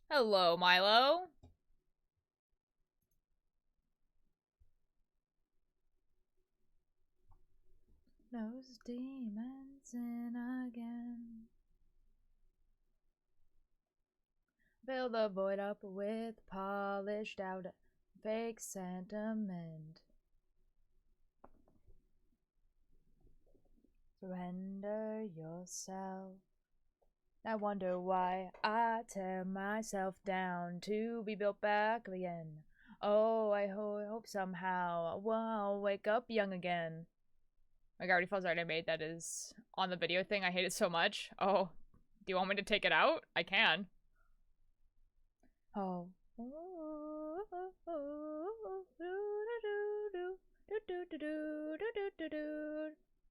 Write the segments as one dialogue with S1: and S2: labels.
S1: Hello, Milo. Those demons in again. Fill the void up with polished out fake sentiment. Surrender yourself. I wonder why I tear myself down to be built back again. Oh, I hope somehow I'll wake up young again. My Gravity Falls art I made that is on the video thing. I hate it so much. Oh, do you want me to take it out? I can. Oh.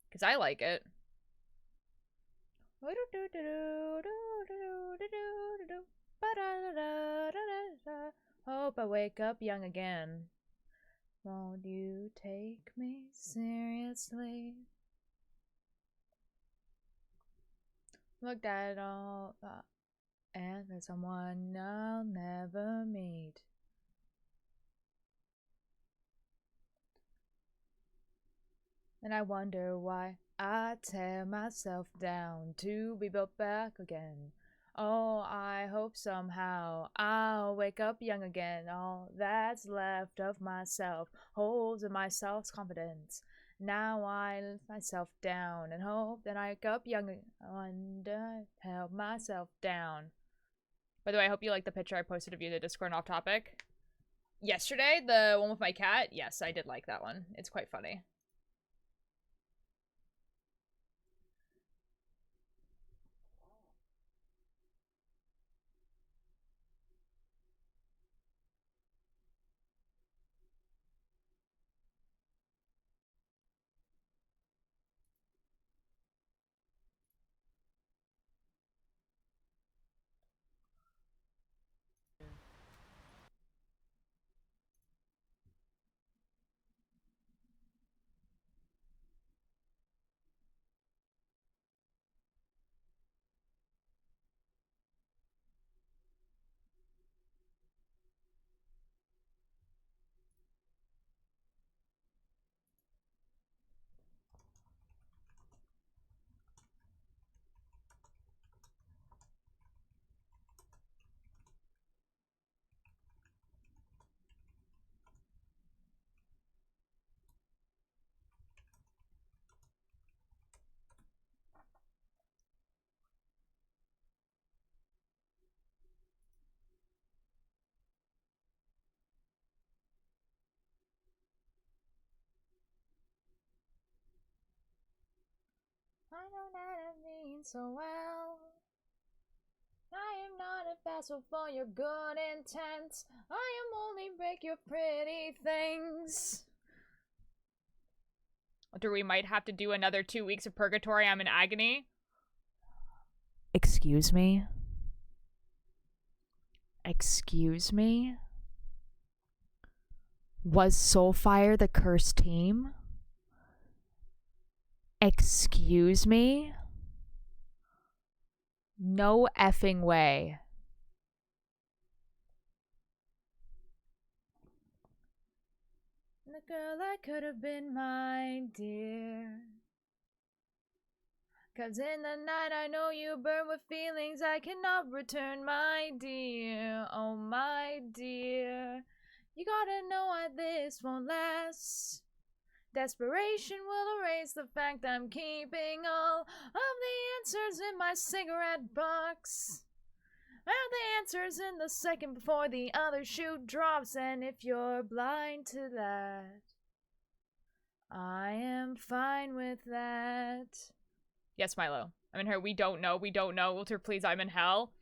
S1: Because I like it. Hope I wake up young again. Won't you take me seriously? Looked at all and there's someone I'll never meet. And I wonder why I tear myself down to be built back again. Oh, I hope somehow I'll wake up young again. All that's left of myself holds in my self-confidence. Now I lift myself down and hope that I wake up young and help myself down. By the way, I hope you like the picture I posted of you in the Discord off topic. Yesterday, the one with my cat, yes, I did like that one. It's quite funny. I know that it means so well. I am not a vessel for your good intents. I am only break your pretty things. Or we might have to do another 2 weeks of purgatory. I'm in agony. Excuse me? Excuse me? Was Soulfire the cursed team? Excuse me? No effing way. The girl that could have been my dear. 'Cause in the night I know you burn with feelings I cannot return, my dear. Oh, my dear. You gotta know this won't last. Desperation will erase the fact I'm keeping all of the answers in my cigarette box. And the answers in the second before the other shoe drops. And if you're blind to that, I am fine with that. Yes, Milo. I'm in her. We don't know. Wilter, please, I'm in hell.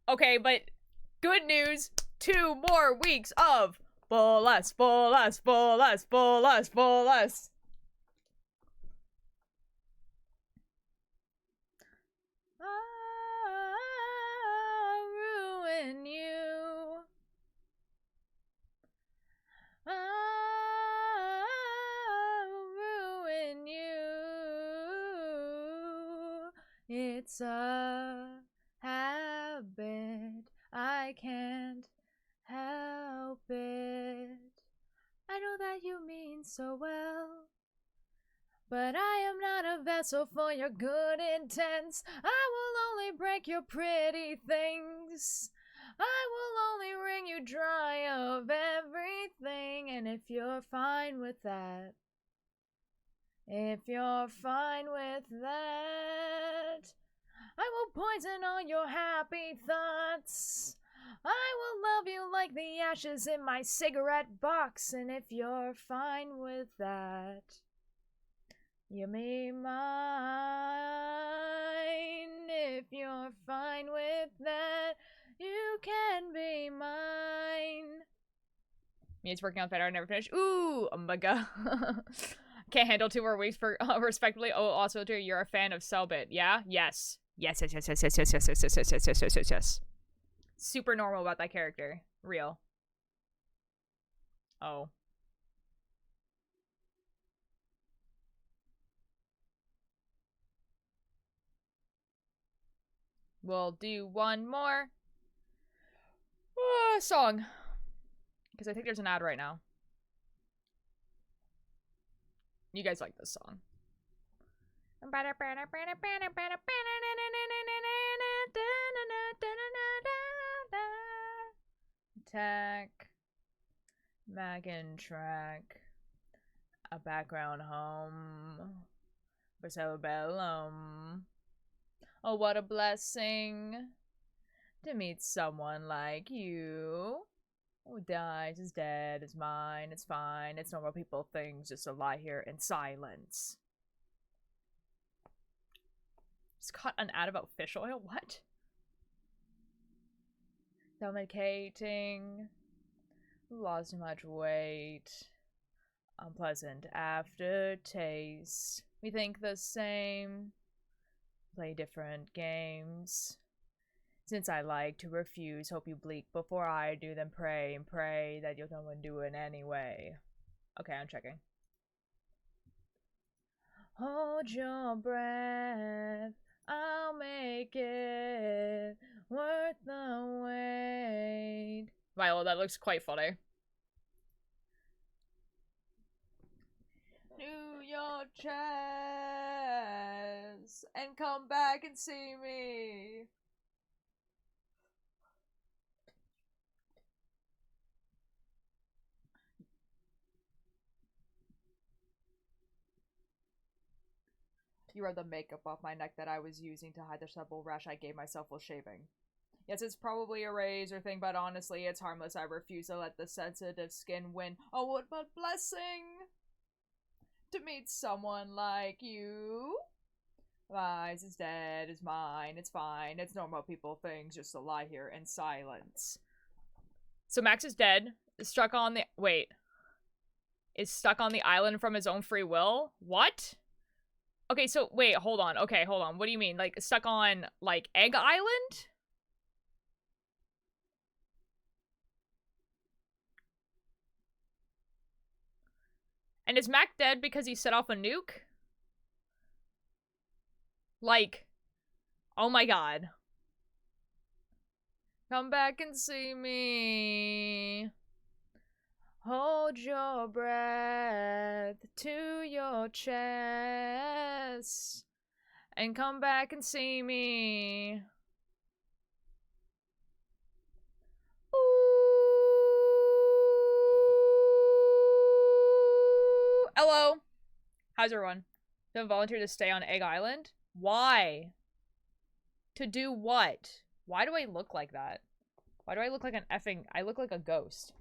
S1: Okay, but good news. 2 more weeks of Bolus. I'll ruin you. I'll ruin you. It's a habit I can't help it. I know that you mean so well, but I am not a vessel for your good intents. I will only break your pretty things. I will only wring you dry of everything. And if you're fine with that, if you're fine with that, I will poison all your happy thoughts. I will love you like the ashes in my cigarette box. And if you're fine with that, you be mine. If you're fine with that, you can be mine. Me, it's working out better. I never finished. Ooh, oh my god. Can't handle 2 more weeks for respectively. Oh, also, too, you're a fan of Selbit, yeah? Yes. Yes. Super normal about that character. Real. Oh. We'll do one more song. Because I think there's an ad right now. You guys like this song. Attack. Wagon track. A background home. Bellum. Oh, what a blessing to meet someone like you. Who dies, is dead, is mine, it's fine, it's normal people things, just to lie here in silence. Just caught an ad about fish oil? What? Stomach-hating. Lost too much weight. Unpleasant aftertaste. We think the same. Play different games. Since I like to refuse, hope you bleak before I do, then pray and pray that you'll come and do it anyway. Okay, I'm checking. Hold your breath, I'll make it worth the wait. Viola, that looks quite funny. Do your chest and come back and see me. You are the makeup off my neck that I was using to hide the stubble rash I gave myself while shaving. Yes, it's probably a razor thing, but honestly, it's harmless. I refuse to let the sensitive skin win. Oh, what a blessing to meet someone like you. Lies is dead, is mine, it's fine. It's normal people things just to lie here in silence. So Max is dead, is stuck on the- wait. Is stuck on the island from his own free will? What? Okay, so wait, hold on. Okay, hold on. What do you mean? Like, stuck on, like, Egg Island? And is Mac dead because he set off a nuke? Like, oh my god. Come back and see me. Hold your breath to your chest. And come back and see me. Ooh. Hello. How's everyone? Don't volunteer to stay on Egg Island? Why? To do what? Why do I look like that? Why do I look like an effing... I look like a ghost.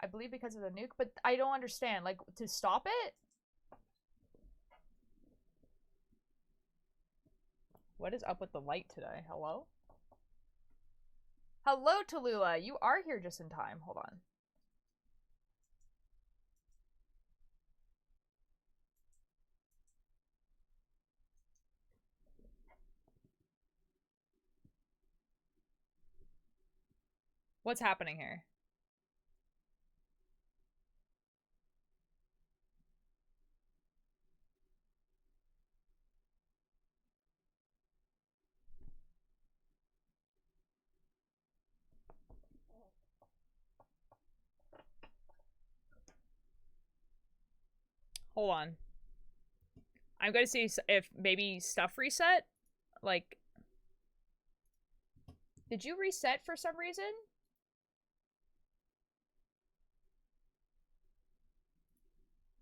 S1: I believe because of the nuke, but I don't understand. Like, to stop it? What is up with the light today? Hello? Hello, Tallulah. You are here just in time. Hold on. What's happening here? Hold on. I'm gonna see if maybe stuff reset. Like, did you reset for some reason?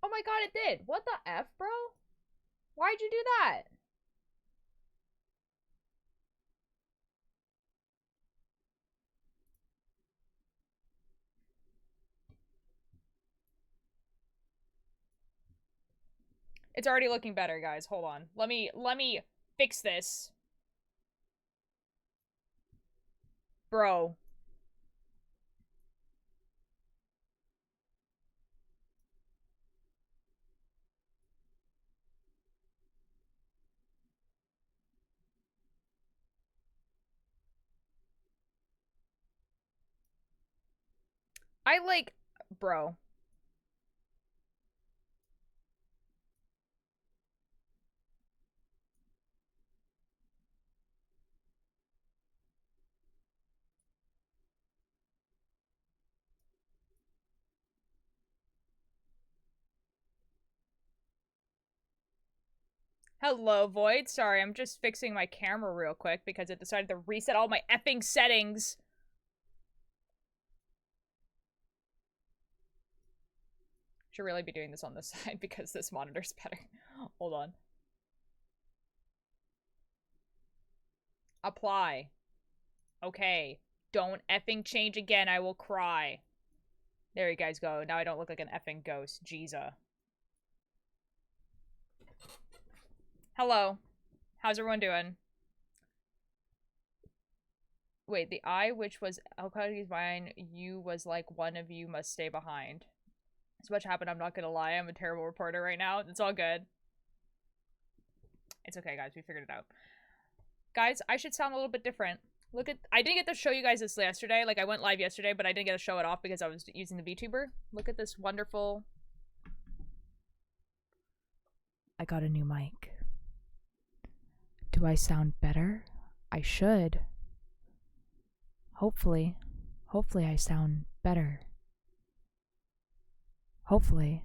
S1: Oh my god, it did. What the F, bro? Why'd you do that? It's already looking better, guys. Hold on. Let me fix this. Bro. I like, bro. Hello, Void. Sorry, I'm just fixing my camera real quick because it decided to reset all my effing settings. Should really be doing this on this side because this monitor's better. Hold on. Apply. Okay. Don't effing change again. I will cry. There you guys go. Now I don't look like an effing ghost. Jesus. Hello. How's everyone doing? Wait, the I, which was Alcatraz mine, you was like, one of you must stay behind. So much happened, I'm not gonna lie. I'm a terrible reporter right now. It's all good. It's okay, guys. We figured it out. Guys, I should sound a little bit different. Look at- I didn't get to show you guys this yesterday. Like, I went live yesterday, but I didn't get to show it off because I was using the VTuber. Look at this wonderful... I got a new mic. Do I sound better? I should. Hopefully. Hopefully I sound better. Hopefully.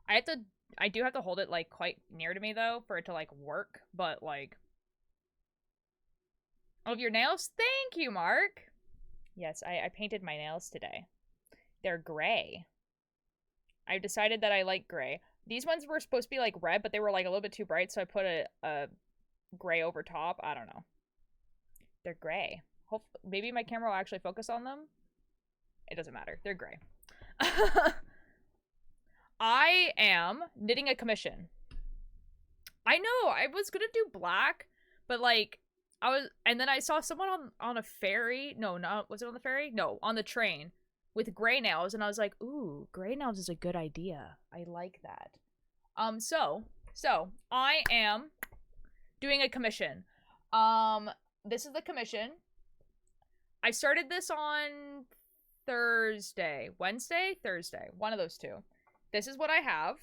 S1: I do have to hold it, like, quite near to me, though, for it to, like, work, but, like... Oh, your nails? Thank you, Mark! Yes, I painted my nails today. They're gray. I've decided that I like gray. These ones were supposed to be, like, red, but they were, like, a little bit too bright, so I put a gray over top. I don't know. They're gray. Maybe my camera will actually focus on them? It doesn't matter. They're gray. I am knitting a commission. I know, I was gonna do black, but like, and then I saw someone on a ferry. No, not, was it on the ferry? No, on the train with gray nails, and I was like, ooh, gray nails is a good idea. I like that. So I am doing a commission. This is the commission. I started this on Thursday. Wednesday? Thursday. One of those two. This is what I have.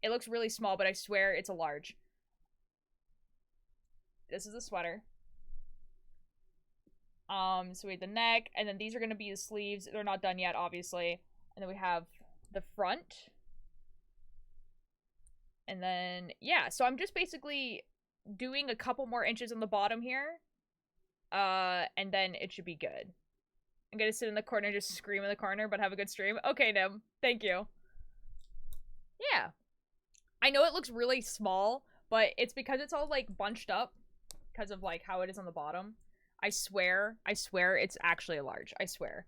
S1: It looks really small, but I swear it's a large. This is a sweater. So we have the neck, and then these are going to be the sleeves. They're not done yet, obviously. And then we have the front. And then, yeah, so I'm just basically doing a couple more inches on the bottom here. And then it should be good. I'm gonna sit in the corner and just scream in the corner, but have a good stream. Okay, Nim. Thank you. Yeah. I know it looks really small, but it's because it's all, like, bunched up because of, like, how it is on the bottom. I swear it's actually a large. I swear.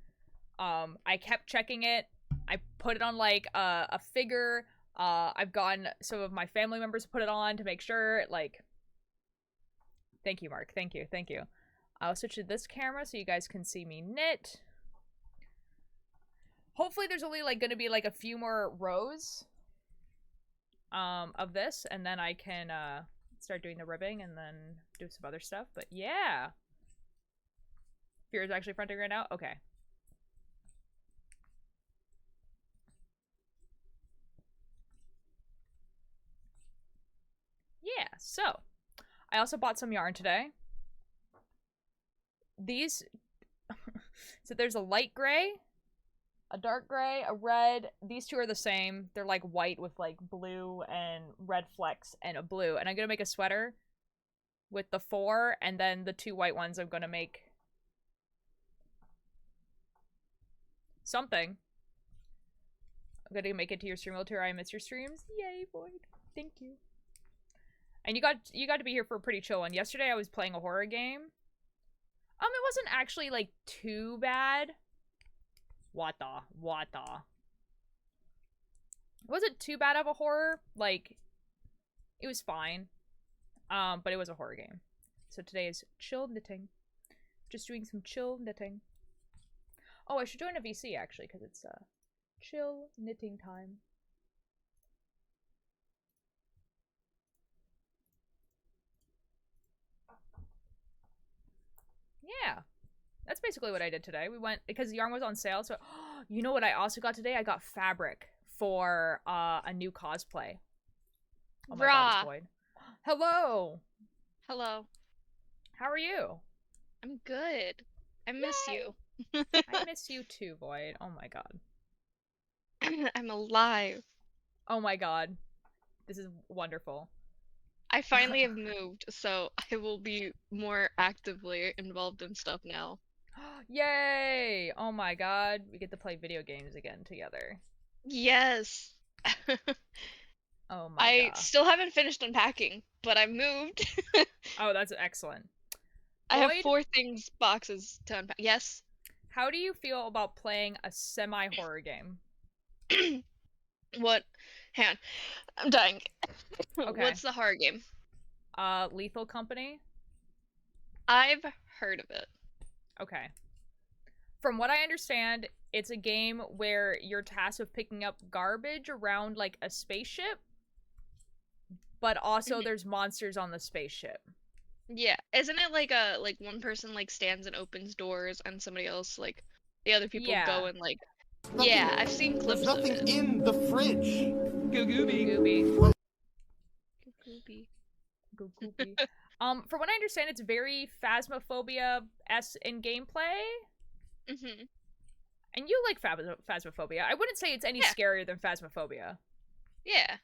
S1: I kept checking it. I put it on, like, a figure. I've gotten some of my family members to put it on to make sure, like... Thank you, Mark. Thank you. Thank you. I'll switch to this camera so you guys can see me knit. Hopefully there's only, like, gonna be, like, a few more rows of this, and then I can start doing the ribbing and then do some other stuff. But yeah. Fear is actually fronting right now? Okay. Yeah, so I also bought some yarn today. These So there's a light gray, a dark gray, a red. These two are the same. They're like white with like blue and red flecks and a blue. And I'm gonna make a sweater with the 4, and then the 2 white ones I'm gonna make something. I'm gonna make it to your stream, Wilter. I miss your streams. Yay, Void. Thank you. And you got to be here for a pretty chill one. Yesterday I was playing a horror game. It wasn't actually like too bad. What the? It wasn't too bad of a horror. Like, it was fine. But it was a horror game. So today is chill knitting. Just doing some chill knitting. Oh, I should join a VC actually, because it's chill knitting time. Yeah. That's basically what I did today. We went, because yarn was on sale, so you know what I also got today? I got fabric for a new cosplay. Oh my god, it's Void. Hello!
S2: Hello.
S1: How are you?
S2: I'm good. I miss you.
S1: I miss you too, Void. Oh my god.
S2: I'm alive.
S1: Oh my god. This is wonderful.
S2: I finally have moved, so I will be more actively involved in stuff now.
S1: Yay! Oh my god. We get to play video games again together.
S2: Yes!
S1: Oh my god.
S2: I still haven't finished unpacking, but I moved.
S1: Oh, that's excellent.
S2: I have 4 boxes to unpack. Yes?
S1: How do you feel about playing a semi-horror game?
S2: What? Hang on. I'm dying.
S1: Okay.
S2: What's the horror game?
S1: Lethal Company?
S2: I've heard of it.
S1: Okay. From what I understand, it's a game where you're tasked with picking up garbage around, like, a spaceship. But also there's monsters on the spaceship.
S2: Yeah. Isn't it like one person like stands and opens doors and somebody else like the other people go and like yeah, I've seen clips of it.
S3: There's nothing in the fridge.
S1: Gooby.
S2: Gooby.
S1: From what I understand, it's very Phasmophobia-esque in gameplay.
S2: Mm-hmm.
S1: And you like Phasmophobia. I wouldn't say it's any scarier than Phasmophobia.
S2: Yeah.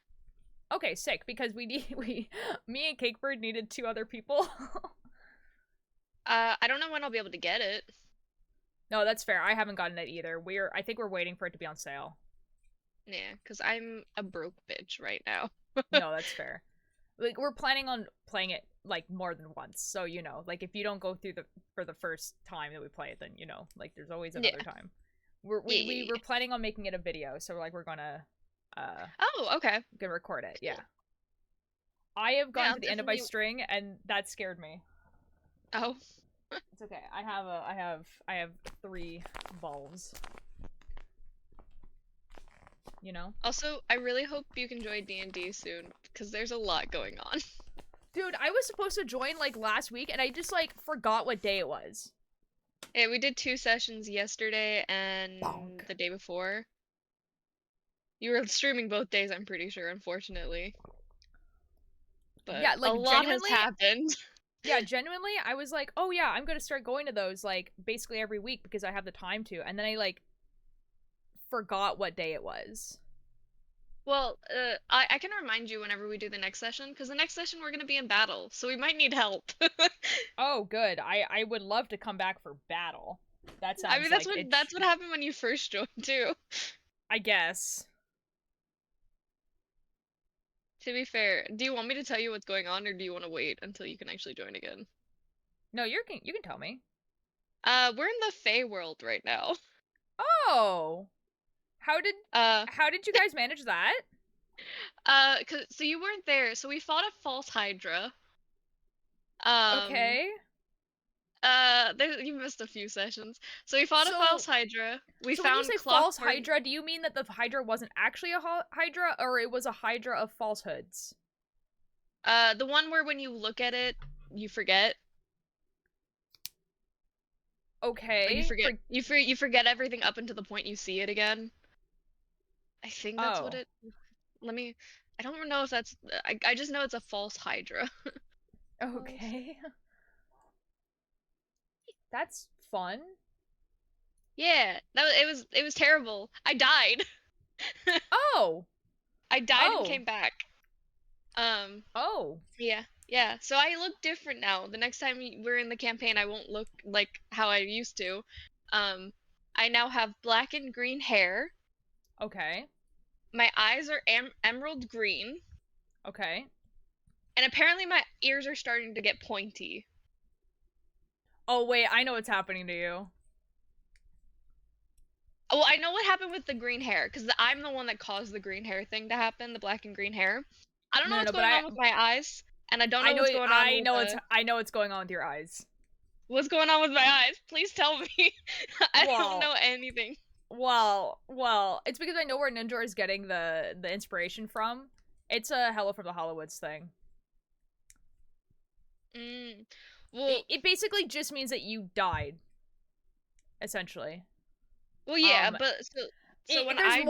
S1: Okay, sick, because me and Cakebird needed 2 other people.
S2: I don't know when I'll be able to get it.
S1: No, that's fair. I haven't gotten it either. I think we're waiting for it to be on sale.
S2: Yeah, because I'm a broke bitch right now.
S1: No, that's fair. Like, we're planning on playing it, like, more than once. So, you know, like, if you don't go through for the first time that we play it, then, you know, like, there's always another time. We're planning on making it a video, so, like, we're gonna,
S2: oh, okay.
S1: Gonna record it, yeah. I have gone to the end of my string, and that scared me.
S2: Oh.
S1: It's okay. I have 3 bulbs. You know?
S2: Also, I really hope you can join D&D soon, because there's a lot going on.
S1: Dude, I was supposed to join, like, last week, and I just, like, forgot what day it was.
S2: Yeah, we did 2 sessions yesterday and the day before. You were streaming both days, I'm pretty sure, unfortunately. But
S1: yeah, like,
S2: a lot has happened.
S1: Yeah, genuinely, I was like, oh yeah, I'm gonna start going to those, like, basically every week because I have the time to. And then I, like, forgot what day it was.
S2: Well, I can remind you whenever we do the next session, because the next session we're gonna be in battle, so we might need help.
S1: Oh, good. I would love to come back for battle. That sounds.
S2: I mean, that's what happened when you first joined too.
S1: I guess.
S2: To be fair, do you want me to tell you what's going on, or do you want to wait until you can actually join again?
S1: No, you can tell me.
S2: We're in the Fae world right now.
S1: Oh. How did you guys manage that?
S2: So you weren't there. So we fought a false Hydra.
S1: Okay.
S2: You missed a few sessions. So we fought a false Hydra. We found
S1: when you say false Hydra, do you mean that the Hydra wasn't actually a Hydra, or it was a Hydra of falsehoods?
S2: The one where when you look at it, you forget.
S1: Okay.
S2: Like you forget everything up until the point you see it again. I think that's what it. I don't know if that's. I just know it's a false Hydra.
S1: Okay. That's fun.
S2: Yeah, it was terrible. I died.
S1: Oh.
S2: I died and
S1: Oh.
S2: came back.
S1: Oh.
S2: Yeah. So I look different now. The next time we're in the campaign, I won't look like how I used to. I now have black and green hair.
S1: Okay.
S2: My eyes are emerald green,
S1: Okay.
S2: and apparently my ears are starting to get pointy.
S1: Oh wait, I know what's happening to you.
S2: Well, I know what happened with the green hair because I'm the one that caused the green hair thing to happen, the black and green hair. I don't know what's
S1: But
S2: going on with my eyes, and I don't know
S1: I know
S2: what's going on with
S1: I know what's going on with your eyes.
S2: what's going on with my eyes. Please tell me. I don't
S1: Well,
S2: know anything.
S1: it's because I know where Ninja is getting the inspiration from. It's a Hello from the Hollywoods thing.
S2: Well,
S1: It basically just means that you died, essentially.
S2: yeah, but so when
S1: there's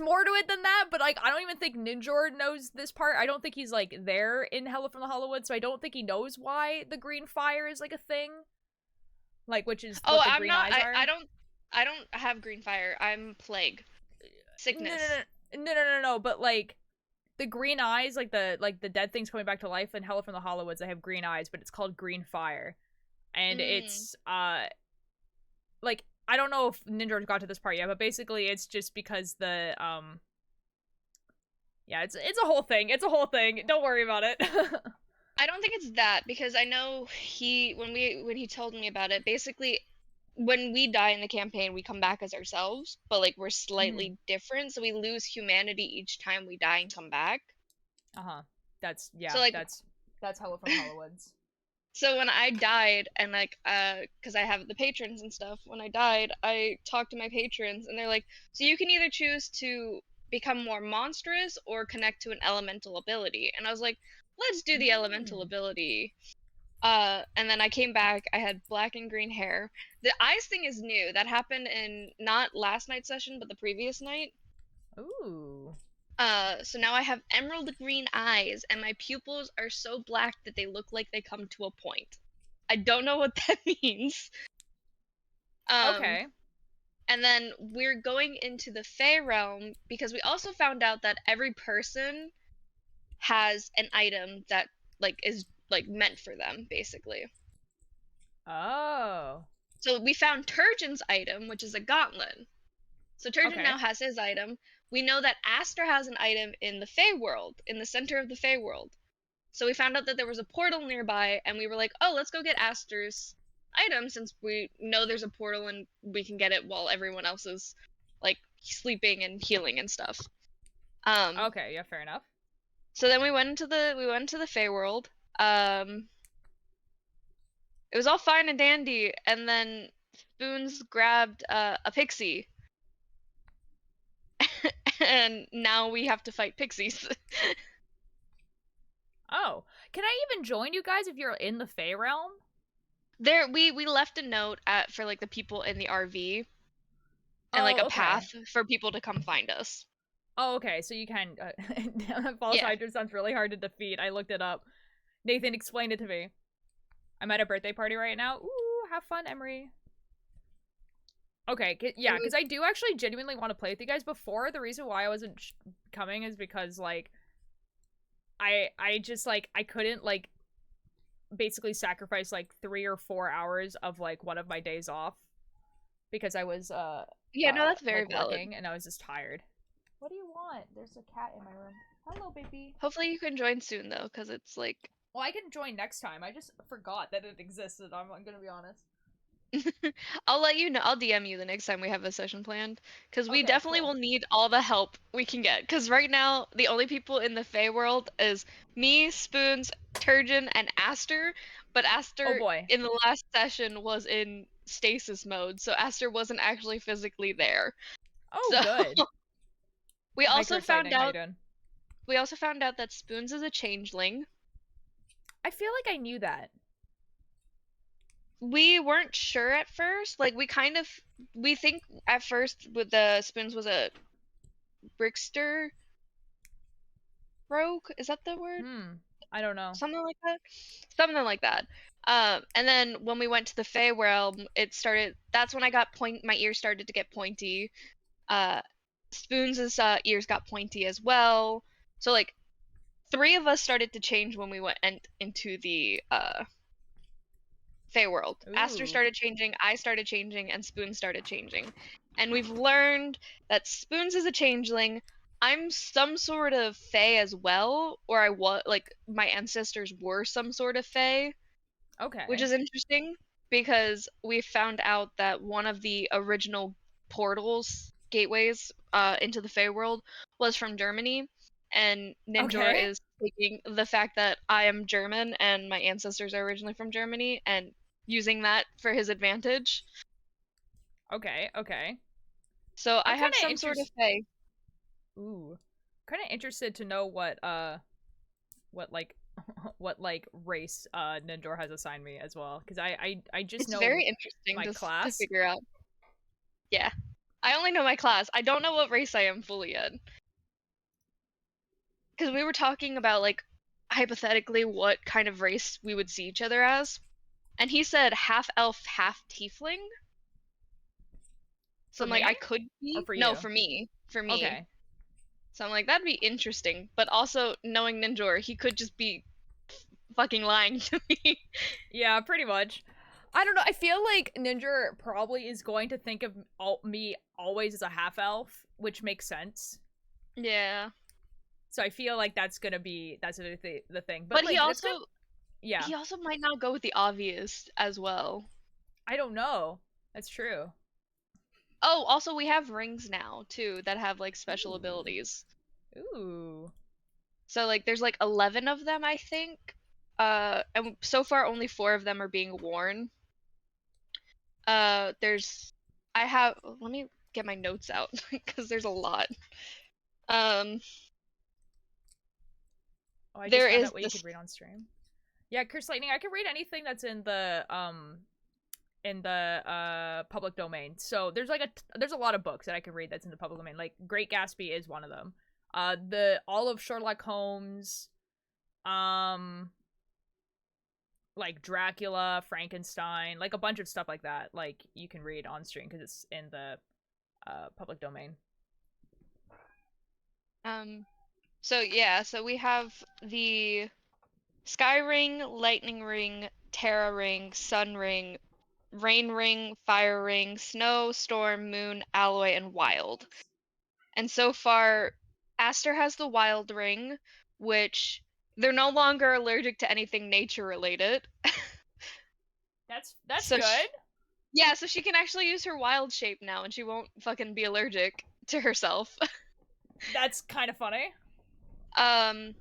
S1: more to it than that, but like I don't even think Ninja knows this part. I don't think he's like there in Hello from the Hollywoods, so I don't think he knows why the green fire is like a thing. Like, which is what the green eyes are.
S2: I don't have green fire. I'm plague. Sickness.
S1: No. But like the green eyes, like the dead things coming back to life in Hello from the Hollywoods, they have green eyes, but it's called green fire, and it's like I don't know if Ninja got to this part yet, but basically it's just because the yeah, it's a whole thing. It's a whole thing. Don't worry about it.
S2: I don't think it's that because I know when he told me about it, basically when we die in the campaign, we come back as ourselves, but like we're slightly different, so we lose humanity each time we die and come back.
S1: That's
S2: So like
S1: that's Hello from the Hollywoods.
S2: So when I died and like because I have the patrons and stuff, when I died, I talked to my patrons and they're like, so you can either choose to become more monstrous or connect to an elemental ability. And I was like, let's do the elemental ability. And then I came back, I had black and green hair. The eyes thing is new. That happened in not last night's session, but the previous night.
S1: Ooh.
S2: So now I have emerald green eyes, and my pupils are so black that they look like they come to a point. I don't know what that means.
S1: Okay.
S2: And then we're going into the Fey realm because we also found out that every person has an item that like is like meant for them, basically.
S1: Oh.
S2: So we found Turgeon's item, which is a gauntlet. So Turgeon now has his item. We know that Aster has an item in the Fey world, in the center of the Fey world. So we found out that there was a portal nearby, and we were like, oh, let's go get Aster's item since we know there's a portal and we can get it while everyone else is like sleeping and healing and stuff.
S1: Okay, yeah, fair enough.
S2: So then we went into the Fey world. It was all fine and dandy, and then Spoons grabbed a pixie. And now we have to fight pixies.
S1: Oh, can I even join you guys if you're in the Fey realm?
S2: There, we left a note for like the people in the RV, and like a path for people to come find us.
S1: Oh, okay. So you can. False Hydra sounds really hard to defeat. I looked it up. Nathan explained it to me. I'm at a birthday party right now. Ooh, have fun, Emery. Okay, yeah, because I do actually genuinely want to play with you guys. Before, the reason why I wasn't coming is because like I just like I couldn't like basically sacrifice like 3 or 4 hours of like one of my days off because I was
S2: no, that's very valid.
S1: working and I was just tired. What do you want? There's a cat in my room. Hello, baby.
S2: Hopefully you can join soon though, because it's like
S1: well, I can join next time. I just forgot that it existed. I'm gonna be honest.
S2: I'll let you know. I'll DM you the next time we have a session planned, because we definitely will need all the help we can get. Because right now, the only people in the Fey world is me, Spoons, Turgeon, and Aster. But Aster, in the last session, was in stasis mode, so Aster wasn't actually physically there.
S1: Oh, so, good.
S2: We also found out. We also found out that Spoons is a changeling.
S1: I feel like I knew that.
S2: We weren't sure at first. Like we think at first with the Spoons was a Brickster rogue. Is that the word?
S1: I don't know.
S2: Something like that. Something like that. And then when we went to the Fey realm, that's when my ears started to get pointy. Spoons' ears got pointy as well. So like 3 of us started to change when we went into the Fey world. Aster
S1: Ooh.
S2: started changing, I started changing, and Spoons started changing. And we've learned that Spoons is a changeling. I'm some sort of Fey as well, or I was like my ancestors were some sort of Fey,
S1: Okay.
S2: which is interesting because we found out that one of the original gateways into the Fey world was from Germany, and Ninjor
S1: Okay.
S2: is taking the fact that I am German and my ancestors are originally from Germany and using that for his advantage.
S1: Okay. Okay.
S2: So I
S1: I'm
S2: have
S1: kind of
S2: some sort of Fey.
S1: Ooh. Kind of interested to know what like what like race Nindor has assigned me as well, because I just
S2: It's
S1: know
S2: very interesting
S1: my
S2: to
S1: class.
S2: figure out. Yeah. I only know my class. I don't know what race I am fully yet. Because we were talking about like hypothetically what kind of race we would see each other as, and he said half elf, half tiefling. So
S1: For
S2: I'm like,
S1: me
S2: I could
S1: or
S2: be.
S1: for
S2: No,
S1: you?
S2: for me.
S1: Okay.
S2: So I'm like, that'd be interesting. But also knowing Ninjor, he could just be fucking lying to me.
S1: Yeah, pretty much. I don't know. I feel like Ninja probably is going to think of me always as a half elf, which makes sense.
S2: Yeah.
S1: So I feel like that's the thing. But
S2: But he
S1: like that's
S2: also
S1: good. Yeah.
S2: he also might not go with the obvious as well.
S1: I don't know. That's true.
S2: Oh, also we have rings now too that have like special
S1: Ooh.
S2: abilities.
S1: Ooh.
S2: So like there's like 11 of them, I think. And so far only 4 of them are being worn. There's I have let me get my notes out because there's a lot. Um,
S1: Oh, I just
S2: there
S1: found
S2: is
S1: out what you
S2: this.
S1: could read on stream. Yeah, Curse Lightning. I can read anything that's in the public domain. So there's a lot of books that I can read that's in the public domain. Like Great Gatsby is one of them. The all of Sherlock Holmes, um, like Dracula, Frankenstein, like a bunch of stuff like that. Like you can read on stream because it's in the public domain.
S2: Um, so yeah, so we have the Sky Ring, Lightning Ring, Terra Ring, Sun Ring, Rain Ring, Fire Ring, Snow, Storm, Moon, Alloy, and Wild. And so far, Aster has the Wild Ring, which they're no longer allergic to anything nature related.
S1: That's
S2: So
S1: good.
S2: yeah, so she can actually use her wild shape now and she won't fucking be allergic to herself.
S1: That's kind of funny.
S2: um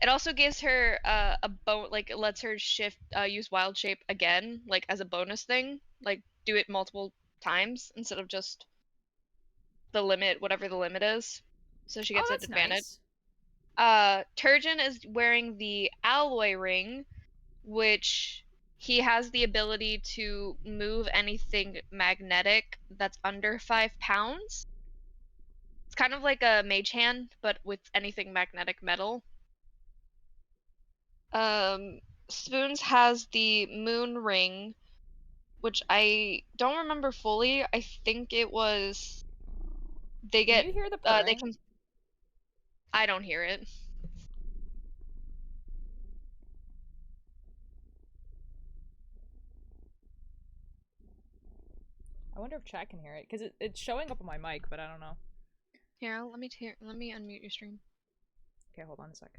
S2: it also gives her like it lets her use wild shape again, like as a bonus thing, like do it multiple times instead of just the limit, whatever the limit is. So she
S1: Oh,
S2: gets an
S1: that's
S2: advantage.
S1: nice.
S2: Turgeon is wearing the alloy ring, which he has the ability to move anything magnetic that's under 5 pounds. It's kind of like a mage hand, but with anything magnetic metal. Um, Spoons has the moon ring, which I don't remember fully. I think it was they
S1: Do
S2: get
S1: you hear the
S2: they
S1: purring?
S2: can. I don't hear it.
S1: I wonder if chat can hear it because it's showing up on my mic, but I don't know.
S2: Here, let me unmute your stream.
S1: Okay, hold on a sec.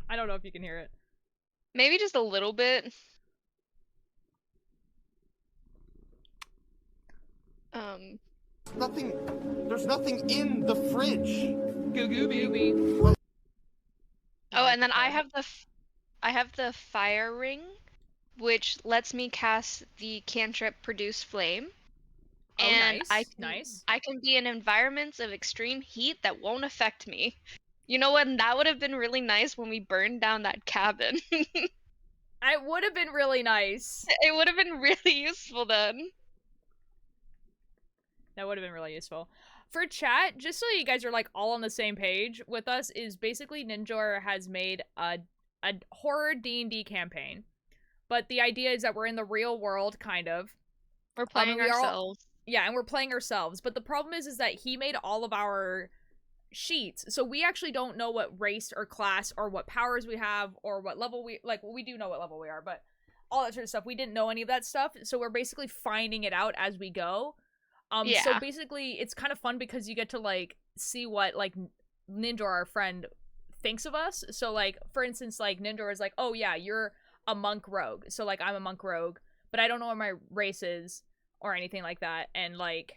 S1: I don't know if you can hear it.
S2: Maybe just a little bit. Um,
S3: Nothing. There's nothing in the fridge.
S1: Goo Gooby.
S2: oh, and then I have the fire ring, which lets me cast the cantrip produce flame,
S1: Oh,
S2: and
S1: nice, nice.
S2: I can be in environments of extreme heat that won't affect me You know what? That would have been really nice when we burned down that cabin.
S1: It would have been really nice.
S2: It would have been really useful then.
S1: That would have been really useful. For chat, just so you guys are like all on the same page with us, is basically Ninjor has made a horror D&D campaign. But the idea is that we're in the real world, kind of.
S2: We're playing ourselves.
S1: Yeah, and we're playing ourselves. But the problem is that he made all of our sheets, so we actually don't know what race or class or what powers we have or what level we like. Well, we do know what level we are, but all that sort of stuff, we didn't know any of that stuff. So we're basically finding it out as we go.
S2: Yeah.
S1: So basically, it's kind of fun because you get to like see what like Ninjor, our friend, thinks of us. So like, for instance, like Ninjor is like, oh yeah, you're a monk rogue. So like, I'm a monk rogue, but I don't know what my race is or anything like that. And like,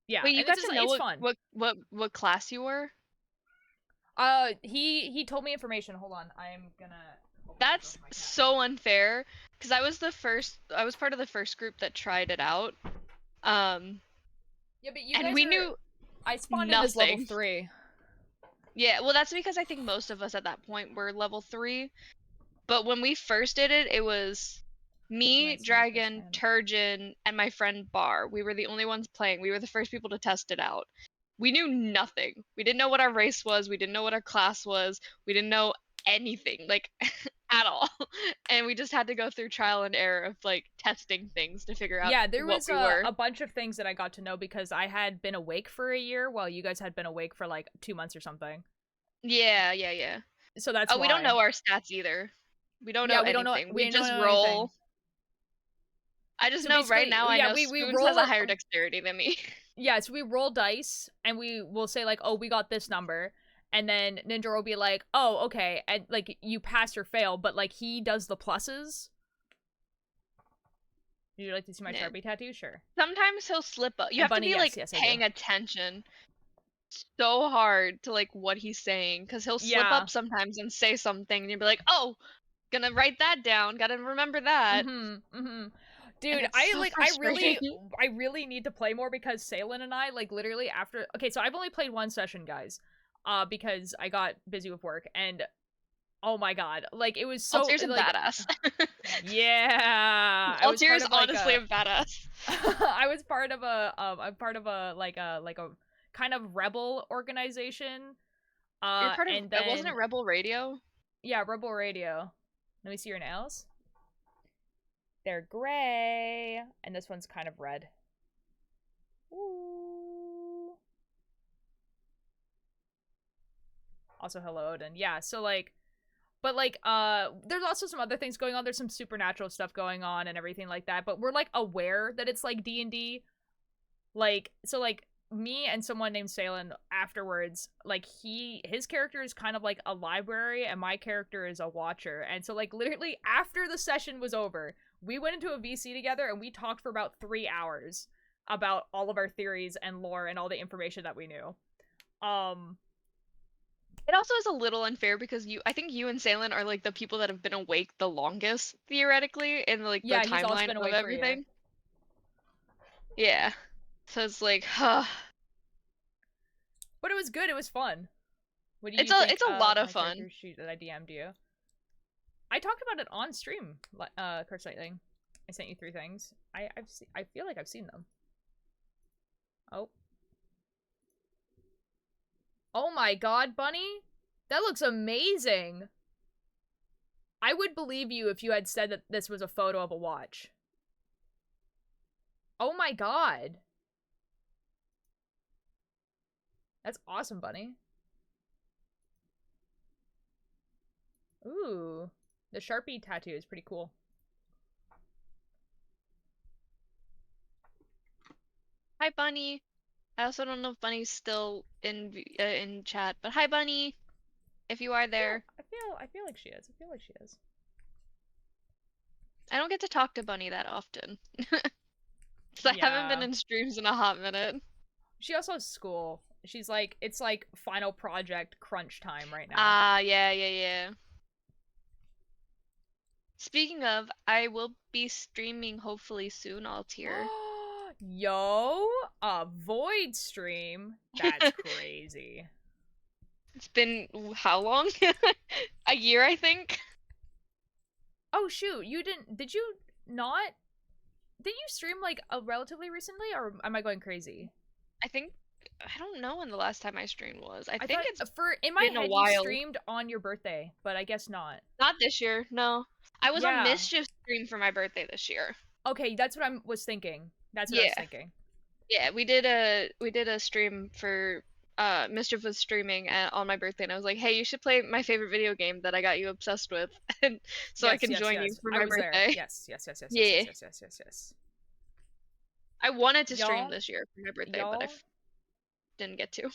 S1: yeah.
S2: Wait, you got
S1: just,
S2: to know
S1: it's fun.
S2: what class you were?
S1: He told me information. Hold on, I'm gonna.
S2: That's so unfair because I was part of the first group that tried it out.
S1: Yeah, but you
S2: and
S1: guys
S2: we knew
S1: I spawned in as level 3.
S2: Yeah, well, that's because I think most of us at that point were level 3. But when we first did it, it was me, Dragon, Turgeon, and my friend Bar. We were the only ones playing. We were the first people to test it out. We knew nothing. We didn't know what our race was. We didn't know what our class was. We didn't know anything, like, at all. And we just had to go through trial and error of, like, testing things to figure out
S1: Yeah, there
S2: what
S1: was
S2: we were.
S1: a bunch of things that I got to know because I had been awake for a year while you guys had been awake for, like, 2 months or something.
S2: Yeah.
S1: So that's why.
S2: We don't know our stats either. We don't know anything. We just roll. Anything. I just know right now I know Spoons has a higher dexterity than me.
S1: Yeah, so we roll dice, and we will say, like, oh, we got this number. And then Ninja will be like, oh, okay, and, like, you pass or fail, but, like, he does the pluses. Would you like to see my Sharpie tattoo? Sure.
S2: Sometimes he'll slip up. You have Bunny, to be, like, paying attention so hard to, like, what he's saying, because he'll slip up sometimes and say something, and you'll be like, oh, gonna write that down, gotta remember that.
S1: Dude, I really need to play more because Salen and I, like, literally after, okay, so I've only played one session, guys, because I got busy with work, and oh my god, like, it was so,
S2: Altier's
S1: like,
S2: a badass.
S1: Yeah.
S2: Altier is honestly a badass.
S1: I was part of I'm part of a kind of rebel organization.
S2: You're part of, wasn't it Rebel Radio?
S1: Yeah, Rebel Radio. Let me see your nails. They're gray, and this one's kind of red. Ooh. Also, hello, Odin. Yeah, so, like, but, like, there's also some other things going on. There's some supernatural stuff going on and everything like that, but we're, like, aware that it's, like, D&D. Like, so, like, me and someone named Salen afterwards, like, his character is kind of like a library, and my character is a watcher. And so, like, literally after the session was over, we went into a VC together and we talked for about 3 hours about all of our theories and lore and all the information that we knew.
S2: It also is a little unfair because I think you and Salen are, like, the people that have been awake the longest, theoretically, in, like, the timeline of everything. Yeah. So it's like, huh.
S1: But it was good. It was fun. What do you
S2: think? It's a lot of fun.
S1: Sheet that I DM'd you. I talked about it on stream. Curse Lightning. I sent you 3 things. I feel like I've seen them. Oh. Oh my god, Bunny! That looks amazing! I would believe you if you had said that this was a photo of a watch. Oh my god! That's awesome, Bunny. Ooh. The Sharpie tattoo is pretty cool.
S2: Hi, Bunny. I also don't know if Bunny's still in chat, but hi, Bunny, if you are there.
S1: I feel like she is. I feel like she is.
S2: I don't get to talk to Bunny that often. So I haven't been in streams in a hot minute.
S1: She also has school. She's like, it's like final project crunch time right now.
S2: Yeah. Speaking of, I will be streaming hopefully soon, Altier.
S1: Yo, a Void stream? That's crazy.
S2: It's been how long? A year, I think.
S1: Oh shoot, did you not did you stream like relatively recently, or am I going crazy?
S2: I think I don't know when the last time I streamed was. I
S1: I
S2: think
S1: thought
S2: it's
S1: for in my
S2: been a
S1: head you
S2: while.
S1: streamed on your birthday, but I guess not.
S2: Not this year, no. I was on
S1: Yeah.
S2: Mischief stream for my birthday this year.
S1: Okay, that's what I was thinking. That's what I was
S2: Yeah.
S1: thinking.
S2: Yeah, we did a stream for Mischief was streaming on my birthday, and I was like, "Hey, you should play my favorite video game that I got you obsessed with, and so I
S1: Yes,
S2: can
S1: yes,
S2: join you
S1: yes.
S2: for
S1: I
S2: my
S1: was there.
S2: birthday."
S1: Yes, yes, yes, yes, yes,
S2: Yeah,
S1: yes, yes, yes, yes, yes.
S2: I wanted to stream
S1: Y'all,
S2: this year for my birthday, but I
S1: y'all.
S2: didn't get to.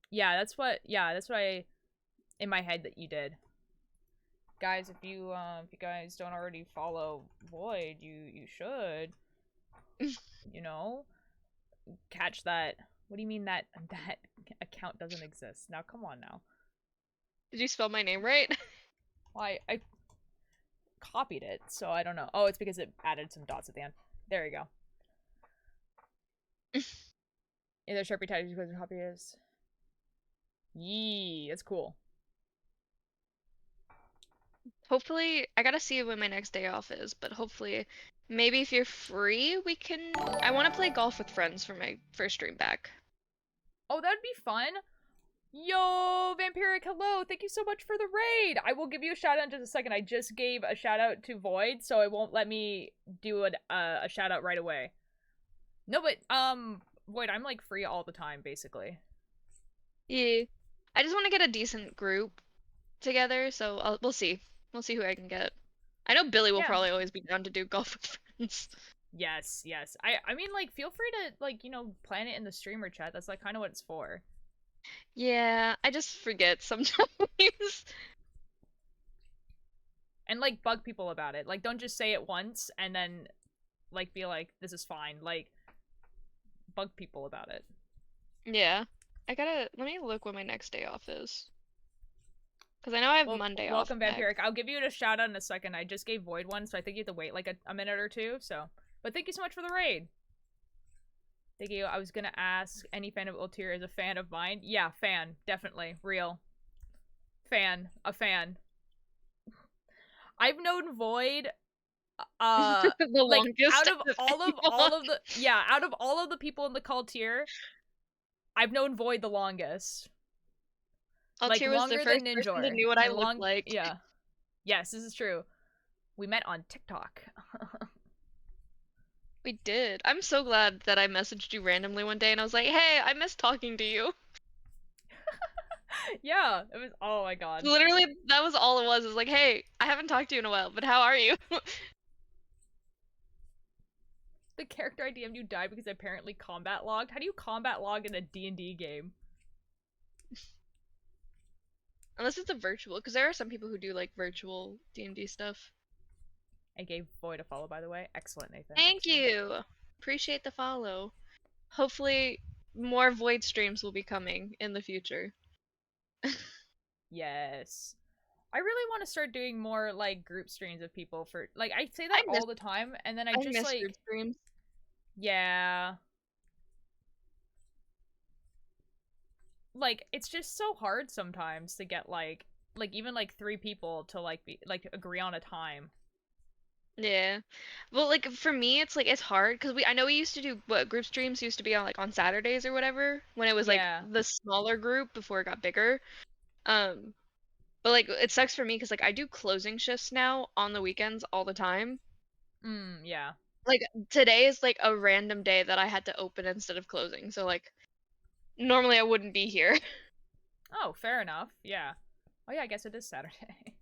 S1: Yeah, that's what. Yeah, that's what I in my head that you did. Guys, if you guys don't already follow Void, you should. You know, catch that. What do you mean that account doesn't exist? Now, come on now.
S2: Did you spell my name right?
S1: Well, I copied it, so I don't know. Oh, it's because it added some dots at the end. There you go. Either Sharpie types because the copy is. Yee, that's cool.
S2: Hopefully, I gotta see when my next day off is, but hopefully, maybe if you're free, we can. I want to play golf with friends for my first stream back.
S1: Oh, that'd be fun. Yo, Vampiric, hello. Thank you so much for the raid. I will give you a shout out in just a second. I just gave a shout out to Void, so it won't let me do a shout out right away. No, but Void, I'm like free all the time basically.
S2: Yeah, I just want to get a decent group together, so we'll see. We'll see who I can get. I know Billy will
S1: Yeah.
S2: probably always be down to do golf with friends.
S1: Yes, yes. I mean like feel free to like, plan it in the streamer chat. That's like kind of what it's for.
S2: Yeah, I just forget sometimes.
S1: And like bug people about it. Like don't just say it once and then like be like this is fine. Like bug people about it.
S2: Yeah, let me look when my next day off is. Because I know I have Monday off.
S1: Welcome, Vampiric. I'll give you a shout out in a second. I just gave Void one, so I think you have to wait like a minute or two. So, but thank you so much for the raid. Thank you. I was gonna ask, any fan of Ultir is a fan of mine? Yeah, fan, definitely, real. A fan. I've known Void,
S2: The
S1: like
S2: longest
S1: out of all of
S2: anyone.
S1: out of all of the people in the call tier, I've known Void the longest. Like
S2: Altair was the
S1: longer
S2: first
S1: than
S2: person
S1: Ninjor.
S2: that knew what I looked like.
S1: Yeah. Yes, this is true. We met on TikTok.
S2: We did. I'm so glad that I messaged you randomly one day and I was like, hey, I miss talking to you.
S1: Yeah, it was. Oh my god.
S2: Literally, that was all it was. It was like, hey, I haven't talked to you in a while, but how are you?
S1: The character I DM'd you died because I apparently combat logged. How do you combat log in a D&D game?
S2: Unless it's a virtual, because there are some people who do like virtual D&D stuff.
S1: I gave Void a follow, by the way. Excellent, Nathan.
S2: Thank
S1: Excellent.
S2: you. Appreciate the follow. Hopefully, more Void streams will be coming in the future.
S1: Yes. I really want to start doing more like group streams of people for like I say that all the time and then I just
S2: miss
S1: like
S2: group streams.
S1: Yeah. Like it's just so hard sometimes to get like even like 3 people to like be like agree on a time.
S2: Yeah. Well, like for me, it's like it's hard because I know we used to do what group streams used to be on like on Saturdays or whatever when it was like
S1: Yeah.
S2: the smaller group before it got bigger. But like it sucks for me because like I do closing shifts now on the weekends all the time.
S1: Yeah.
S2: Like today is like a random day that I had to open instead of closing. So like normally I wouldn't be here.
S1: Oh, fair enough. Yeah. Oh yeah, I guess it is Saturday.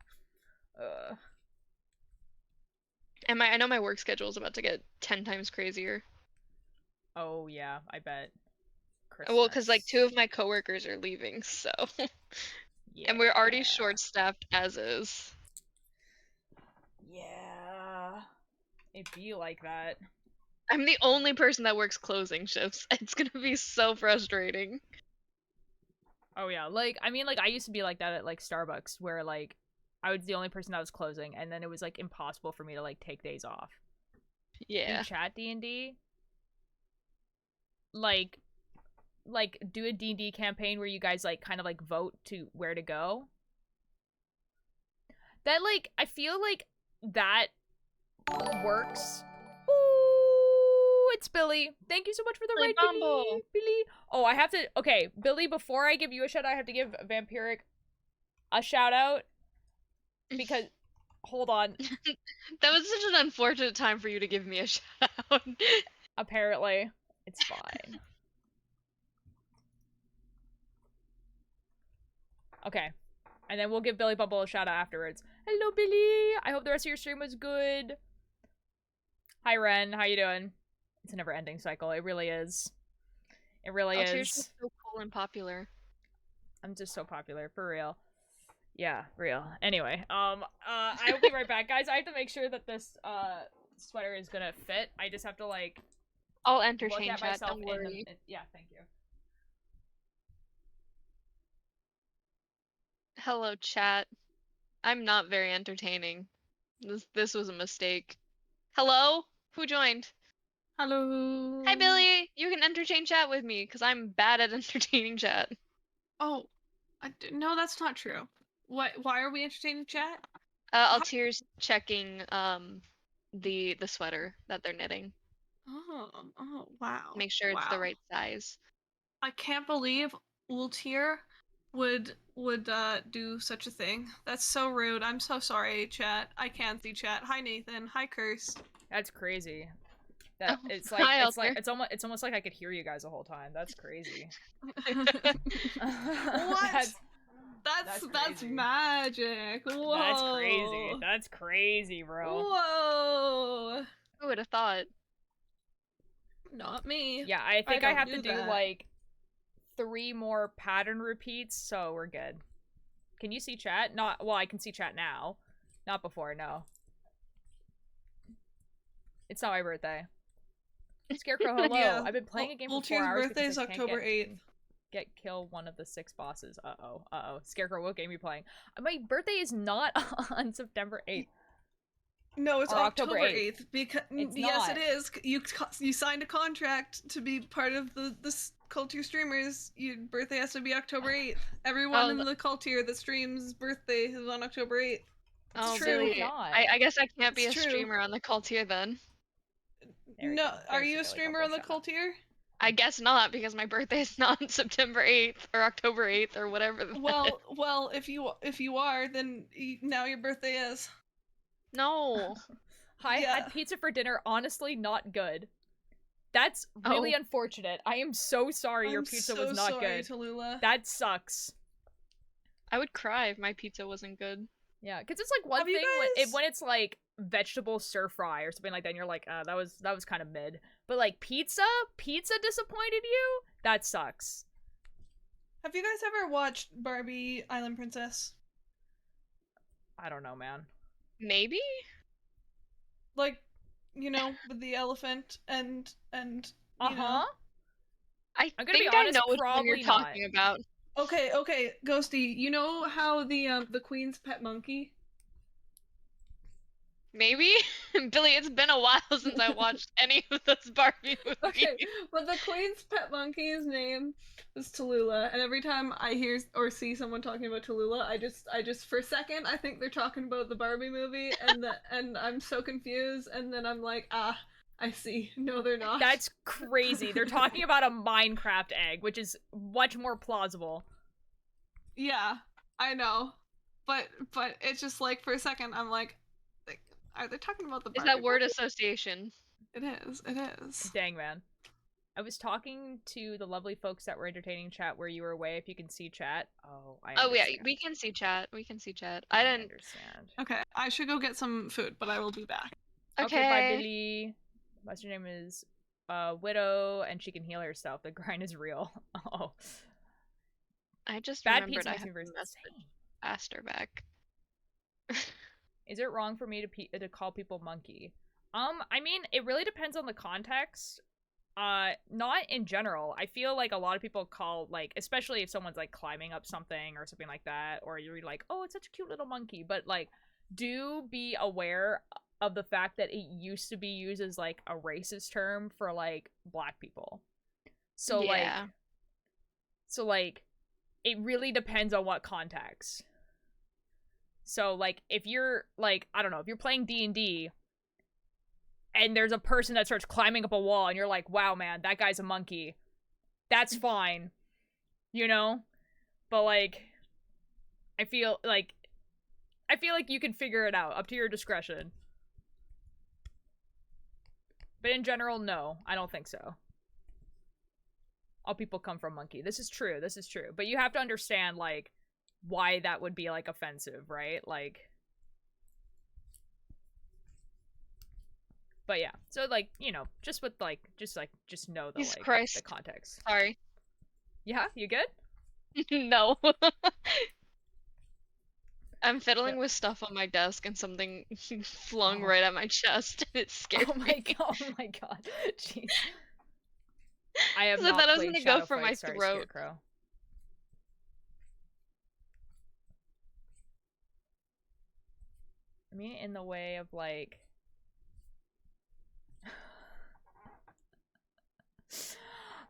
S2: And I know my work schedule is about to get 10 times crazier.
S1: Oh yeah, I bet.
S2: Well, because like 2 of my coworkers are leaving, so.
S1: Yeah.
S2: And we're already short-staffed as is.
S1: Yeah. It'd be like that.
S2: I'm the only person that works closing shifts. It's gonna be so frustrating.
S1: Oh yeah, like I mean like I used to be like that at like Starbucks where like I was the only person that was closing and then it was like impossible for me to like take days off.
S2: Yeah.
S1: In chat D&D like like do a D&D campaign where you guys like kind of like vote to where to go. That like I feel like that works. Ooh, it's Billy. Thank you so much for the
S2: Billy
S1: raid,
S2: Bumble.
S1: Billy. Oh, I have to. Okay, Billy. Before I give you a shout out, I have to give Vampiric a shout out because. Hold on.
S2: That was such an unfortunate time for you to give me a shout out.
S1: Apparently, it's fine. Okay. And then we'll give Billy Bumble a shout out afterwards. Hello, Billy. I hope the rest of your stream was good. Hi, Ren. How you doing? It's a never-ending cycle. It really is. It really
S2: Altair's
S1: is.
S2: just so cool and popular.
S1: I'm just so popular, for real. Yeah, real. Anyway, I will be right back, guys. I have to make sure that this sweater is gonna fit. I just have to like
S2: I'll
S1: look
S2: entertain
S1: at
S2: chat,
S1: myself
S2: don't
S1: in
S2: worry.
S1: the. Yeah, thank you.
S2: Hello, chat. I'm not very entertaining. This was a mistake. Hello? Who joined?
S4: Hello.
S2: Hi, Billy. You can entertain chat with me, because I'm bad at entertaining chat.
S4: Oh, no, that's not true. What? Why are we entertaining chat?
S2: Altair's checking the sweater that they're knitting.
S4: Oh, wow.
S2: Make sure it's the
S4: Wow.
S2: right size.
S4: I can't believe Ultier would do such a thing. That's so rude. I'm so sorry, chat. I can't see chat. Hi, Nathan. Hi, Curse.
S1: That's crazy. That
S2: Oh,
S1: it's like
S2: hi,
S1: it's like
S2: Altair.
S1: it's almost like I could hear you guys the whole time. That's crazy.
S4: What? That's
S1: crazy.
S4: magic. Whoa.
S1: That's crazy. That's crazy, bro.
S4: Whoa.
S2: Who would have thought?
S4: Not me.
S1: Yeah, I think I
S4: don't
S1: have to
S4: do
S1: do
S4: that.
S1: like 3 more pattern repeats, so we're good. Can you see chat? Not well, I can see chat now. Not before, no. It's not my birthday. Scarecrow, hello.
S4: Yeah,
S1: I've been playing a game for
S4: Ultier's
S1: 4 hours
S4: birthday
S1: because
S4: is
S1: I can't
S4: October 8th.
S1: get kill one of the 6 bosses. Uh-oh. Uh-oh. Scarecrow, what game are you playing? My birthday is not on September 8th.
S4: No, it's
S1: Or
S4: October
S1: October
S4: 8th. Because
S1: It's
S4: yes,
S1: not.
S4: it is. You signed a contract to be part of the Culture streamers. Your birthday has to be October 8th. Everyone
S2: Oh,
S4: in the Culture that streams birthday is on October 8th.
S2: Oh,
S4: true.
S2: Billy.
S1: Not.
S2: I guess I can't be
S4: It's
S2: a
S4: true.
S2: streamer on the cult here then.
S1: There we
S4: No,
S1: go.
S4: are
S1: There's
S4: you
S1: the
S4: a
S1: Billy
S4: streamer
S1: Bumble
S4: on the
S1: shout out.
S4: Culture?
S2: I guess not, because my birthday is not on September 8th or October 8th or whatever.
S4: Well, if you are, then now your birthday is.
S2: No.
S1: I
S4: Yeah.
S1: had pizza for dinner. Honestly, not good. That's really unfortunate. I am so sorry your pizza was not
S4: sorry,
S1: good.
S4: Tallulah.
S1: That sucks.
S2: I would cry if my pizza wasn't good.
S1: Yeah, because it's like one
S4: Have you
S1: thing
S4: guys-
S1: when it's like vegetable stir fry or something like that, and you're like, that was kind of mid. But like pizza disappointed you? That sucks.
S4: Have you guys ever watched Barbie Island Princess?
S1: I don't know, man.
S2: Maybe?
S4: Like, you know, with the elephant and you
S1: Uh-huh.
S4: know.
S2: I'm
S1: gonna be
S2: think
S1: honest,
S2: I know which one
S1: probably
S2: you're talking about.
S4: Okay, Ghosty, you know how the queen's pet monkey?
S2: Maybe? Billy, it's been a while since I watched any of those Barbie movies.
S4: Okay, but the queen's pet monkey's name was Tallulah, and every time I hear or see someone talking about Tallulah, I just for a second I think they're talking about the Barbie movie, and I'm so confused, and then I'm like, I see. No, they're not.
S1: That's crazy. They're talking about a Minecraft egg, which is much more plausible.
S4: Yeah, I know, but it's just like for a second I'm like, are they talking about the
S2: Is
S4: Barbie
S2: that word
S4: movie?
S2: association?
S4: It is.
S1: Dang, man. I was talking to the lovely folks that were entertaining chat where you were away, if you can see chat. Oh, I understand.
S2: Oh yeah, we can see chat. We can see chat. I
S1: I
S2: didn't.
S1: understand.
S4: Okay, I should go get some food, but I will be back.
S1: Okay, bye, Billy. What's your name is Widow, and she can heal herself. The grind is real. Oh.
S2: I just
S1: Bad
S2: remembered
S1: pizza
S2: I
S1: makes
S2: have
S1: me very
S2: to message
S1: insane.
S2: Aster back.
S1: Is it wrong for me to call people monkey? I mean, it really depends on the context. Not in general. I feel like a lot of people call, like, especially if someone's, like, climbing up something or something like that, or you're like, oh, it's such a cute little monkey, but, like, do be aware of the fact that it used to be used as, like, a racist term for, like, black people. So,
S2: Yeah.
S1: So, like, it really depends on what context. So, like, if you're, like, I don't know, if you're playing D&D and there's a person that starts climbing up a wall and you're like, wow, man, that guy's a monkey, that's fine, you know? But, like, I feel like you can figure it out, up to your discretion. But in general, no, I don't think so. All people come from monkey. This is true, But you have to understand, like, why that would be, like, offensive, right? Like... But yeah, so, like, you know, just with, like, just know the,
S2: Jesus
S1: like,
S2: Christ.
S1: the context.
S2: Sorry.
S1: Yeah, you good?
S2: No. I'm fiddling with stuff on my desk and something flung right at my chest and it scared me.
S1: Oh my god. Jeez. I have
S2: I
S1: not
S2: thought I was
S1: played
S2: gonna
S1: Shadow
S2: go for
S1: Fight,
S2: my
S1: sorry,
S2: throat.
S1: Scarecrow. I mean, in the way of, like...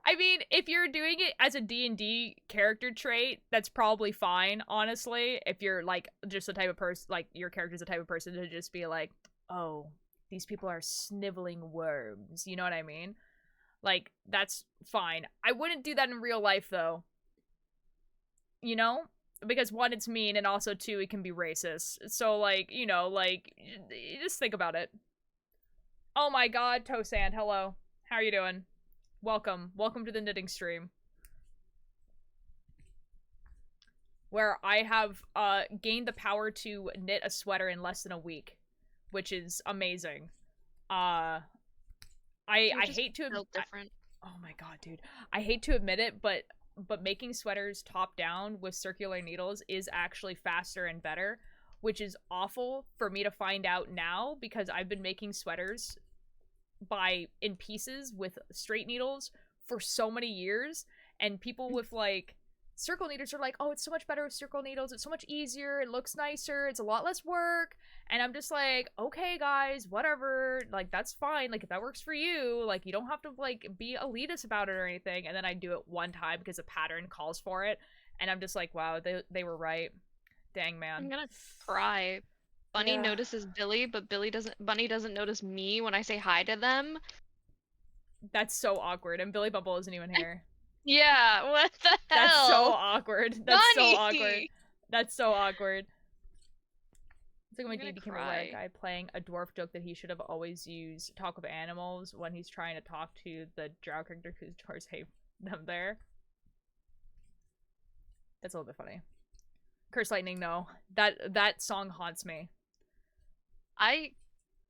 S1: I mean, if you're doing it as a D&D character trait, that's probably fine, honestly. If you're, like, just the type of person, like, your character's the type of person to just be like, oh, these people are sniveling worms, you know what I mean? Like, that's fine. I wouldn't do that in real life, though. You know? Because, one, it's mean, and also, two, it can be racist. So, like, you know, like, just think about it. Oh my god, Tosand, hello. How are you doing? Welcome. Welcome to the knitting stream. Where I have gained the power to knit a sweater in less than a week. Which is amazing. I hate to admit different. Oh my god, dude. I hate to admit it, but making sweaters top down with circular needles is actually faster and better, which is awful for me to find out now because I've been making sweaters in pieces with straight needles for so many years, and people with like circle needles are like, oh, it's so much better with circle needles, it's so much easier, it looks nicer, it's a lot less work. And I'm just like, okay guys, whatever, like that's fine, like if that works for you, like you don't have to like be elitist about it or anything. And then I do it one time because a pattern calls for it, and I'm just like, wow, they were right. Dang, man.
S2: I'm gonna cry. Bunny notices Billy, but Bunny doesn't notice me when I say hi to them.
S1: That's so awkward, and Billy Bubble isn't even here.
S2: Yeah, what the hell?
S1: That's so awkward. That's
S2: Bunny!
S1: so awkward. That's so awkward. It's like when my D became a rare guy playing a dwarf joke that he should have always used talk of animals when he's trying to talk to the drow character whose dwarves hate them there. That's a little bit funny. Curse Lightning, no. That song haunts me.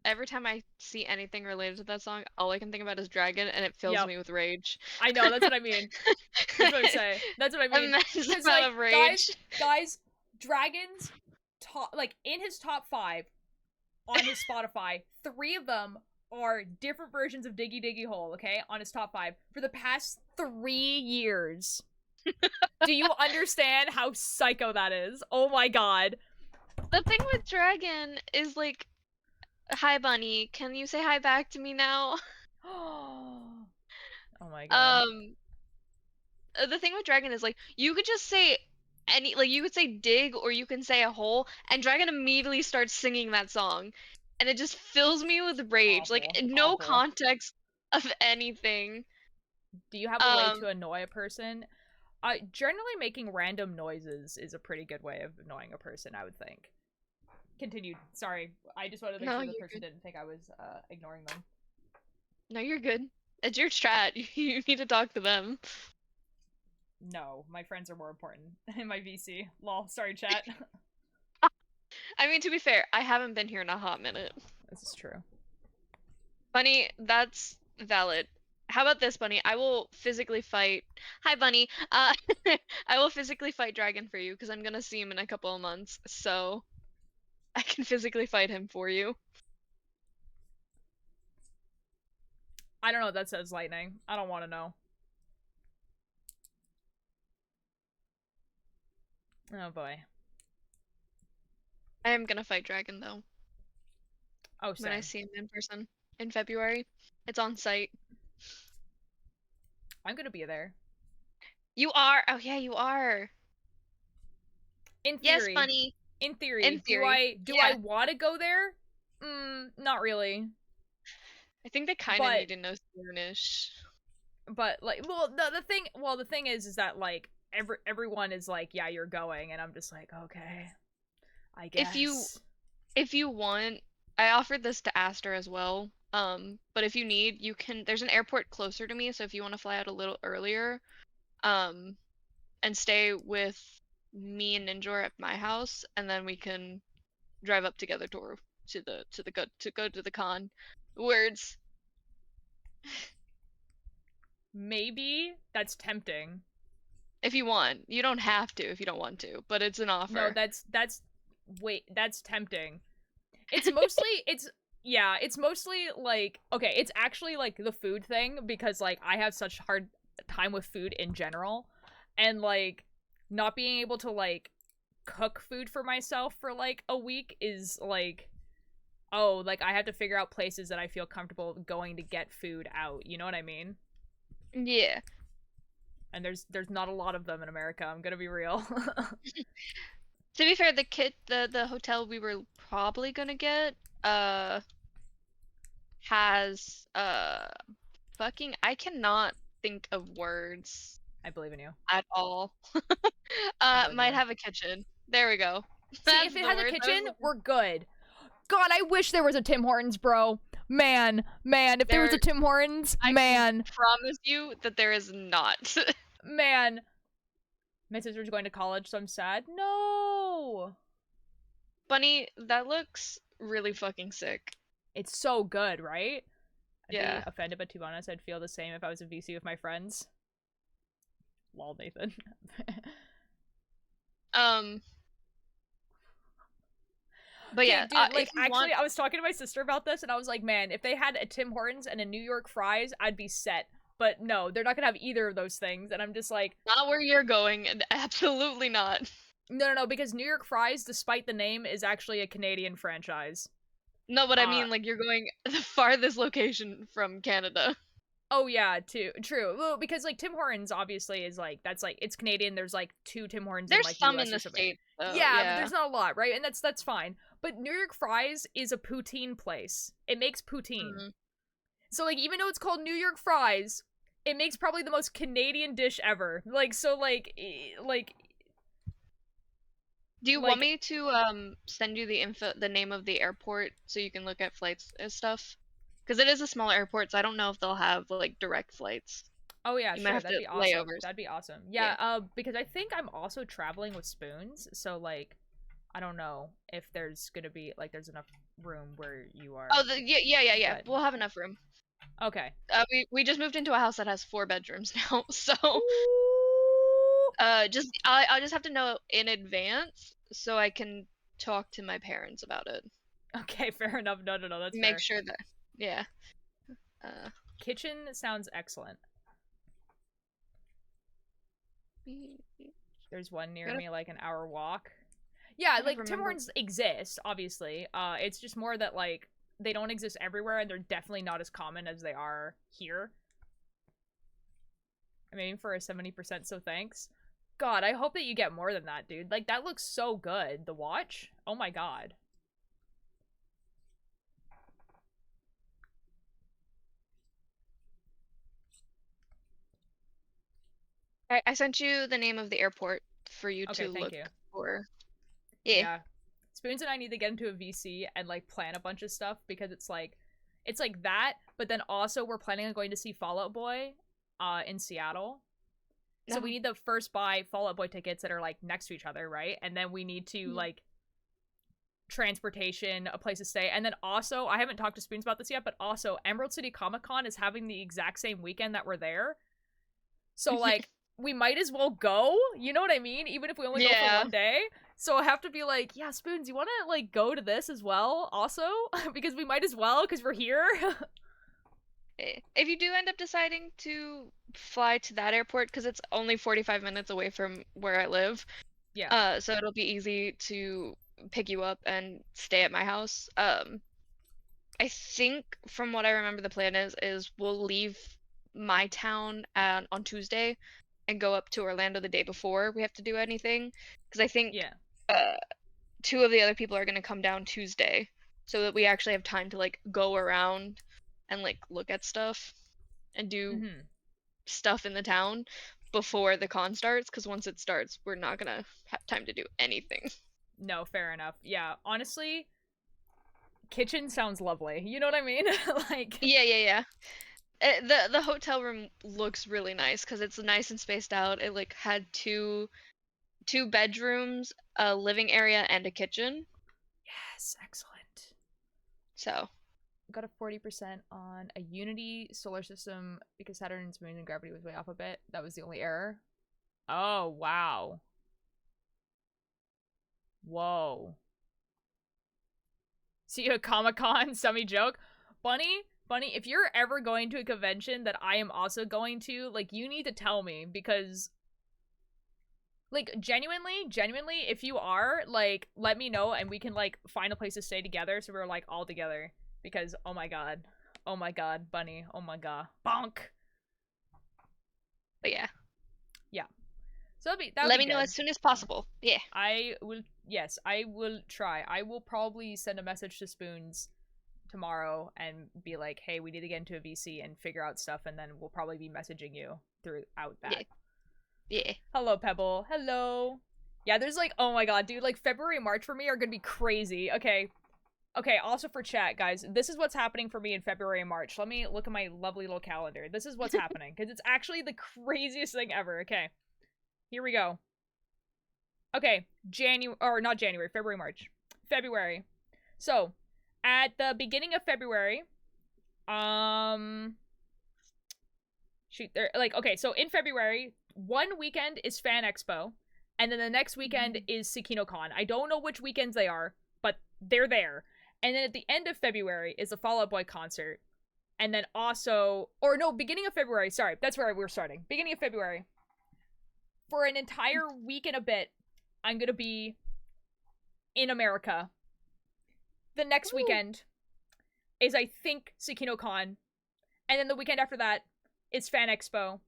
S2: Every time I see anything related to that song, all I can think about is Dragon, and it fills me with rage.
S1: I know, that's what I mean. That's what I'm saying. That's what I mean.
S2: Immense amount of rage.
S1: Guys, Dragon's top, like, in his top 5 on his Spotify, 3 of them are different versions of Diggy Diggy Hole, okay? On his top 5 for the past 3 years. Do you understand how psycho that is? Oh my god.
S2: The thing with Dragon is, like, hi, Bunny. Can you say hi back to me now?
S1: Oh my god.
S2: The thing with Dragon is, like, you could just say you could say dig or you can say a hole, and Dragon immediately starts singing that song. And it just fills me with rage.
S1: Awful,
S2: like, no context of anything.
S1: Do you have a way to annoy a person? Generally making random noises is a pretty good way of annoying a person, I would think. Continued. Sorry. I just wanted to make sure the person didn't think I was ignoring them.
S2: No, you're good. It's your strat. You need to talk to them.
S1: No, my friends are more important. In my VC. Lol. Sorry, chat.
S2: I mean, to be fair, I haven't been here in a hot minute.
S1: This is true.
S2: Bunny, that's valid. How about this, Bunny? I will physically fight... Hi, Bunny. I will physically fight Dragon for you, because I'm gonna see him in a couple of months, so... I can physically fight him for you.
S1: I don't know what that says, Lightning. I don't want to know. Oh boy.
S2: I am gonna fight Dragon, though.
S1: Oh, same.
S2: When I see him in person. In February. It's on site.
S1: I'm gonna be there.
S2: You are. Oh yeah, you are.
S1: In
S2: Yes,
S1: theory.
S2: Bunny.
S1: In theory.
S2: In theory.
S1: Do
S2: Yeah.
S1: I want to go there? Not really.
S2: I think they kind of
S1: But-
S2: need to know soonish.
S1: But like, well, the thing is that like everyone is like, yeah, you're going, and I'm just like, okay, I guess.
S2: If you want, I offered this to Aster as well. But if you need, you can. There's an airport closer to me, so if you want to fly out a little earlier, and stay with me and Ninjor at my house, and then we can drive up together to go to the con. Words.
S1: Maybe that's tempting.
S2: If you want, you don't have to if you don't want to, but it's an offer.
S1: No, that's that's tempting. It's mostly it's mostly like, okay, it's actually like the food thing, because like I have such hard time with food in general, and like not being able to like cook food for myself for like a week is like, oh, like I have to figure out places that I feel comfortable going to get food out, you know what I mean?
S2: Yeah.
S1: And there's not a lot of them in America, I'm gonna be real.
S2: To be fair, the hotel we were probably gonna get has fucking, I cannot think of words
S1: I believe in you.
S2: at all.
S1: believe
S2: Might
S1: you.
S2: have a kitchen. There we go.
S1: See,
S2: That's
S1: if it
S2: the
S1: has a
S2: word.
S1: kitchen, we're good. God, I wish there was a Tim Hortons, bro. Man, if there was a Tim Hortons,
S2: I
S1: man,
S2: promise you that there is not.
S1: man. My sister's going to college, so I'm sad. No.
S2: Bunny, that looks really fucking sick.
S1: It's so good, right? I'd
S2: Yeah.
S1: be offended, but to be honest, I'd feel the same if I was a VC with my friends. Lol, Nathan.
S2: But yeah,
S1: dude, like
S2: if you
S1: actually,
S2: want...
S1: I was talking to my sister about this, and I was like, man, if they had a Tim Hortons and a New York Fries, I'd be set. But no, they're not gonna have either of those things, and I'm just like,
S2: not where you're going, and absolutely not.
S1: No, because New York Fries, despite the name, is actually a Canadian franchise.
S2: No, but I mean, like, you're going the farthest location from Canada.
S1: Oh yeah, true. Well, because like Tim Hortons obviously is like, that's like, it's Canadian. There's like 2 Tim Hortons.
S2: There's
S1: in, like,
S2: some
S1: US
S2: in the
S1: or something.
S2: States, though.
S1: Yeah, but there's not a lot, right? And that's fine. But New York Fries is a poutine place. It makes poutine.
S2: Mm-hmm.
S1: So like, even though it's called New York Fries, it makes probably the most Canadian dish ever. Like, so like.
S2: Do you want me to send you the name of the airport so you can look at flights and stuff? Because it is a small airport, so I don't know if they'll have like direct flights.
S1: Oh yeah,
S2: you
S1: sure,
S2: might have
S1: that'd be awesome.
S2: layovers.
S1: That'd be awesome. Yeah, because I think I'm also traveling with Spoons, so like, I don't know if there's gonna be like there's enough room where you are.
S2: Oh, yeah.
S1: But...
S2: We'll have enough room.
S1: Okay.
S2: We just moved into a house that has 4 bedrooms now, so I'll just have to know in advance so I can talk to my parents about it.
S1: Okay, fair enough. No, that's
S2: make
S1: fair.
S2: sure that
S1: Kitchen sounds excellent. There's one near me, like an hour walk. Yeah, like Tim Hortons exist, obviously. It's just more that like they don't exist everywhere, and they're definitely not as common as they are here. I'm aiming for a 70%, so thanks. God, I hope that you get more than that, dude. Like, that looks so good. The watch? Oh my god.
S2: I sent you the name of the airport for you to look for.
S1: Yeah. Spoons and I need to get into a VC and like plan a bunch of stuff, because it's like that, but then also we're planning on going to see Fall Out Boy in Seattle. So we need the first buy Fall Out Boy tickets that are like next to each other, right? And then we need to like transportation, a place to stay, and then also I haven't talked to Spoons about this yet, but also Emerald City Comic Con is having the exact same weekend that we're there. So like we might as well go, you know what I mean? Even if we only go for one day. So I have to be like, yeah, Spoons, you want to like go to this as well also? Because we might as well, because we're here.
S2: If you do end up deciding to fly to that airport, because it's only 45 minutes away from where I live, so it'll be easy to pick you up and stay at my house. I think from what I remember the plan is we'll leave my town on Tuesday and go up to Orlando the day before we have to do anything, because I think
S1: Yeah.
S2: 2 of the other people are gonna come down Tuesday, so that we actually have time to like go around and like look at stuff and do
S1: Mm-hmm.
S2: stuff in the town before the con starts, because once it starts, we're not gonna have time to do anything.
S1: No, fair enough. Yeah, honestly, kitchen sounds lovely. You know what I mean? Like,
S2: Yeah. The hotel room looks really nice because it's nice and spaced out. It like had two bedrooms, a living area, and a kitchen.
S1: yes, excellent.
S2: So
S1: Got a 40% on a Unity solar system because Saturn's moon and gravity was way off a bit. That was the only error. Oh, wow. Whoa. See you at Comic-Con, semi joke. Bunny, if you're ever going to a convention that I am also going to, like, you need to tell me because, like, genuinely, if you are, like, let me know and we can, like, find a place to stay together so we're, like, all together. Because, oh my god, Bunny, oh my god, bonk.
S2: but yeah.
S1: So that'd
S2: Let
S1: be
S2: me know
S1: good.
S2: as soon as possible. Yeah.
S1: I will try. I will probably send a message to Spoons tomorrow and be like, hey, we need to get into a VC and figure out stuff, and then we'll probably be messaging you throughout that.
S2: Yeah.
S1: Hello, Pebble. Hello. Yeah, there's like, oh my god, dude, like February and March for me are gonna be crazy. Okay, also for chat, guys, this is what's happening for me in February and March. Let me look at my lovely little calendar. This is what's happening, because it's actually the craziest thing ever. Okay. Here we go. Okay, February, March. February. So, at the beginning of February, so in February, one weekend is Fan Expo, and then the next weekend is SakinoCon. I don't know which weekends they are, but they're there. And then at the end of February is the Fall Out Boy concert. And then also, beginning of February, sorry, that's where we're starting. Beginning of February. For an entire week and a bit, I'm gonna be in America. The next weekend is, I think, SakinoCon. And then the weekend after that is Fan Expo.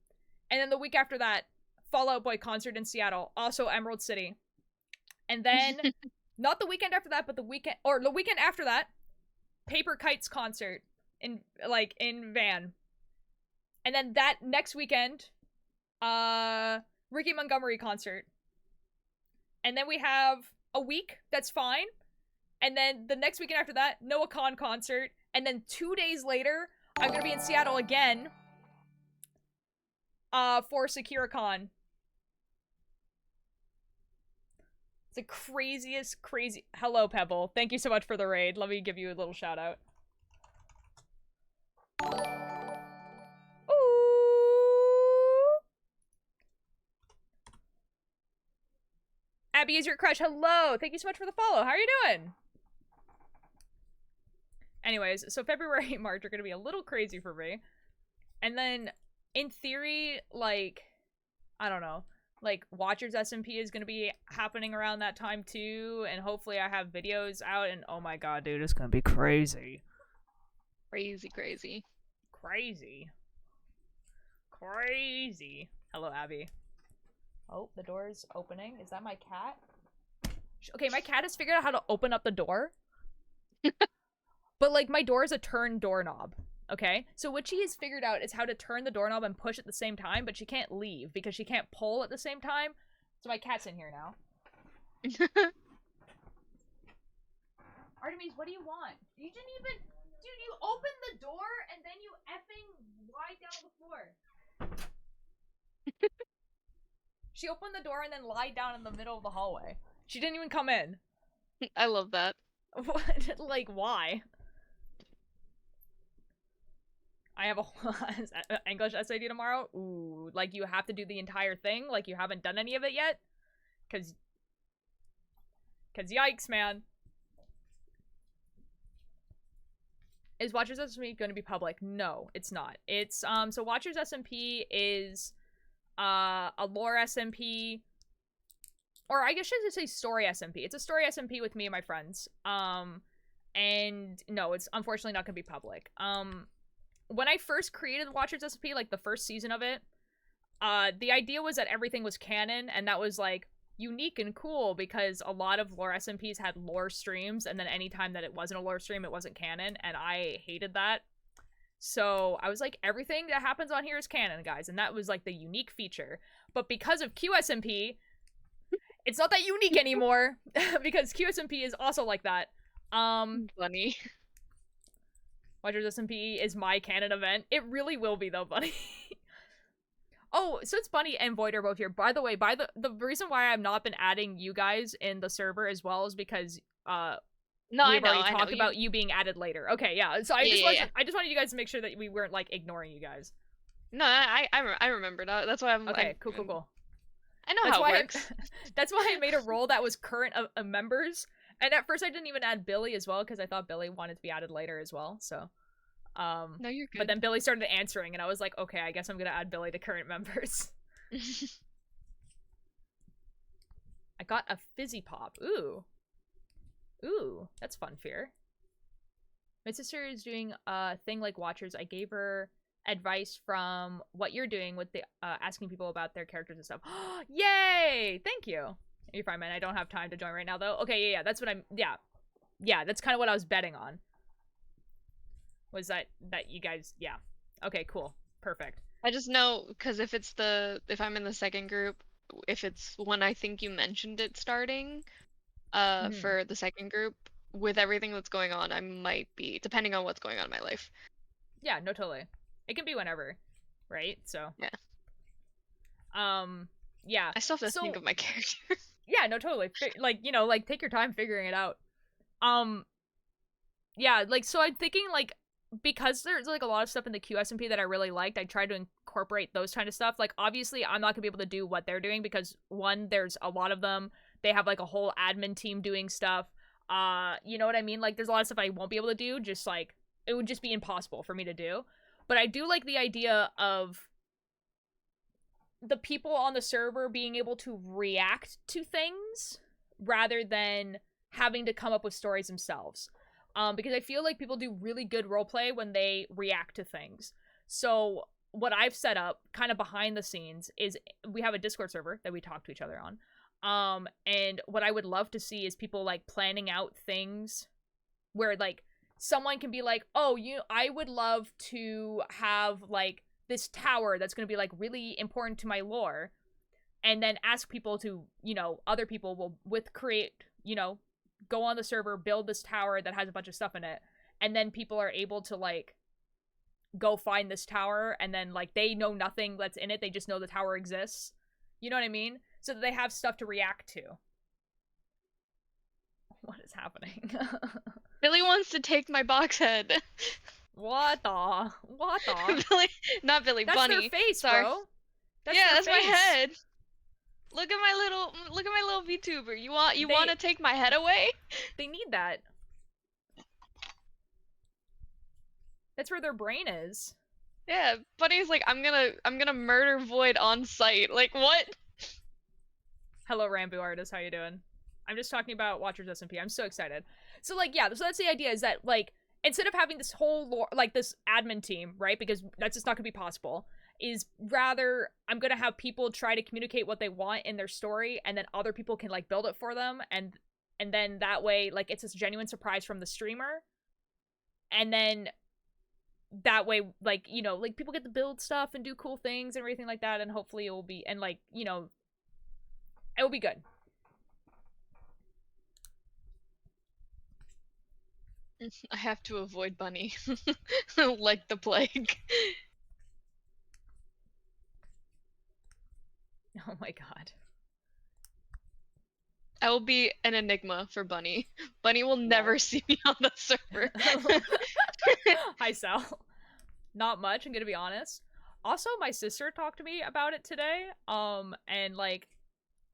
S1: And then the week after that, Fall Out Boy concert in Seattle, also Emerald City. And then, not the weekend after that, but the weekend after that, Paper Kites concert in Van. And then that next weekend, Ricky Montgomery concert. And then we have a week that's fine. And then the next weekend after that, Noah Khan concert. And then 2 days later, I'm gonna be in Seattle again for SakiraCon. It's the craziest. Hello, Pebble. Thank you so much for the raid. Let me give you a little shout out. Ooh. Abby is your crush. Hello. Thank you so much for the follow. How are you doing? Anyways, so February and March are gonna be a little crazy for me. And then, in theory, like, I don't know, like, Watchers SMP is gonna be happening around that time too, and hopefully I have videos out, and oh my god, dude, it's gonna be crazy.
S2: Crazy.
S1: Hello, Abby. Oh, the door's opening. Is that my cat? Okay, my cat has figured out how to open up the door. But, like, my door is a turn doorknob, okay? So what she has figured out is how to turn the doorknob and push at the same time, but she can't leave because she can't pull at the same time. So my cat's in here now. Artemis, what do you want? You didn't even... Dude, you opened the door and then you effing lied down on the floor. She opened the door and then lied down in the middle of the hallway. She didn't even come in.
S2: I love that.
S1: What? Like, why? I have a English SAT tomorrow. Ooh, like you have to do the entire thing? Like you haven't done any of it yet? Cause yikes, man. Is Watchers SMP going to be public? No, it's not. It's, so Watchers SMP is, a lore SMP, or I guess I should say story SMP. It's a story SMP with me and my friends. And no, it's unfortunately not going to be public. When I first created Watchers SMP, like the first season of it, the idea was that everything was canon, and that was like unique and cool because a lot of lore SMPs had lore streams, and then anytime that it wasn't a lore stream, it wasn't canon, and I hated that. So I was like, everything that happens on here is canon, guys, and that was like the unique feature. But because of QSMP, it's not that unique anymore because QSMP is also like that.
S2: Bunny.
S1: Watchers SMP is my canon event. It really will be though, Bunny. Oh, so it's Bunny and Void are both here. By the way, the reason why I've not been adding you guys in the server as well is because
S2: No,
S1: we've already
S2: I know.
S1: talked about you being added later. Okay, yeah. So I just wanted you guys to make sure that we weren't like ignoring you guys.
S2: No, I remembered. That's why I'm.
S1: Okay, cool.
S2: I know how it works.
S1: That's why I made a role that was current members. And at first I didn't even add Billy as well because I thought Billy wanted to be added later as well. So,
S2: no, you're good.
S1: But then Billy started answering, and I was like, okay, I guess I'm gonna add Billy to current members. I got a fizzy pop. Ooh, that's fun. Fear. My sister is doing a thing like Watchers. I gave her advice from what you're doing with the asking people about their characters and stuff. Yay! Thank you. You're fine, man. I don't have time to join right now, though. Okay, yeah, that's what I'm... Yeah, that's kind of what I was betting on. Was that you guys... Yeah. Okay, cool. Perfect.
S2: I just know, because if I'm in the second group, if it's when I think you mentioned it starting, for the second group, with everything that's going on, I might be, depending on what's going on in my life.
S1: Yeah, no, totally. It can be whenever, right? So...
S2: Yeah.
S1: Yeah.
S2: I still have to think of my character.
S1: Yeah, no, totally. Like, you know, like, take your time figuring it out. Yeah, like, so I'm thinking, like, because there's, like, a lot of stuff in the QSMP that I really liked, I tried to incorporate those kind of stuff. Like, obviously, I'm not gonna be able to do what they're doing because, one, there's a lot of them. They have, like, a whole admin team doing stuff. You know what I mean? Like, there's a lot of stuff I won't be able to do, just, like, it would just be impossible for me to do. But I do like the idea of the people on the server being able to react to things rather than having to come up with stories themselves. Because I feel like people do really good roleplay when they react to things. So what I've set up kind of behind the scenes is we have a Discord server that we talk to each other on. And what I would love to see is people like planning out things where like someone can be like, oh, I would love to have like this tower that's going to be like really important to my lore, and then ask people to, you know, other people will create, you know, go on the server, build this tower that has a bunch of stuff in it, and then people are able to like go find this tower, and then like they know nothing that's in it, they just know the tower exists, you know what I mean, so that they have stuff to react to. What is happening?
S2: Billy wants to take my box head.
S1: What the?
S2: Billy, not Billy,
S1: that's
S2: Bunny.
S1: Their face,
S2: sorry.
S1: bro.
S2: That's my head. Look at my little VTuber. You want to take my head away?
S1: They need that. That's where their brain is.
S2: Yeah, Bunny's like, I'm gonna murder Void on site. Like, what?
S1: Hello, Rambo artist. How you doing? I'm just talking about Watchers SMP. I'm so excited. So like, yeah. So that's the idea. Is that like, instead of having this whole lore, like this admin team, right? Because that's just not gonna be possible. Is rather, I'm gonna have people try to communicate what they want in their story, and then other people can like build it for them, and then that way, like, it's a genuine surprise from the streamer, and then that way, like, you know, like people get to build stuff and do cool things and everything like that, and hopefully it will be, and like, you know, it will be good.
S2: I have to avoid Bunny like the plague.
S1: Oh my god.
S2: I will be an enigma for Bunny. Bunny will never see me on the server.
S1: Hi, Sal. Not much, I'm gonna be honest. Also, my sister talked to me about it today. And like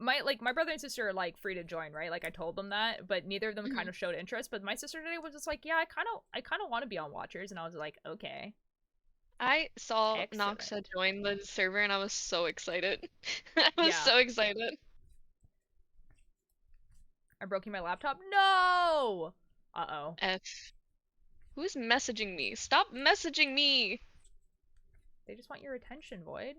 S1: my brother and sister are like free to join, right? Like I told them that, but neither of them kind of showed interest. But my sister today was just like, yeah, I kind of want to be on Watchers, and I was like, okay.
S2: I saw
S1: Excellent.
S2: Noxa join the server, and I was so excited. I was so excited.
S1: I'm breaking my laptop. No. Uh-oh.
S2: F. Who's messaging me? Stop messaging me.
S1: They just want your attention, Void.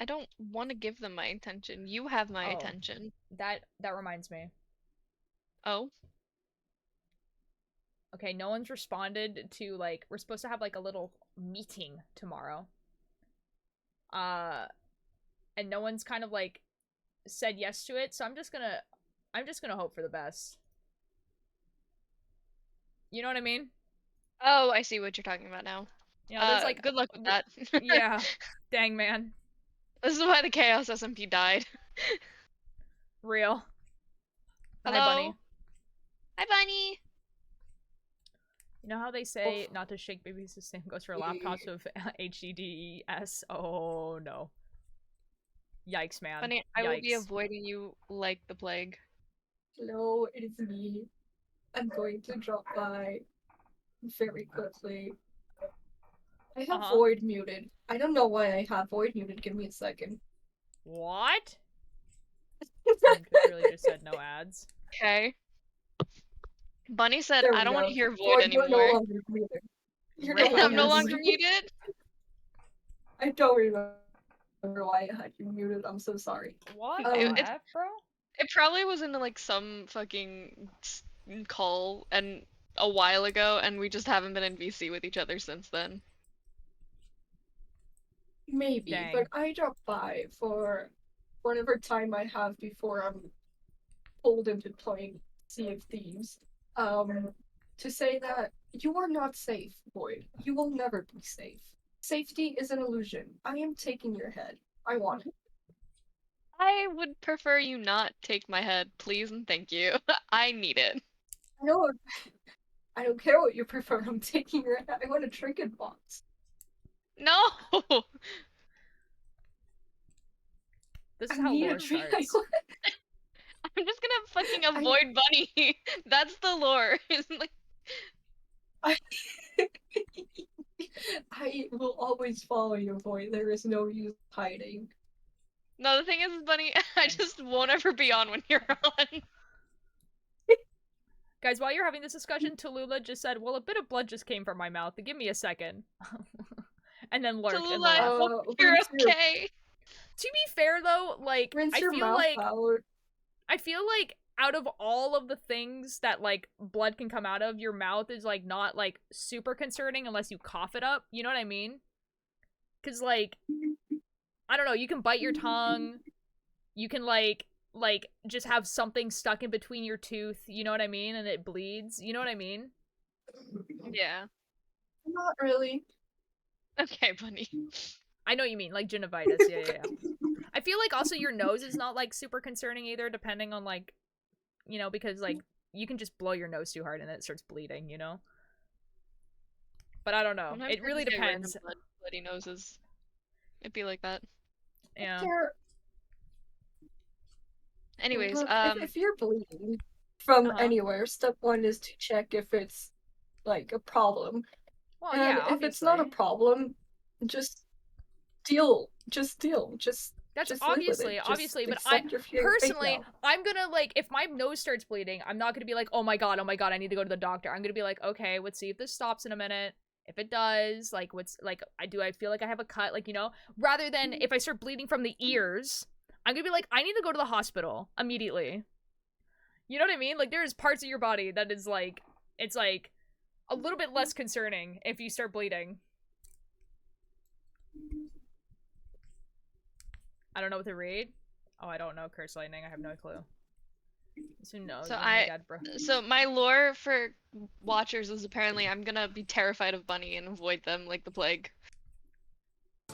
S2: I don't want to give them my attention. You have my
S1: Oh.
S2: attention.
S1: That reminds me.
S2: Oh?
S1: Okay, no one's responded to, like, we're supposed to have, like, a little meeting tomorrow. And no one's kind of, like, said yes to it, so I'm just gonna hope for the best. You know what I mean?
S2: Oh, I see what you're talking about now.
S1: You know, there's, like,
S2: good luck with that.
S1: yeah. Dang, man.
S2: This is why the Chaos SMP died.
S1: Real.
S2: Hello?
S1: Hi, Bunny.
S2: Hi, Bunny!
S1: You know how they say not to shake babies, the same goes for laptops with HDDS? Oh, no. Yikes, man.
S2: Bunny, I will be avoiding you like the plague.
S5: Hello, it is me. I'm going to drop by very quickly. I have Void muted. I don't know why I have Void muted. Give me a second.
S1: What? Someone really just said no ads.
S2: Okay. Bunny said,
S5: There we
S2: I don't want
S5: go.
S2: to hear Void
S5: Void,
S2: anymore.
S5: you're no longer muted. You're no
S2: I'm no
S5: longer
S2: longer muted?
S5: I don't remember why I had you muted. I'm so sorry.
S1: What
S2: the
S1: F, bro?
S2: It probably was in like some fucking call and a while ago, and we just haven't been in VC with each other since then.
S5: Maybe,
S1: Dang.
S5: but I drop by for whatever time I have before I'm pulled into playing Sea of Thieves. To say that you are not safe, Void. You will never be safe. Safety is an illusion. I am taking your head. I want it.
S2: I would prefer you not take my head, please and thank you. I need it.
S5: No, I don't care what you prefer. I'm taking your head. I want a trinket box.
S2: No!
S1: This is how lore starts.
S2: I'm just gonna fucking avoid Bunny. That's the lore. Like...
S5: I will always follow you, Void. There is no use hiding.
S2: No, the thing is, Bunny, I just won't ever be on when you're on.
S1: Guys, while you're having this discussion, Tallulah just said, well, a bit of blood just came from my mouth. Give me a second. And then lurked and
S2: Tallulah,
S1: laughed.
S2: I hope you're okay.
S1: To be fair, though, like, I feel like out of all of the things that, like, blood can come out of, your mouth is, like, not, like, super concerning unless you cough it up. You know what I mean? Because, like, I don't know, you can bite your tongue. You can, like, just have something stuck in between your tooth, you know what I mean? And it bleeds, you know what I mean?
S2: Yeah.
S5: Not really.
S2: Okay, Bunny.
S1: I know what you mean, like gingivitis, yeah. I feel like also your nose is not, like, super concerning either, depending on, like, you know, because, like, you can just blow your nose too hard and then it starts bleeding, you know? But I don't know.
S2: Sometimes
S1: It really
S2: I just get random
S1: depends.
S2: bloody noses. It'd be like that.
S1: Yeah.
S2: Anyways,
S5: if you're bleeding from anywhere, step one is to check if it's, like, a problem.
S1: Well,
S5: and
S1: yeah,
S5: if
S1: obviously.
S5: it's not a problem, just deal.
S1: That's obviously, but I, personally, I'm gonna, like, if my nose starts bleeding, I'm not gonna be like, oh my god, I need to go to the doctor. I'm gonna be like, okay, let's see if this stops in a minute. If it does, like, I feel like I have a cut, like, you know? Rather than, if I start bleeding from the ears, I'm gonna be like, I need to go to the hospital immediately. You know what I mean? Like, there's parts of your body that is, like, it's, like, a little bit less concerning if you start bleeding. I don't know what to read. Oh, I don't know. Curse lightning. I have no clue. So no.
S2: So my lore for watchers is apparently I'm gonna be terrified of Bunny and avoid them like the plague.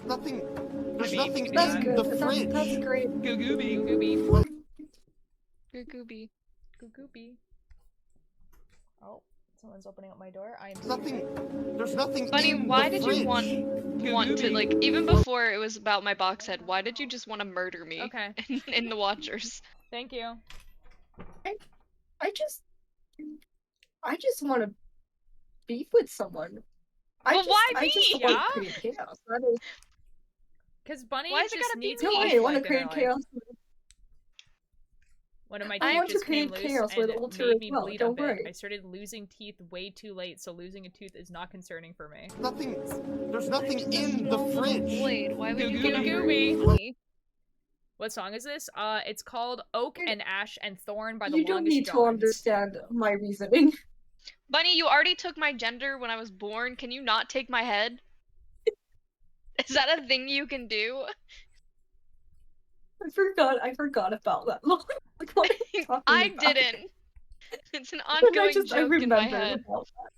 S3: There's nothing in
S5: the fridge. That's great.
S1: Goo-gooby.
S2: Goo-gooby.
S1: Goo-gooby. Oh, someone's opening up my door.
S3: There's nothing
S2: Bunny,
S3: in
S2: why
S3: the
S2: did
S3: fridge.
S2: you want to, like, even before it was about my box head, why did you just want to murder me?
S1: Okay.
S2: in the watchers?
S1: Thank you.
S5: I just want to beef with someone.
S2: Why
S5: me?
S1: Yeah?
S5: Chaos.
S1: Because Bunny
S2: Why is it
S1: just
S2: gotta be
S1: needs
S2: me?
S5: No,
S1: a
S5: I want to
S1: life in her
S5: create chaos.
S1: One of my
S2: I
S1: teeth
S2: want
S1: just
S5: to paint
S1: came loose
S5: Chaos
S1: and
S5: with
S1: it
S5: Ulter
S1: made
S5: as
S1: me
S5: well,
S1: bleed a
S5: don't
S1: bit.
S5: worry.
S1: I started losing teeth way too late, so losing a tooth is not concerning for me.
S3: There's nothing in the fridge.
S2: Void, why would you
S1: Goo
S2: want to
S1: goo
S2: hurt
S1: me.
S2: me?
S1: What song is this? It's called Oak and Ash and Thorn by the
S5: You don't
S1: Longest
S5: need to
S1: Johns.
S5: understand my reasoning.
S2: Bunny, you already took my gender when I was born. Can you not take my head? Is that a thing you can do?
S5: I forgot about that. Like, what are you talking
S2: I
S5: about?
S2: didn't. It's an
S5: And
S2: ongoing
S5: I
S2: joke in my
S5: remembered
S2: head.
S5: about that.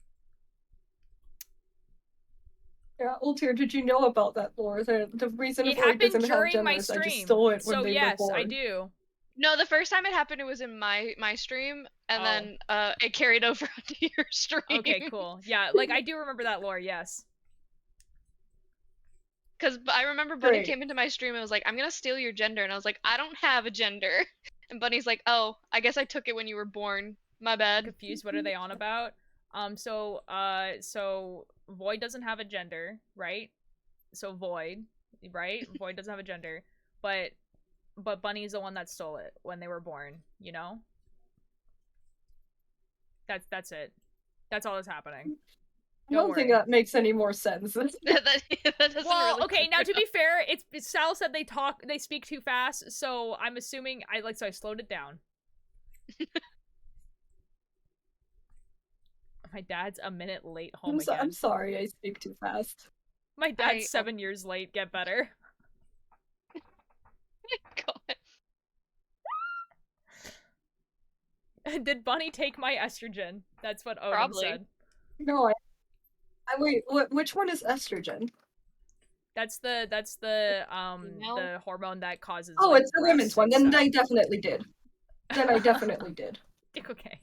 S5: Yeah, Ultir, did you know about that lore? The reason
S1: It
S5: Void
S1: happened
S5: doesn't have
S1: during my
S5: genders, I just
S1: stream.
S5: stole it when
S1: So
S5: they were
S1: yes,
S5: born.
S1: I do.
S2: No, the first time it happened, it was in my stream, and
S1: Oh.
S2: then it carried over onto your stream.
S1: Okay, cool. Yeah, like I do remember that lore, yes.
S2: Because I remember Bunny
S5: Great.
S2: came into my stream and was like, "I'm gonna steal your gender," and I was like, "I don't have a gender." And Bunny's like, "Oh, I guess I took it when you were born. My
S1: I'm
S2: bad."
S1: confused. What are they on about? So Void doesn't have a gender, right? So Void, right? Void doesn't have a gender, but Bunny's the one that stole it when they were born. You know. That's it. That's all that's happening.
S5: I don't think that makes any more sense.
S2: that doesn't
S1: Well,
S2: really
S1: okay.
S2: clear
S1: Now,
S2: it
S1: to
S2: up.
S1: be fair, Sal said they speak too fast, so I'm assuming so I slowed it down. My dad's a minute late home again.
S5: I'm sorry, I speak too fast.
S1: My dad's 7 years late. Get better.
S2: God.
S1: Did Bunny take my estrogen? That's what Odin
S2: Probably.
S1: said.
S5: No, I wait. Which one is estrogen?
S1: That's the hormone that causes.
S5: Oh,
S1: like,
S5: it's the women's one.
S1: breasts and
S5: Then I
S1: stuff.
S5: definitely did. Then I definitely did.
S1: Okay.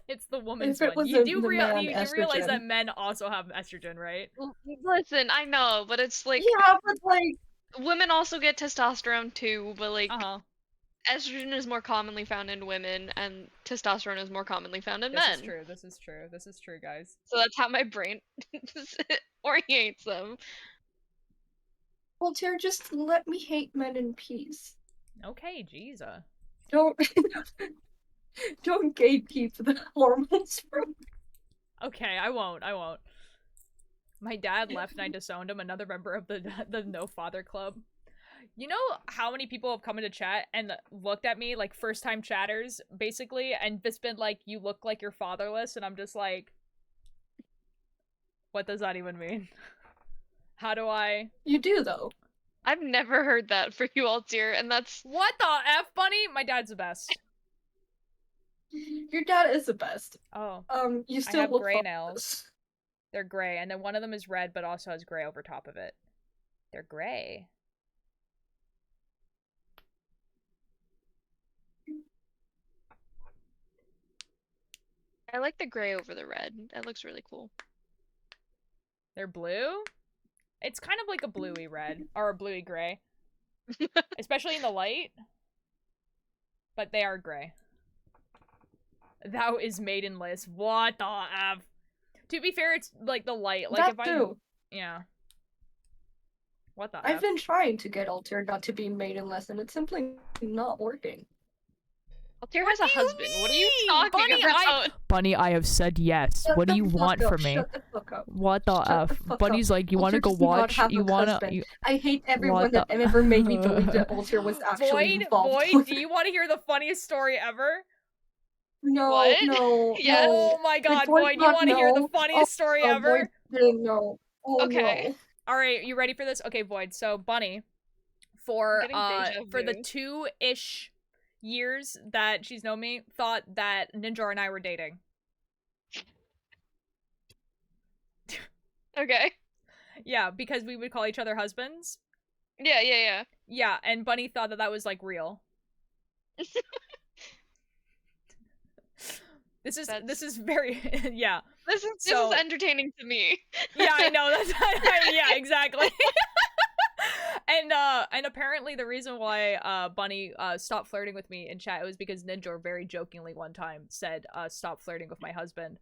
S1: It's the woman's
S5: If it
S1: one.
S5: was
S1: You
S5: the
S1: do
S5: man
S1: you realize
S5: estrogen.
S1: that men also have estrogen, right?
S2: Listen, I know, but it's like
S5: Yeah, but like
S2: women also get testosterone too, but like
S1: Uh-huh.
S2: estrogen is more commonly found in women, and testosterone is more commonly found in
S1: This
S2: men.
S1: is true. This is true. This is true, guys.
S2: So that's how my brain orientates them.
S5: well, Tara, just let me hate men in peace.
S1: Okay, Jesus.
S5: Don't gatekeep the hormones from.
S1: Okay, I won't. My dad left and I disowned him, another member of the No Father Club. You know how many people have come into chat and looked at me, like, first-time chatters, basically, and just been like, you look like you're fatherless, and I'm just like, what does that even mean? How do I...
S5: You do, though.
S2: I've never heard that for you, Altir, and that's...
S1: What the F, Bunny? My dad's the best.
S5: Your dad is the best.
S1: Oh.
S5: You still
S1: I have
S5: look
S1: gray
S5: fatherless.
S1: nails. They're gray, and then one of them is red, but also has gray over top of it. They're gray.
S2: I like the gray over the red. That looks really cool.
S1: They're blue? It's kind of like a bluey red, or a bluey gray. Especially in the light. But they are gray. Thou is maidenless. What the F? To be fair, it's like the light. Like
S5: That
S1: if
S5: too.
S1: Yeah. What the
S5: I've
S1: F?
S5: been trying to get Alter not to be maidenless, and it's simply not working.
S2: Altir has a husband. What are you talking
S1: Bunny,
S2: about?
S1: Bunny, I have said yes.
S5: Shut
S1: What do
S5: the
S1: you
S5: fuck
S1: want
S5: up,
S1: from me?
S5: Shut the fuck up.
S1: What the
S5: Shut
S1: F?
S5: the fuck
S1: Bunny's
S5: up.
S1: like, you wanna
S5: Alter
S1: go
S5: does not
S1: watch?
S5: have
S1: You
S5: a
S1: wanna?
S5: husband. I hate everyone
S1: What the-
S5: that ever made me believe that Alter was actually involved.
S1: Void, do you want to hear the funniest story ever?
S5: No,
S2: What?
S5: no,
S2: Yes.
S5: no.
S1: Oh my god,
S5: Void
S1: Void, you
S5: not
S1: want to hear the
S5: know.
S1: funniest story
S5: Oh,
S1: ever?
S5: Void didn't know. Oh,
S2: Okay.
S5: no.
S1: Alright, you ready for this? Okay, Void, so Bunny,
S2: I'm
S1: for
S2: getting deja
S1: the
S2: vu.
S1: 2-ish years that she's known me, thought that Ninja and I were dating.
S2: Okay.
S1: Yeah, because we would call each other husbands.
S2: Yeah.
S1: Yeah, and Bunny thought that was, like, real. This is very yeah.
S2: This is entertaining to me.
S1: Yeah, I know. That's yeah, exactly. And apparently the reason why Bunny stopped flirting with me in chat was because Ninja very jokingly one time said stop flirting with my husband.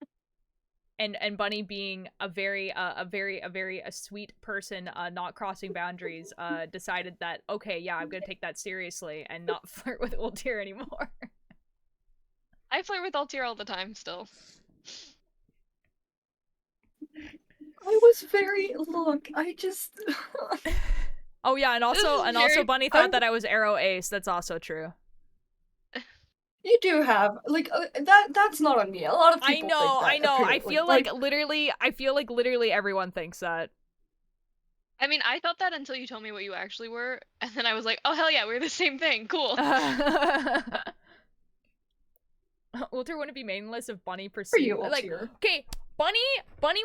S2: Oh, okay.
S1: And I was like, what? And apparently the reason why Bunny stopped flirting with me in chat was because Ninja very jokingly one time said stop flirting with my husband. And apparently the reason why Bunny stopped flirting with me in chat was because Ninja very jokingly one time said stop flirting with my husband. and Bunny being a very a sweet person, not crossing boundaries, decided that, okay, yeah, I'm gonna take that seriously and not flirt with Ultir anymore.
S2: I flirt with Altair all the time still.
S5: I was very look. I just.
S1: Oh yeah, and also
S2: very
S1: Bunny thought that I was Arrow Ace. That's also true.
S5: You do have like that's not on me. A lot of people think that.
S1: I know. I
S5: apparently.
S1: feel like literally everyone thinks that.
S2: I mean, I thought that until you told me what you actually were, and then I was like, oh hell yeah, we're the same thing. Cool.
S1: Ultir wouldn't be mainless if Bunny
S5: For
S1: pursued
S5: you,
S1: like
S5: Ultir.
S1: okay. Bunny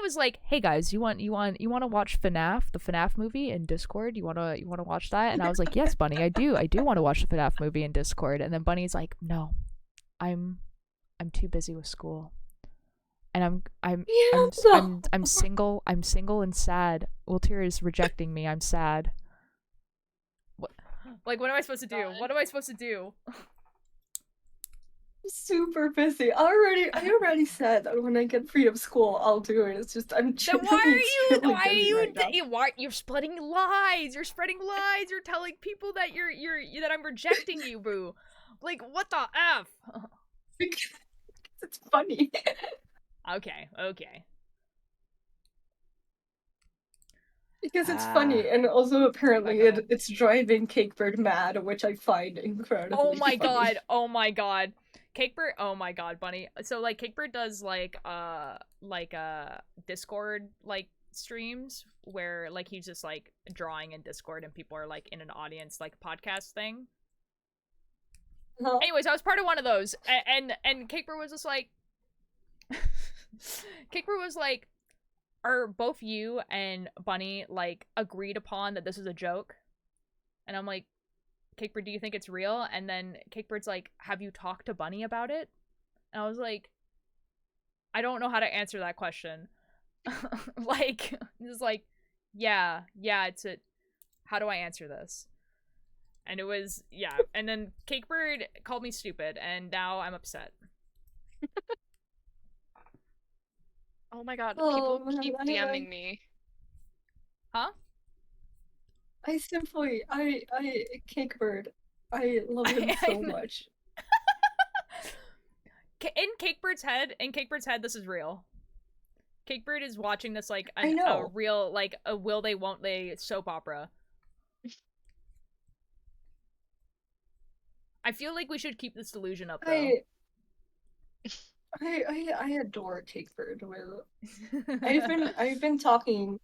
S1: was like, "Hey guys, you want to watch FNAF, the FNAF movie in Discord? You want to watch that?" And I was like, "Yes, Bunny, I do want to watch the FNAF movie in Discord." And then Bunny's like, "No, I'm too busy with school, and I'm single and sad. Ultir is rejecting me. I'm sad. What am I supposed to do? What am I supposed to do?"
S5: Super busy. I already said that when I get free of school, I'll do it. It's just I'm
S1: Then why
S5: you're
S1: spreading lies? You're spreading lies. You're telling people that that I'm rejecting you, boo. Like, what the F?
S5: Because it's funny.
S1: Okay.
S5: Because it's funny, and also apparently it's driving Cakebird mad, which I find incredibly funny.
S1: Oh my god. Cakebird, oh my god, Bunny. So like Cakebird does like Discord like streams where like he's just like drawing in Discord and people are like in an audience like podcast thing. Anyways, I was part of one of those, and Cakebird was just like Cakebird was like, are both you and Bunny like agreed upon that this is a joke? And I'm like, Cakebird, do you think it's real? And then Cakebird's like, have you talked to Bunny about it? And I was like, I don't know how to answer that question. Like, he's like, yeah, it's a, how do I answer this? And it was, yeah. And then Cakebird called me stupid, and now I'm upset.
S2: Oh my god, people keep DMing
S5: I
S2: me.
S1: Huh?
S5: Cakebird, I love him so much.
S1: In Cakebird's head, this is real. Cakebird is watching this like
S5: I
S1: a
S5: know.
S1: real, like a will they won't they soap opera. I feel like we should keep this delusion up though.
S5: I adore Cakebird. I've been talking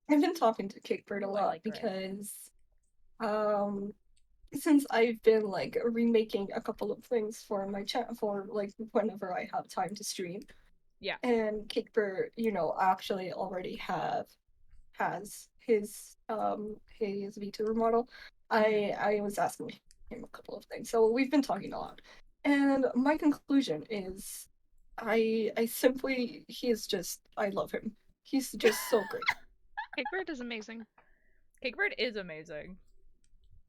S5: to Cakebird a lot because since I've been like remaking a couple of things for my channel for like whenever I have time to stream.
S1: Yeah.
S5: And Cakebird, actually already has his VTuber model. I was asking him a couple of things. So we've been talking a lot. And my conclusion is I love him. He's just so great.
S2: Cakebird is amazing.
S1: Cakebird is amazing.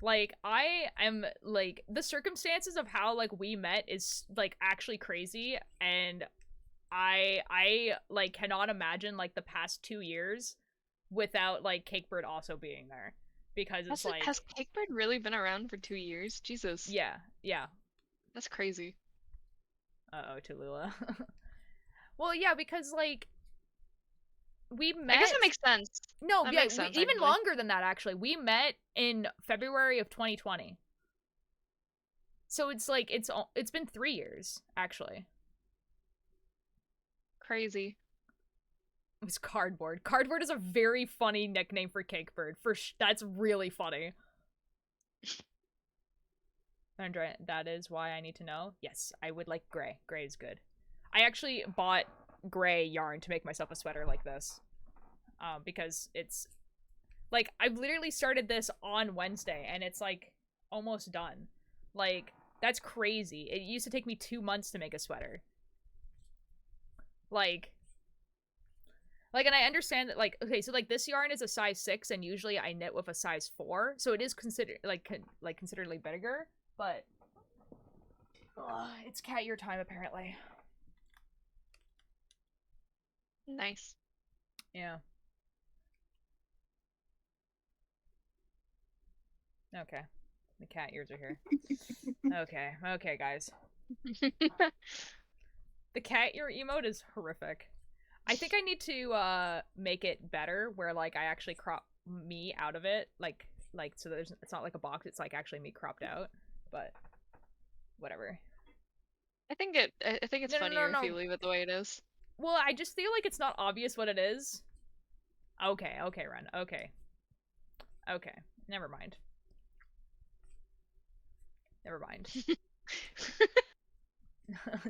S1: Like, I am, like, the circumstances of how, like, we met is, like, actually crazy, and I like, cannot imagine, like, the past 2 years without, like, Cakebird also being there. Because it's like...
S2: Has Cakebird really been around for 2 years? Jesus.
S1: Yeah.
S2: That's crazy.
S1: Uh-oh, Tallulah. Well, yeah, because, like, we met...
S2: I guess it makes sense.
S1: No,
S2: that
S1: yeah,
S2: makes sense,
S1: even
S2: actually.
S1: longer than that, actually. We met in February of 2020. So it's like, it's been 3 years, actually.
S2: Crazy.
S1: It was Cardboard. Cardboard is a very funny nickname for Cakebird. That's really funny. Andrea, that is why I need to know. Yes, I would like gray. Gray is good. I actually bought gray yarn to make myself a sweater like this. Because it's... Like, I've literally started this on Wednesday, and it's, like, almost done. Like, that's crazy. It used to take me 2 months to make a sweater. Like, and I understand that, like, okay, so, like, this yarn is a size 6, and usually I knit with a size 4, so it is considered, like, considerably bigger, but... it's cat year time, apparently.
S2: Nice.
S1: Yeah. Okay. The cat ears are here. Okay, guys. The cat ear emote is horrific. I think I need to make it better where like I actually crop me out of it, like so there's it's not like a box, it's like actually me cropped out. But whatever.
S2: I think it's
S1: No, no, no,
S2: funnier if
S1: no.
S2: you leave it the way it is.
S1: Well, I just feel like it's not obvious what it is. Okay, Ren. Okay. Never mind. Never mind.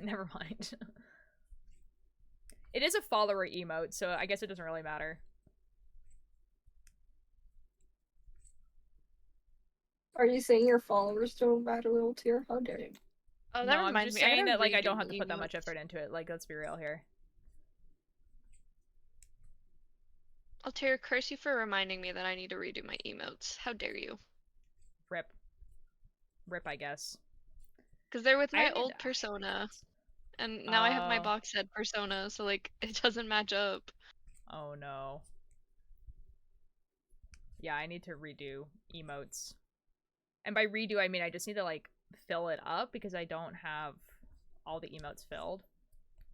S1: Never mind. It is a follower emote, so I guess it doesn't really matter.
S5: Are you saying your followers don't matter, little tier? How dare you?
S2: Oh, that
S1: No, I'm
S2: reminds
S1: just
S2: me. I
S1: saying
S2: gotta
S1: that like I
S2: redo
S1: don't have to put that
S2: emotes.
S1: much effort into it. Like, let's be real here.
S2: Altair, curse you for reminding me that I need to redo my emotes. How dare you?
S1: Rip. Rip, I guess.
S2: Because they're with
S1: I
S2: my
S1: need-
S2: old persona. And now I have my
S1: Oh.
S2: box set persona, so like it doesn't match up.
S1: Oh no. Yeah, I need to redo emotes. And by redo, I mean I just need to like fill it up because I don't have all the emotes filled.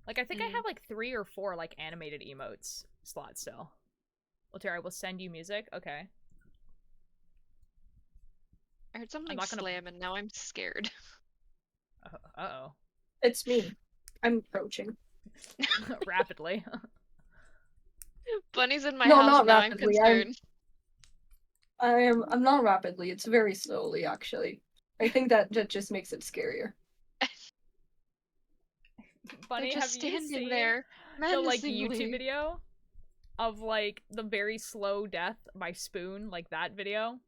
S1: Like I think I have like 3 or 4 like animated emotes slots still. Altair, I will send you music. Okay.
S2: I heard something
S1: not gonna-
S2: slam and now I'm scared.
S1: Uh-oh.
S5: It's me. I'm approaching.
S1: Rapidly.
S2: Bunny's in my
S5: No,
S2: house
S5: not
S2: now,
S5: rapidly,
S2: I'm concerned.
S5: I'm not rapidly, it's very slowly, actually. I think that just makes it scarier.
S1: Bunny,
S2: They're just
S1: have you
S2: standing
S1: seen
S2: there.
S1: the like
S2: menacingly.
S1: YouTube video of like the very slow death by Spoon, like that video?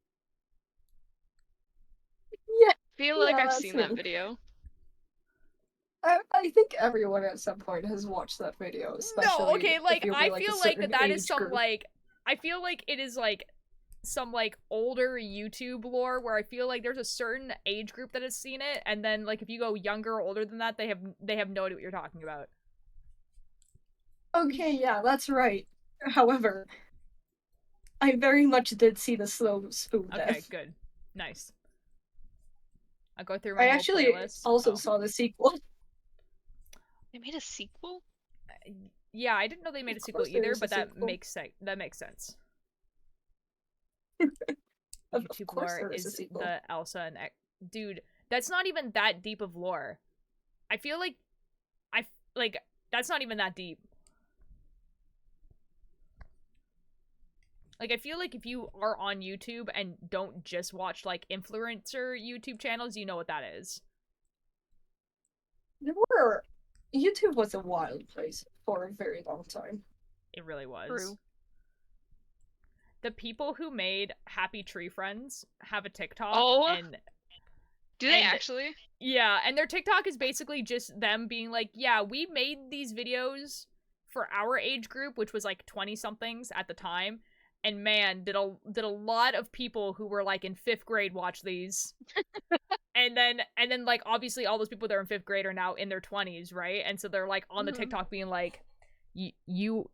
S5: Yeah,
S2: Feel like
S5: yeah,
S2: I've
S5: that's
S2: seen that
S5: me.
S2: video.
S5: I think everyone at some point has watched that video, especially
S1: No, okay, like
S5: if you're
S1: I
S5: like a
S1: feel like
S5: certain
S1: that is
S5: age
S1: some
S5: group.
S1: like I feel like it is like some like older YouTube lore where I feel like there's a certain age group that has seen it, and then like if you go younger or older than that, they have no idea what you're talking about.
S5: Okay, yeah, that's right. However, I very much did see the slow spoon
S1: Okay,
S5: death.
S1: good. Nice. I'll go through my
S5: I
S1: whole
S5: actually
S1: playlist.
S5: also saw the sequel.
S2: They made a sequel?
S1: Yeah, I didn't know they made a
S5: Of
S1: sequel
S5: course there
S1: either,
S5: is a
S1: but that
S5: sequel.
S1: makes sense.
S5: Of
S1: YouTube
S5: course
S1: lore
S5: there is a
S1: is
S5: sequel.
S1: the Elsa and dude, that's not even that deep of lore. I feel like that's not even that deep. Like I feel like if you are on YouTube and don't just watch like influencer YouTube channels, you know what that is.
S5: YouTube was a wild place for a very long time.
S1: It really was.
S2: True.
S1: The people who made Happy Tree Friends have a TikTok and
S2: do they actually?
S1: Yeah, and their TikTok is basically just them being like, yeah, we made these videos for our age group, which was like 20 somethings at the time. And man, did a lot of people who were like in 5th grade watch these. and then like obviously all those people that are in 5th grade are now in their 20s, right? And so they're like on the TikTok being like, you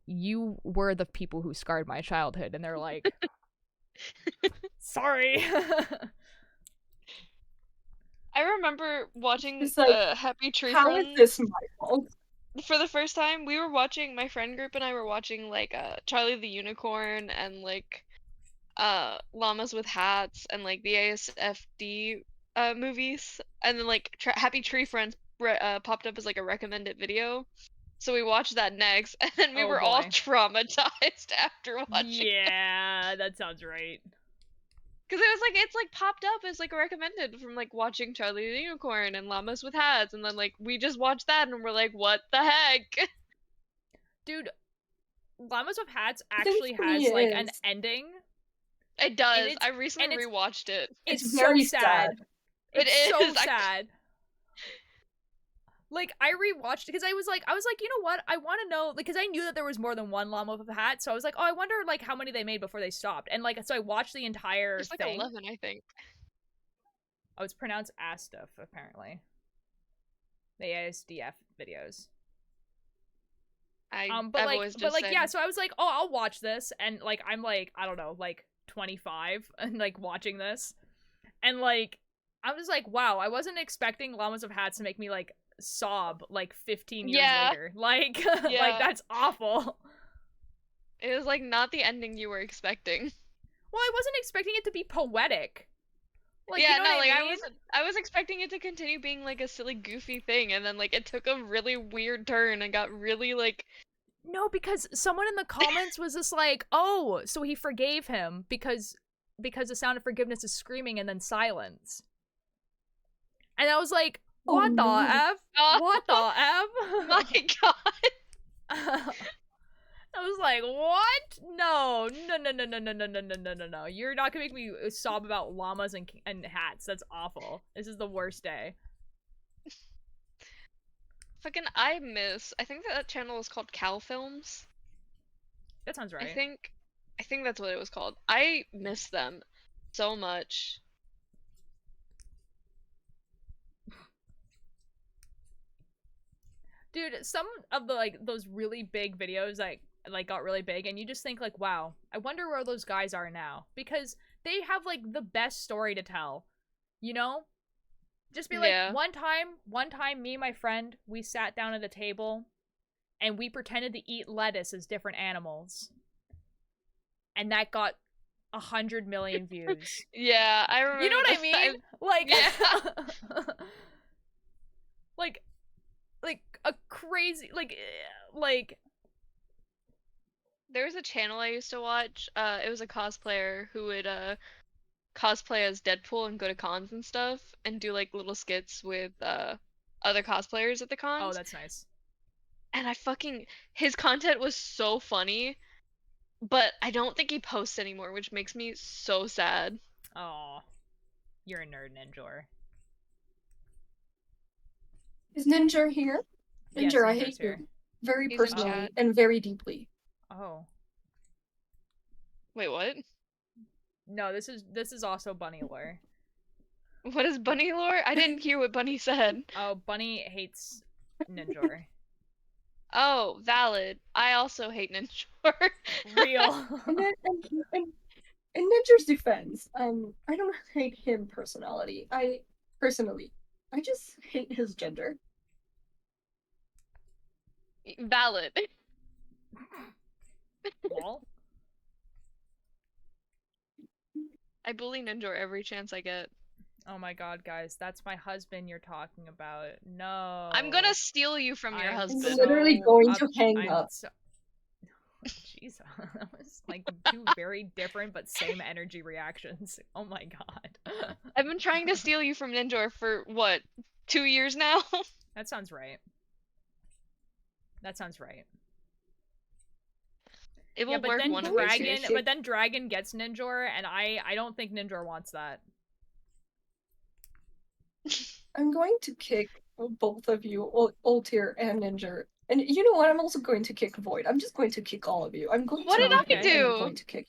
S1: were the people who scarred my childhood, and they're like, sorry.
S2: I remember watching
S5: It's like,
S2: Happy Tree
S5: how
S2: Friends.
S5: is this my fault?
S2: For the first time, we were watching, my friend group and I were watching like Charlie the Unicorn and like Llamas with Hats and like the ASFD movies, and then like Happy Tree Friends popped up as like a recommended video. So we watched that next, and then we were all traumatized after watching.
S1: Yeah, that sounds right.
S2: Because it was like, it's like popped up as like a recommended from like watching Charlie the Unicorn and Llamas with Hats, and then like we just watched that and we're like, what the heck?
S1: Dude, Llamas with Hats actually has like an ending.
S2: It does. I recently rewatched it.
S1: It's
S5: very
S1: so sad.
S2: It
S1: It's so
S2: is.
S1: sad. Like I rewatched it because I was like, you know what? I want to know, because I knew that there was more than one Llama with a Hat, so I was like, oh, I wonder like how many they made before they stopped. And like, so I watched the entire
S2: There's like
S1: thing.
S2: 11, I think.
S1: Oh, it's pronounced Astuff apparently. The ASDF videos. But
S2: I've
S1: like,
S2: always
S1: but
S2: just
S1: like,
S2: said,
S1: yeah. So I was like, oh, I'll watch this, and like, I'm like, I don't know, like 25, and like watching this, and like, I was like, wow, I wasn't expecting Llamas of Hats to make me like sob like 15 years
S2: Yeah.
S1: later. Like, like
S2: Yeah.
S1: that's awful.
S2: It was like not the ending you were expecting.
S1: Well, I wasn't expecting it to be poetic. Like,
S2: yeah,
S1: you know
S2: no,
S1: what
S2: like
S1: I mean?
S2: I was expecting it to continue being like a silly, goofy thing, and then like it took a really weird turn and got really like.
S1: No, because someone in the comments was just like, "Oh, so he forgave him because the sound of forgiveness is screaming and then silence." And I was like,
S5: Oh,
S1: "What the
S5: no.
S1: f?
S2: Oh,
S1: What the
S2: my
S1: f?"
S2: god!
S1: I was like, "What? No, no, no, no, no, no, no, no, no, no, no, no! You're not gonna make me sob about llamas and hats. That's awful. This is the worst day."
S2: Fucking, I think that channel is called Cow Films.
S1: That sounds right.
S2: I think that's what it was called. I miss them so much.
S1: Dude, some of the like those really big videos like got really big, and you just think like, wow, I wonder where those guys are now, because they have like the best story to tell, you know? Just be like,
S2: Yeah.
S1: one time me and my friend, we sat down at a table and we pretended to eat lettuce as different animals, and that got 100 million views.
S2: Yeah, I remember.
S1: You know what I mean? Like,
S2: Yeah.
S1: like a crazy like
S2: There was a channel I used to watch. It was a cosplayer who would cosplay as Deadpool and go to cons and stuff and do like little skits with other cosplayers at the cons.
S1: Oh, that's nice.
S2: And his content was so funny, but I don't think he posts anymore, which makes me so sad.
S1: Oh, you're a nerd, Ninjor.
S5: Is Ninja here?
S1: Yes,
S5: Ninja, I
S1: Ninja's
S5: hate
S1: here.
S5: you. Very
S2: He's in
S5: personally
S2: chat.
S5: and very deeply.
S1: Oh.
S2: Wait, what?
S1: No, this is also Bunny lore.
S2: What is Bunny lore? I didn't hear what Bunny said.
S1: Oh, Bunny hates Ninjor.
S2: Oh, valid. I also hate Ninja.
S1: Real.
S5: In Ninja's defense, I don't hate him personally. I just hate his gender.
S2: Valid.
S1: Lol.
S2: I bully Ninja every chance I get.
S1: Oh my god, guys, that's my husband you're talking about. No.
S2: I'm gonna steal you from your
S1: I'm
S2: husband.
S5: so- literally going to hang up.
S1: Jeez, that was like two very different but same energy reactions. Oh my god.
S2: I've been trying to steal you from Ninja for what, 2 years now?
S1: That sounds right. That sounds right.
S2: It will
S1: Yeah, but
S2: work
S1: then
S2: one of these
S1: Dragon,
S2: years.
S1: but then Dragon gets Ninjor, and I don't think Ninjor wants that.
S5: I'm going to kick both of you, Ultir and Ninja. And you know what? I'm also going to kick Void. I'm just going to kick all of you. I'm going
S2: What
S5: to
S2: did I
S5: kick and I'm
S2: do?
S5: going to kick.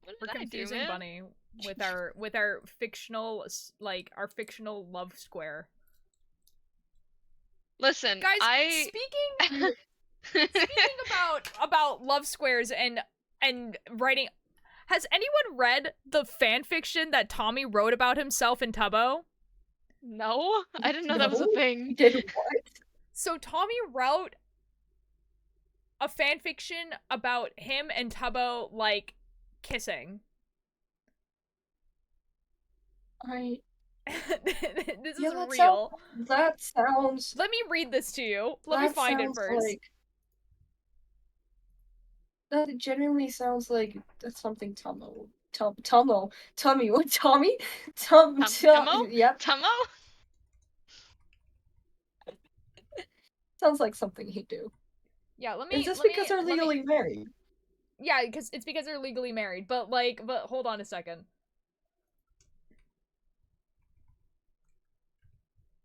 S2: What
S1: We're
S2: did I do,
S1: confusing
S2: man?
S1: Bunny with our fictional love square.
S2: Listen,
S1: Guys, speaking about love squares and writing, has anyone read the fan fiction that Tommy wrote about himself in Tubbo?
S2: No, I didn't know that was a
S5: No?
S2: thing.
S5: Did what?
S1: So Tommy wrote a fan fiction about him and Tubbo like kissing. This is real.
S5: That sounds.
S1: Let me read this to you. Let me find it first.
S5: That genuinely sounds like that's something Tommy,
S2: Tomo?
S5: yep,
S2: Tomo?
S5: sounds like something he'd do.
S1: Yeah, let me.
S5: Is this
S1: let
S5: because
S1: me,
S5: they're
S1: let me-
S5: legally married?
S1: Yeah, it's because they're legally married. But hold on a second.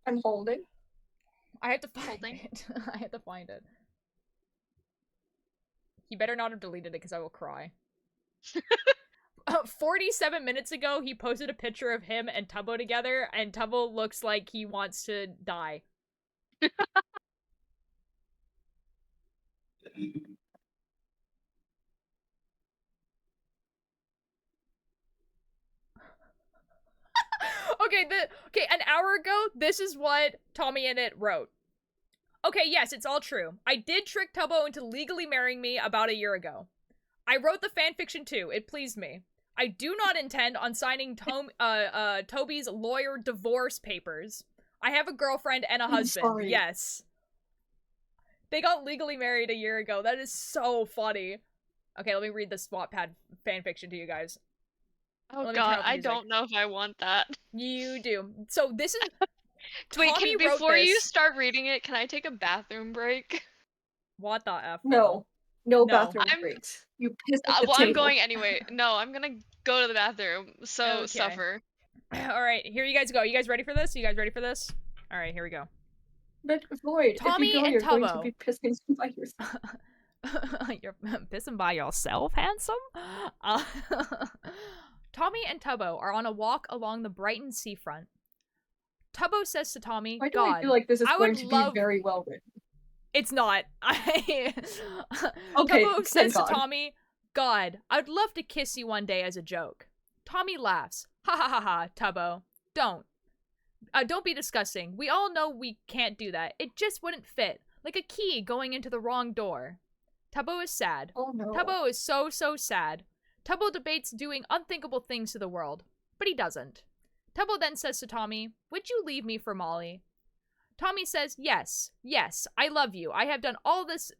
S5: I'm holding.
S1: I have to find
S2: Holding.
S1: it. I have to find it. He better not have deleted it because I will cry. 47 minutes ago, he posted a picture of him and Tubbo together, and Tubbo looks like he wants to die. Okay, an hour ago, this is what Tommy and it wrote. Okay, yes, it's all true. I did trick Tubbo into legally marrying me about a year ago. I wrote the fanfiction too. It pleased me. I do not intend on signing Toby's lawyer divorce papers. I have a girlfriend and a husband.
S5: Sorry.
S1: Yes. They got legally married a year ago. That is so funny. Okay, let me read the Wattpad fanfiction to you guys.
S2: Oh
S1: Let me turn
S2: god,
S1: off the
S2: I
S1: music.
S2: don't know if I want that.
S1: You do. So this is
S2: Wait,
S1: Tommy wrote
S2: before you
S1: this.
S2: start reading it, can I take a bathroom break?
S1: What the F?
S5: No
S1: No.
S5: bathroom
S2: I'm-
S5: breaks. You piss at the
S2: Well,
S5: table.
S2: I'm going anyway. No, I'm gonna go to the bathroom, so
S1: Okay.
S2: suffer.
S1: Alright, here you guys go. You guys ready for this? Alright, here we go.
S5: But Void,
S1: Tommy
S5: if you go,
S1: and
S5: you're going to
S1: Tubbo.
S5: be pissing by yourself.
S1: You're pissing by yourself, handsome? Tommy and Tubbo are on a walk along the Brighton seafront. Tubbo says to Tommy,
S5: Why do
S1: God,
S5: I feel like this is
S1: I
S5: going
S1: would
S5: to
S1: love-
S5: be very well written?
S1: It's not.
S5: Okay,
S1: Tubbo says
S5: thank
S1: to
S5: God.
S1: Tommy, God, I'd love to kiss you one day as a joke. Tommy laughs. Ha ha ha ha, Tubbo. Don't be disgusting. We all know we can't do that. It just wouldn't fit. Like a key going into the wrong door. Tubbo is sad.
S5: Oh no.
S1: Tubbo is so sad. Tubbo debates doing unthinkable things to the world, but he doesn't. Tubbo then says to Tommy, would you leave me for Molly? Tommy says, yes, I love you. I have done all this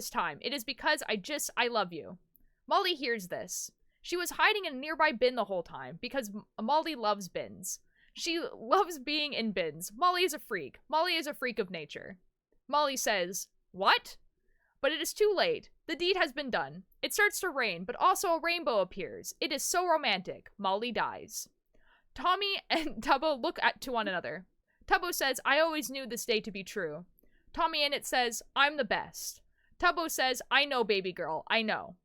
S1: time. It is because I love you. Molly hears this. She was hiding in a nearby bin the whole time, because Molly loves bins. She loves being in bins. Molly is a freak. Molly is a freak of nature. Molly says, what? But it is too late. The deed has been done. It starts to rain, but also a rainbow appears. It is so romantic. Molly dies. Tommy and Tubbo look to one another. Tubbo says, I always knew this day to be true. Tommy in it says, I'm the best. Tubbo says, I know, baby girl, I know.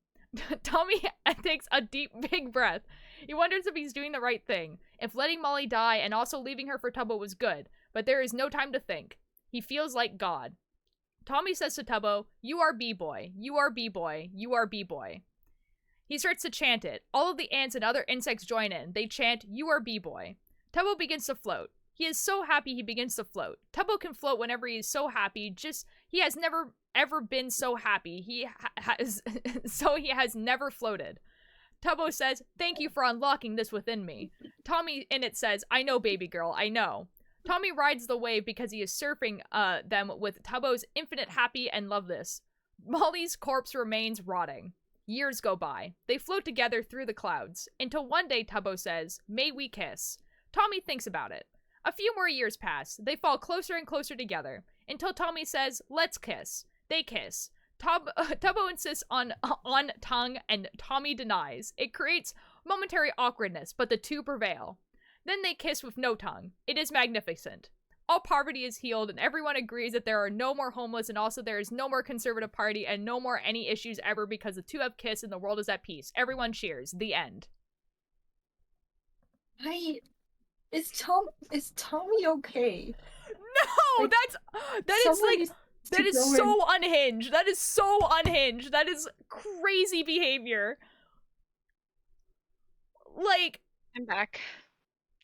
S1: Tommy takes a deep, big breath. He wonders if he's doing the right thing, if letting Molly die and also leaving her for Tubbo was good, but there is no time to think. He feels like God. Tommy says to Tubbo, you are B-boy, you are B-boy, you are B-boy. He starts to chant it. All of the ants and other insects join in. They chant, you are B-boy. Tubbo begins to float. He is so happy he begins to float. Tubbo can float whenever he is so happy, he has never ever been so happy. He has never floated. Tubbo says, thank you for unlocking this within me. Tommy in it says, I know, baby girl, I know. Tommy rides the wave because he is surfing them with Tubbo's infinite happy and love this. Molly's corpse remains rotting. Years go by. They float together through the clouds, until one day Tubbo says, may we kiss? Tommy thinks about it. A few more years pass. They fall closer and closer together, until Tommy says, let's kiss. They kiss. Tubbo insists on tongue, and Tommy denies. It creates momentary awkwardness, but the two prevail. Then they kiss with no tongue. It is magnificent. All poverty is healed, and everyone agrees that there are no more homeless, and also there is no more conservative party, and no more any issues ever because the two have kissed and the world is at peace. Everyone cheers. The end.
S5: Is Tommy okay?
S1: No,
S5: Like,
S1: that is so unhinged. That is so unhinged. That is crazy behavior. Like,
S2: I'm back.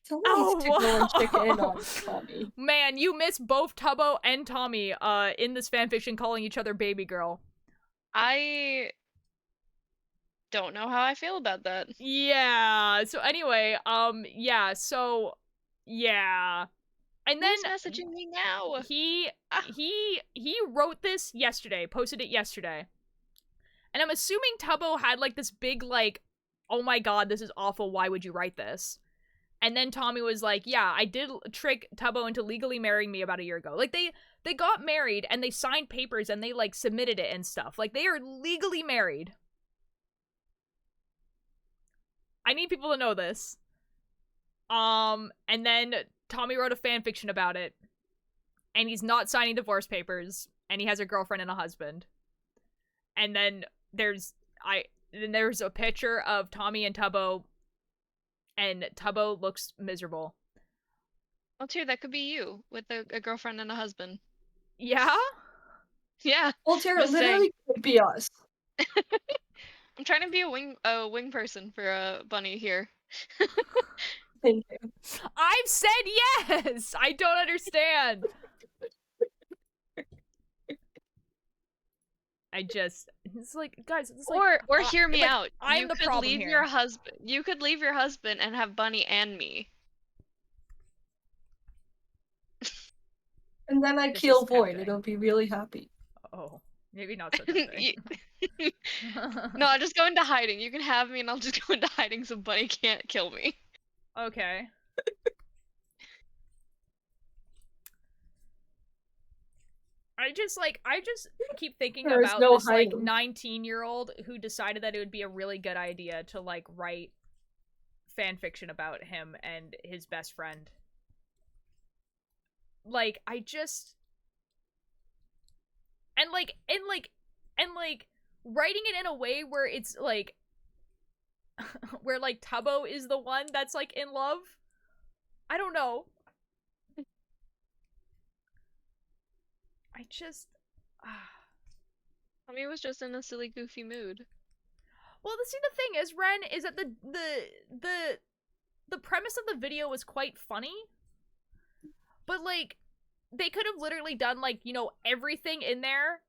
S5: Someone needs to go and check in on Tommy.
S1: Man, you miss both Tubbo and Tommy in this fanfiction calling each other baby girl.
S2: I don't know how I feel about that.
S1: Yeah. So anyway, yeah. And then
S2: who's messaging me now?
S1: He wrote this yesterday, posted it yesterday. And I'm assuming Tubbo had like this big like, oh my god, this is awful, why would you write this? And then Tommy was like, yeah, I did trick Tubbo into legally marrying me about a year ago. Like, they got married, and they signed papers, and they, like, submitted it and stuff. Like, they are legally married. I need people to know this. And then Tommy wrote a fanfiction about it. And he's not signing divorce papers. And he has a girlfriend and a husband. And then there's a picture of Tommy and Tubbo. And Tubbo looks miserable.
S2: Well, too, that could be you with a girlfriend and a husband.
S1: Yeah?
S2: Yeah.
S5: Altair
S2: Just saying.
S5: literally could be us.
S2: I'm trying to be a wing person for Bunny here.
S5: Thank you.
S1: I've said yes. I don't understand. It's like, guys, it's like,
S2: Or hear me
S1: like,
S2: out.
S1: I'm
S2: You
S1: the
S2: could
S1: problem
S2: leave
S1: here.
S2: your husband. You could leave your husband and have Bunny and me.
S5: And then I
S1: This
S5: kill
S1: is
S5: Void.
S1: tempting.
S5: It'll be really happy.
S1: Oh, maybe not so tempting.
S2: No, I'll just go into hiding. You can have me and I'll just go into hiding so Bunny can't kill me.
S1: Okay. I just keep thinking
S5: There is
S1: about
S5: no
S1: this like
S5: hiding.
S1: 19-year-old who decided that it would be a really good idea to like write fan fiction about him and his best friend. Like, I just and writing it in a way where it's like where like Tubbo is the one that's like in love. I don't know. I just
S2: Tommy was just in a silly, goofy mood.
S1: Well, see, the thing is, Ren, is that the premise of the video was quite funny, but like they could have literally done like, you know, everything in there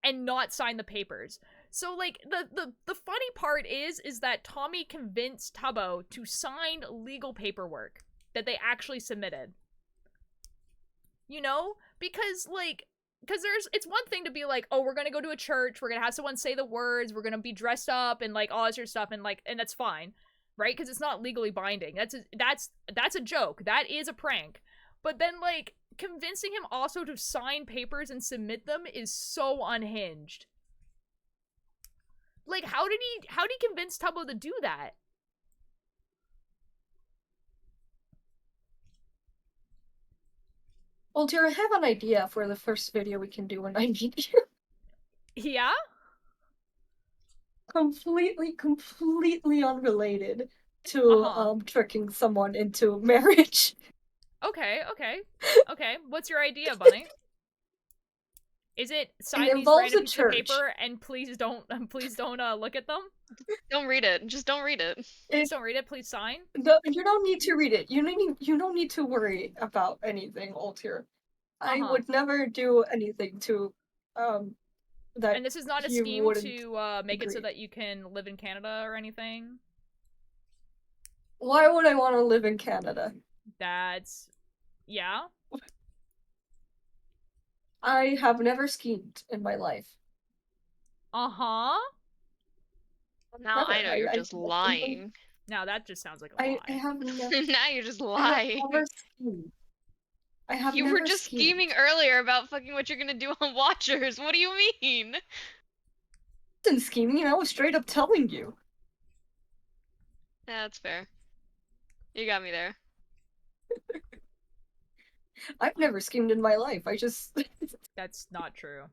S1: and not sign the papers. So like the funny part is that Tommy convinced Tubbo to sign legal paperwork that they actually submitted. You know? Because it's one thing to be like, oh, we're gonna go to a church, we're gonna have someone say the words, we're gonna be dressed up and like all this sort of stuff, and that's fine, right? Because it's not legally binding. That's a joke. That is a prank. But then like convincing him also to sign papers and submit them is so unhinged. Like, how did he convince Tubbo to do that?
S5: Altair, I have an idea for the first video we can do when I meet you.
S1: Yeah?
S5: Completely unrelated to tricking someone into marriage.
S1: Okay. What's your idea, Bunny? Is it sign these
S5: involves
S1: random
S5: a
S1: pieces of
S5: church.
S1: paper and please don't look at them?
S2: Don't read it. Just don't read it.
S1: Just don't read it. Please sign.
S5: No, you don't need to read it. You don't need to worry about anything, Altair. I would never do anything to that.
S1: And this is not a
S5: he
S1: scheme
S5: wouldn't
S1: to make it so
S5: agree.
S1: that you can live in Canada or anything.
S5: Why would I want to live in Canada?
S1: That's yeah.
S5: I have never schemed in my life.
S2: Now
S5: Never.
S2: I know you're just lying.
S1: Now that just sounds like a lie.
S5: I have never.
S2: Now you're just lying.
S5: I have never schemed.
S2: You were just scheming earlier about fucking what you're gonna do on Watchers. What do you mean?
S5: I wasn't scheming. I was straight up telling you.
S2: Yeah, that's fair. You got me there.
S5: I've never schemed in my life. I just.
S1: That's not true.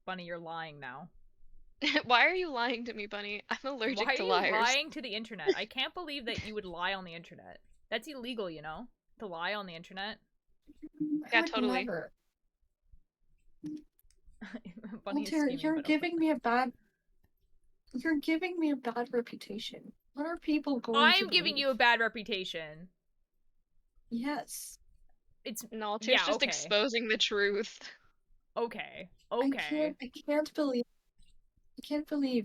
S1: Bunny, you're lying now.
S2: Why are you lying to me, Bunny? I'm allergic to liars.
S1: Why are you lying to the internet? I can't believe that you would lie on the internet. That's illegal, you know? To lie on the internet.
S2: Yeah, totally.
S5: Never.
S1: Altair,
S5: you're giving me a bad reputation. What are people going to
S1: I'm giving you a bad reputation.
S5: Yes.
S1: It's
S2: no, Alter's just exposing the truth.
S1: Okay.
S5: I can't believe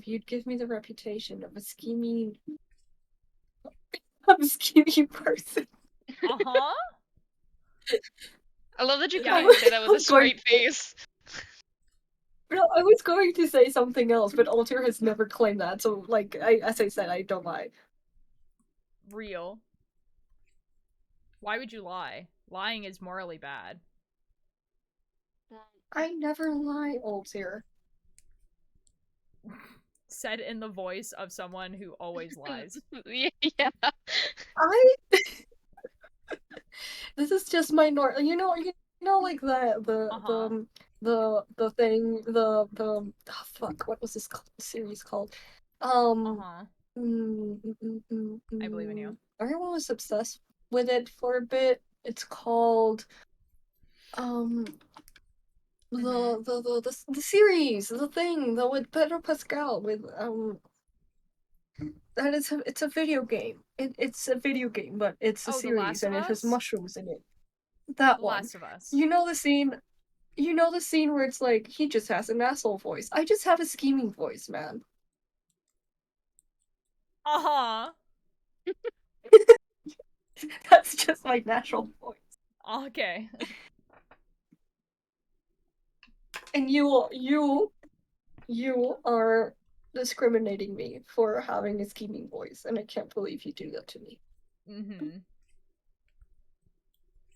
S5: you'd give me the reputation of a scheming person.
S2: I love that you can't say that with a straight face.
S5: No, I was going to say something else, but Altair has never claimed that, so, like, as I said, I don't lie.
S1: Real. Why would you lie? Lying is morally bad.
S5: I never lie, Altair.
S1: Said in the voice of someone who always lies.
S2: Yeah.
S5: This is just my you know, like the thing, oh fuck, what was this series called?
S1: I believe in you.
S5: Everyone was obsessed with it for a bit. It's called, the series, the thing, the with Pedro Pascal with that is it's a video game. It's a video game, but it's a
S1: Oh, The
S5: series
S1: Last of
S5: and it has
S1: Us?
S5: mushrooms in it. That
S1: The
S5: one.
S1: Last of Us.
S5: You know the scene. You know the scene where it's like he just has an asshole voice. I just have a scheming voice, man.
S1: Uh-huh.
S5: That's just my natural voice.
S1: Okay.
S5: And you are discriminating me for having a scheming voice, and I can't believe you do that to me.
S1: Mm-hmm.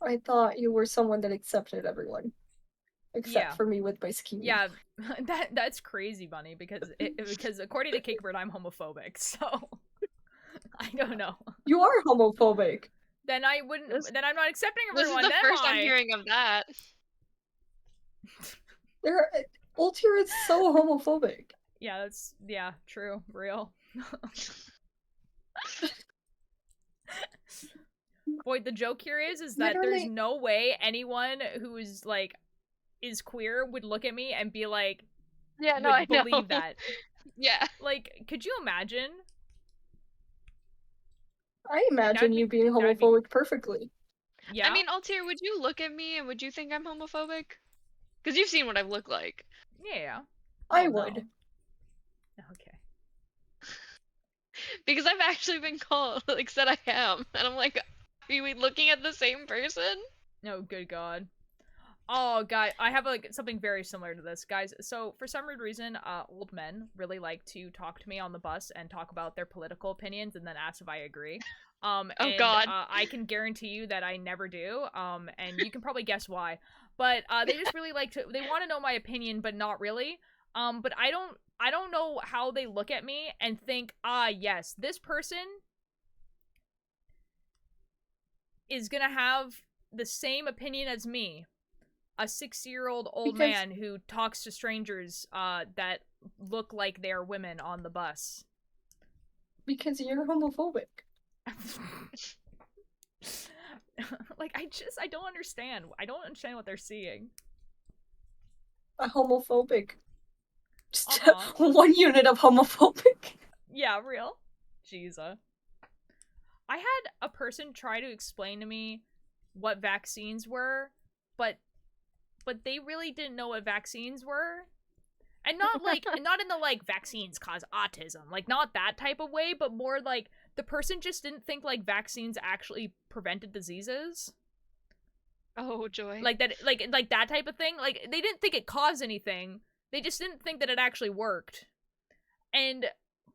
S5: I thought you were someone that accepted everyone. Except
S1: Yeah.
S5: for me with my scheming.
S1: Yeah, that's crazy, Bunny, because according to Cakebird, I'm homophobic, so I don't know.
S5: You are homophobic.
S1: Then I wouldn't. Then I'm not accepting
S2: This is
S1: everyone.
S2: the
S1: Then
S2: first I'm
S1: I?
S2: hearing of that.
S5: Ultir is so homophobic.
S1: Yeah, that's true, real. Boy, the joke here is that there's
S5: Literally-
S1: no way anyone who is like is queer would look at me and be like,
S2: Yeah, no,
S1: would
S2: I know.
S1: believe that.
S2: Yeah.
S1: Like, could you imagine?
S5: I imagine
S1: be-
S5: you being
S1: that'd be-
S5: homophobic perfectly.
S1: Yeah.
S2: I mean, Altair, would you look at me and would you think I'm homophobic? Because you've seen what I look like.
S1: yeah.
S5: I
S1: Oh,
S5: would.
S1: no. Okay.
S2: Because I've actually been called, like, said I am. And I'm like, are we looking at the same person?
S1: Oh, good God. Oh, God, I have like something very similar to this, guys. So, for some weird reason, old men really like to talk to me on the bus and talk about their political opinions and then ask if I agree.
S2: Oh,
S1: and,
S2: God.
S1: I can guarantee you that I never do. And you can probably guess why. But they just really like to. They want to know my opinion, but not really. But I don't know how they look at me and think, yes, this person is gonna have the same opinion as me. A 60-year-old old man who talks to strangers that look like they're women on the bus.
S5: Because you're homophobic.
S1: Like, I don't understand. I don't understand what they're seeing.
S5: A homophobic. Just
S1: Uh-huh.
S5: one unit of homophobic.
S1: Yeah, real. Jesus. I had a person try to explain to me what vaccines were, but they really didn't know what vaccines were. And not like, not in the like, vaccines cause autism, like not that type of way, but more like the person just didn't think like vaccines actually prevented diseases.
S2: Oh, joy.
S1: Like that, like that type of thing. Like they didn't think it caused anything. They just didn't think that it actually worked.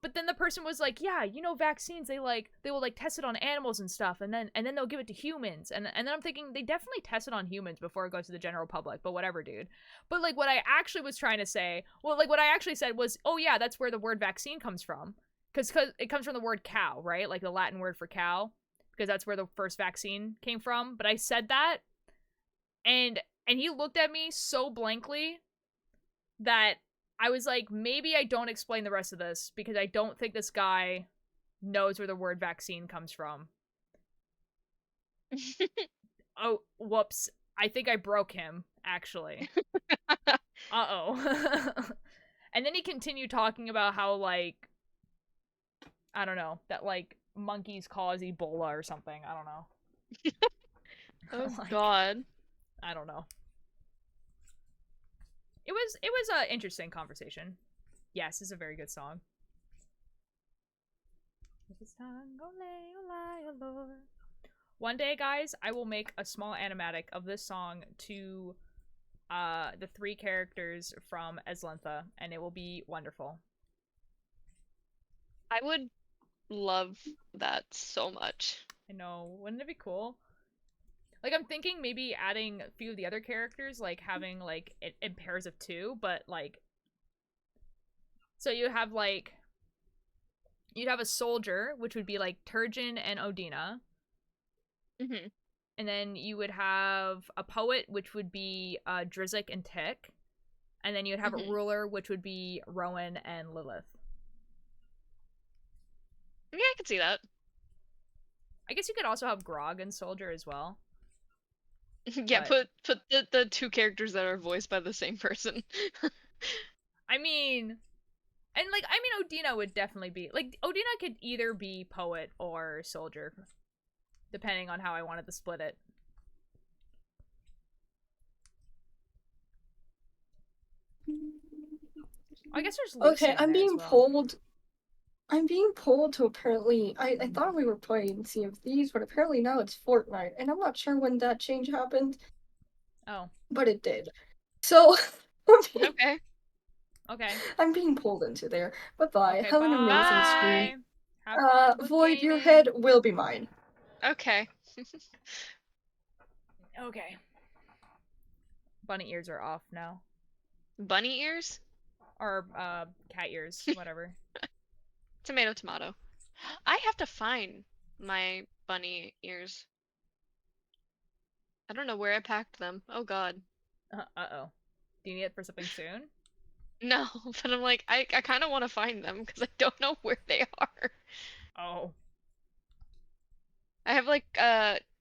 S1: But then the person was like, yeah, you know, vaccines, they will like test it on animals and stuff, and then they'll give it to humans. And then I'm thinking, they definitely test it on humans before it goes to the general public, but whatever, dude. But like what I actually was trying to say, well, like what I actually said was, oh yeah, that's where the word vaccine comes from. Cause it comes from the word cow, right? Like the Latin word for cow, because that's where the first vaccine came from. But I said that, and he looked at me so blankly that I was like, maybe I don't explain the rest of this because I don't think this guy knows where the word vaccine comes from. Oh, whoops. I think I broke him, actually. Uh-oh. And then he continued talking about how, like, I don't know, that, like, monkeys cause Ebola or something. I don't know.
S2: Oh,
S1: Like,
S2: God.
S1: I don't know. It was an interesting conversation. Yes, it's a very good song. One day, guys, I will make a small animatic of this song to the 3 characters from Eslantha, and it will be wonderful.
S2: I would love that so much.
S1: I know. Wouldn't it be cool? Like, I'm thinking maybe adding a few of the other characters, like, having, like, it in pairs of 2, but, like... So you have, like... You'd have a soldier, which would be, like, Turgeon and Odina.
S2: Mm-hmm.
S1: And then you would have a poet, which would be Drizzt and Tick. And then you'd have a ruler, which would be Rowan and Lilith.
S2: Yeah, I could see that.
S1: I guess you could also have Grog and Soldier as well.
S2: Yeah,
S1: But-
S2: put the two characters that are voiced by the same person.
S1: I mean, and like, I mean, Odina would definitely be like, Odina could either be poet or soldier, depending on how I wanted to split it. I guess there's Lucy
S5: Okay,
S1: in
S5: I'm
S1: there as
S5: being
S1: well.
S5: pulled. I'm being pulled to apparently. I thought we were playing Sea of Thieves, but apparently now it's Fortnite, and I'm not sure when that change happened,
S1: Oh,
S5: but it did. So
S2: Okay.
S1: okay.
S5: I'm being pulled into there. Bye bye.
S1: Okay,
S5: Have an amazing
S1: bye.
S5: stream.
S1: Have fun with
S5: Void, your
S1: gaming.
S5: head will be mine.
S2: Okay.
S1: Okay. Bunny ears are off now.
S2: Bunny ears?
S1: Or, cat ears, whatever.
S2: Tomato, tomato. I have to find my bunny ears. I don't know where I packed them. Oh god.
S1: Uh-oh. Do you need it for something soon?
S2: No, but I'm like, I kind of want to find them because I don't know where they are.
S1: Oh.
S2: I have like,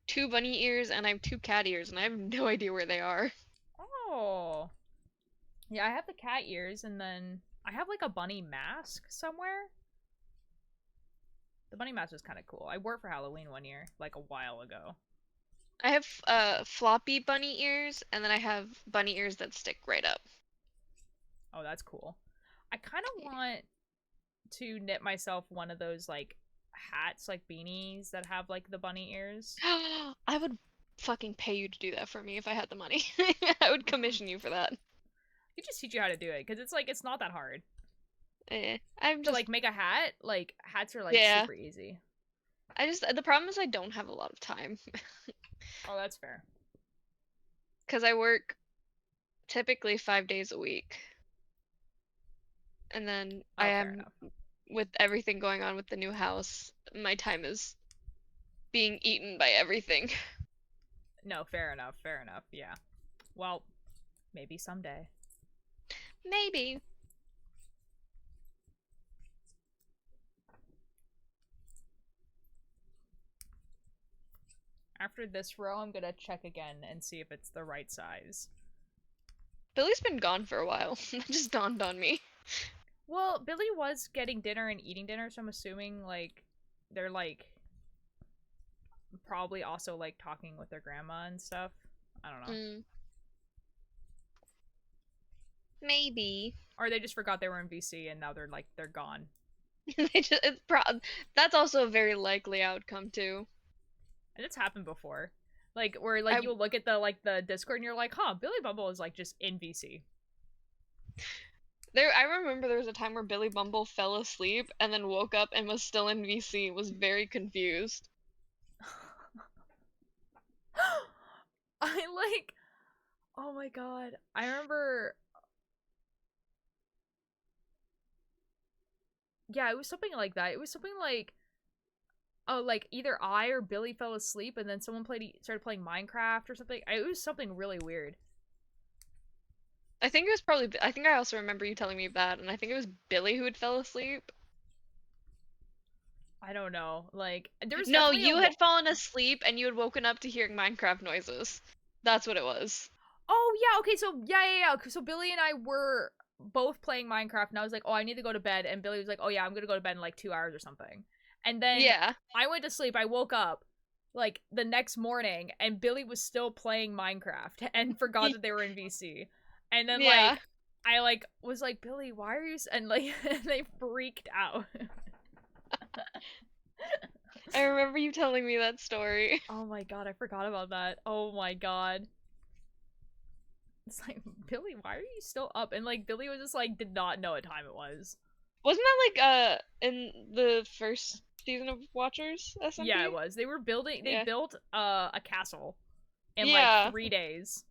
S2: 2 bunny ears and I have 2 cat ears and I have no idea where they are.
S1: Oh. Yeah, I have the cat ears, and then I have like a bunny mask somewhere. The bunny mask was kind of cool. I wore it for Halloween one year, like a while ago.
S2: I have, floppy bunny ears and then I have bunny ears that stick right up.
S1: Oh, that's cool. I kind of want to knit myself one of those like hats, like beanies that have like the bunny ears.
S2: I would fucking pay you to do that for me if I had the money. I would commission you for that.
S1: I could just teach you how to do it, because it's like, it's not that hard.
S2: I'm
S1: To
S2: just
S1: like make a hat, like hats are like
S2: Yeah.
S1: super easy.
S2: the problem is I don't have a lot of time
S1: Oh, that's fair.
S2: because I work typically 5 days a week. And then
S1: Oh,
S2: I
S1: fair
S2: am
S1: enough.
S2: with everything going on with the new house, my time is being eaten by everything.
S1: No, fair enough, fair enough, yeah. Well, maybe someday.
S2: Maybe.
S1: After this row, I'm gonna check again and see if it's the right size.
S2: Billy's been gone for a while. That just dawned on me.
S1: Well, Billy was getting dinner and eating dinner, so I'm assuming, like, they're, like, probably also, like, talking with their grandma and stuff. I don't know.
S2: Maybe.
S1: Or they just forgot they were in VC and now they're, like, they're gone.
S2: That's also a very likely outcome too.
S1: And it's happened before. Like, where, like, you'll look at the, like, the Discord and you're like, huh, Billy Bumble is, like, just in VC.
S2: I remember there was a time where Billy Bumble fell asleep and then woke up and was still in VC, was very confused.
S1: I, like, oh my god. I remember... Yeah, it was something like that. It was something like... Oh, like, either I or Billy fell asleep and then someone started playing Minecraft or something. It was something really weird.
S2: I think I also remember you telling me that, and I think it was Billy who had fell asleep.
S1: I don't know. Like, there was
S2: No,
S1: definitely
S2: you had fallen asleep and you had woken up to hearing Minecraft noises. That's what it was.
S1: Oh, yeah, okay, so, yeah. So Billy and I were both playing Minecraft, and I was like, oh, I need to go to bed, and Billy was like, oh, yeah, I'm gonna go to bed in, like, 2 hours or something. And then
S2: Yeah.
S1: I went to sleep, I woke up, like, the next morning, and Billy was still playing Minecraft, and forgot that they were in VC. And then,
S2: Yeah.
S1: like, I, like, was like, Billy, why are you... And, like, they freaked out.
S2: I remember you telling me that story.
S1: Oh my god, I forgot about that. Oh my god. It's like, Billy, why are you still up? And, like, Billy was just, like, did not know what time it was.
S2: Wasn't that, like, in the first season of Watchers, SMP?
S1: Yeah, it was. They were building... They built, a castle in,
S2: Yeah.
S1: like, 3 days.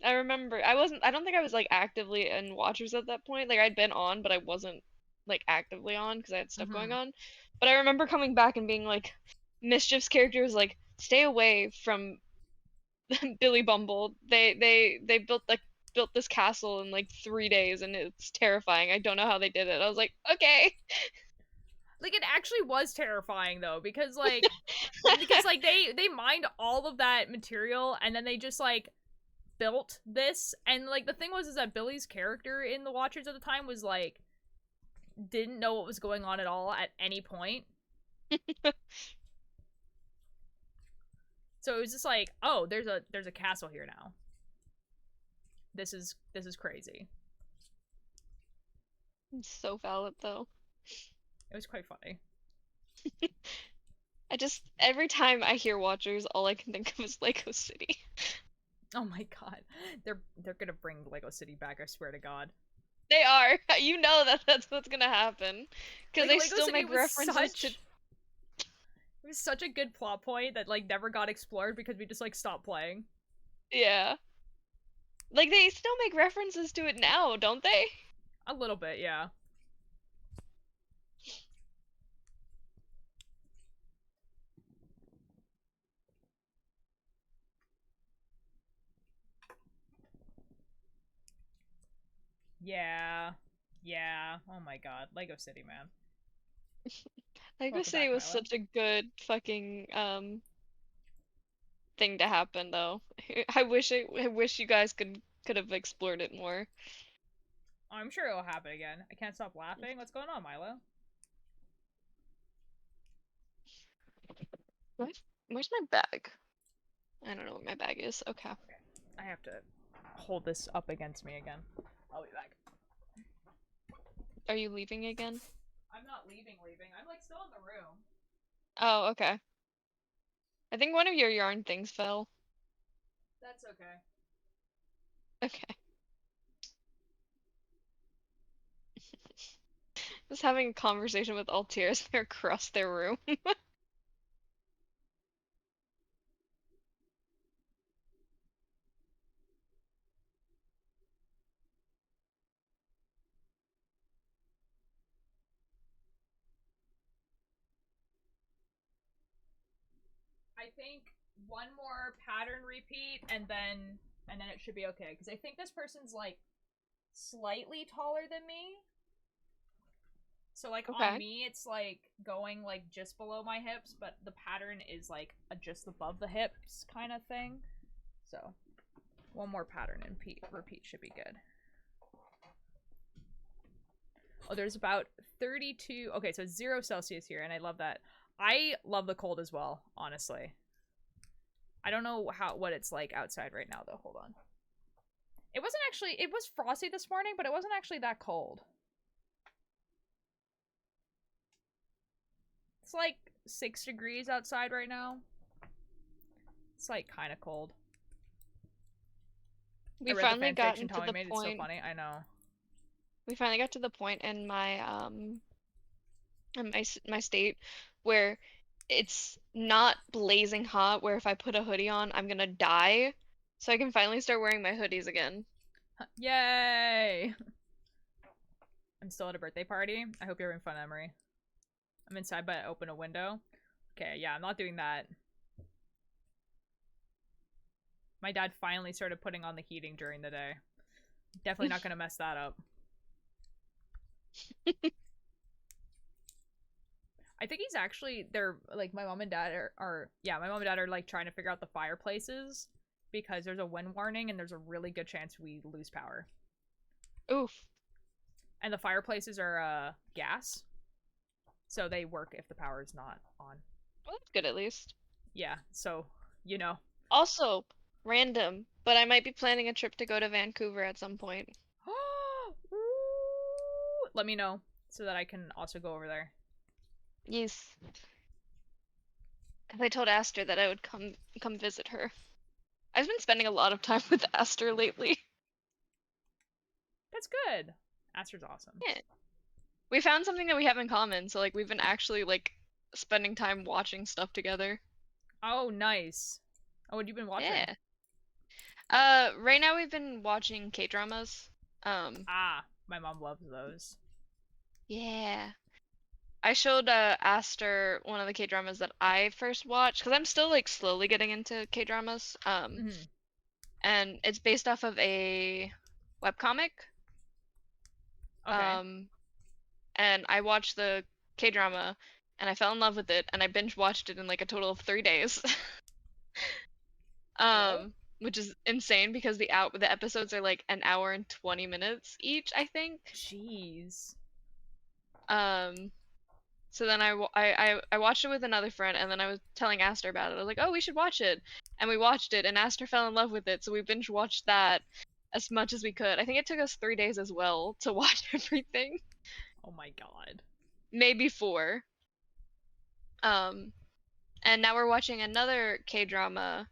S2: I remember. I don't think I was, like, actively in Watchers at that point. Like, I'd been on, but I wasn't, like, actively on because I had stuff going on. But I remember coming back and being like, Mischief's character was like, stay away from Billy Bumble. They built this castle in like 3 days and it's terrifying. I don't know how they did it. I was like, okay.
S1: Like, it actually was terrifying though, because like they mined all of that material and then they just like built this, and like the thing was is that Billy's character in the Watchers at the time was like didn't know what was going on at all at any point. So it was just like, oh, there's a castle here now. This is crazy.
S2: It's so valid though.
S1: It was quite funny.
S2: Every time I hear Watchers, all I can think of is Lego City.
S1: Oh my god. They're gonna bring Lego City back, I swear to god.
S2: They are. You know that's what's gonna happen. Because
S1: Like,
S2: they
S1: Lego
S2: still
S1: City
S2: make
S1: was
S2: references to.
S1: It was such a good plot point that like never got explored because we just like stopped playing.
S2: Yeah. Like they still make references to it now, don't they?
S1: A little bit, yeah. Yeah. Yeah. Oh my god. Lego City, man.
S2: Lego
S1: Welcome
S2: City
S1: back,
S2: was
S1: Milo.
S2: such a good fucking thing to happen though. I wish you guys could have explored it more.
S1: Oh, I'm sure it'll happen again. I can't stop laughing. What's going on, Milo?
S2: Where's my bag? I don't know what my bag is. Okay.
S1: Okay. I have to hold this up against me again. I'll be back.
S2: Are you leaving again?
S1: I'm not leaving. I'm like still in the room.
S2: Oh, okay. I think one of your yarn things fell.
S1: That's okay.
S2: Okay. Just having a conversation with Altiers, they're across their room.
S1: I think one more pattern repeat and then it should be okay, because I think this person's like slightly taller than me. So like
S2: Okay.
S1: on me it's like going like just below my hips, but the pattern is like just above the hips kind of thing. So one more pattern and repeat should be good. Oh, there's about 32. Okay, so 0 Celsius here, and I love that. I love the cold as well, honestly. I don't know what it's like outside right now though. Hold on. It was frosty this morning, but it wasn't actually that cold. It's like 6 degrees outside right now. It's like kind of cold.
S2: We
S1: I read
S2: finally
S1: the
S2: got
S1: fanfiction
S2: into
S1: Tommy
S2: the
S1: made.
S2: point.
S1: It's so funny. I know.
S2: We finally got to the point in my state where it's not blazing hot, where if I put a hoodie on, I'm gonna die. So I can finally start wearing my hoodies again.
S1: Yay! I'm still at a birthday party. I hope you're having fun, Emery. I'm inside, but I open a window. Okay, yeah, I'm not doing that. My dad finally started putting on the heating during the day. Definitely not gonna mess that up. I think he's actually, they're like, my mom and dad are my mom and dad are like trying to figure out the fireplaces because there's a wind warning and there's a really good chance we lose power.
S2: Oof.
S1: And the fireplaces are gas, so they work if the power is not on.
S2: Well, that's good at least.
S1: Yeah, so you know.
S2: Also, random, but I might be planning a trip to go to Vancouver at some point.
S1: Let me know so that I can also go over there.
S2: Yes. Because I told Aster that I would come visit her. I've been spending a lot of time with Aster lately.
S1: That's good. Aster's awesome.
S2: Yeah. We found something that we have in common, so like we've been actually like spending time watching stuff together.
S1: Oh, nice. Oh, what have you been watching?
S2: Yeah. Right now we've been watching K-dramas.
S1: My mom loves those.
S2: Yeah. I showed Aster one of the K-dramas that I first watched because I'm still like slowly getting into K-dramas. And it's based off of a webcomic.
S1: Okay.
S2: And I watched the K-drama, and I fell in love with it, and I binge watched it in like a total of 3 days.
S1: What?
S2: Which is insane because the episodes are like an hour and 20 minutes each, I think.
S1: Jeez.
S2: Um, so then I watched it with another friend, and then I was telling Aster about it. I was like, oh, we should watch it. And we watched it, and Aster fell in love with it, so we binge watched that as much as we could. I think it took us 3 days as well to watch everything.
S1: Oh my god.
S2: Maybe 4. And now we're watching another K-drama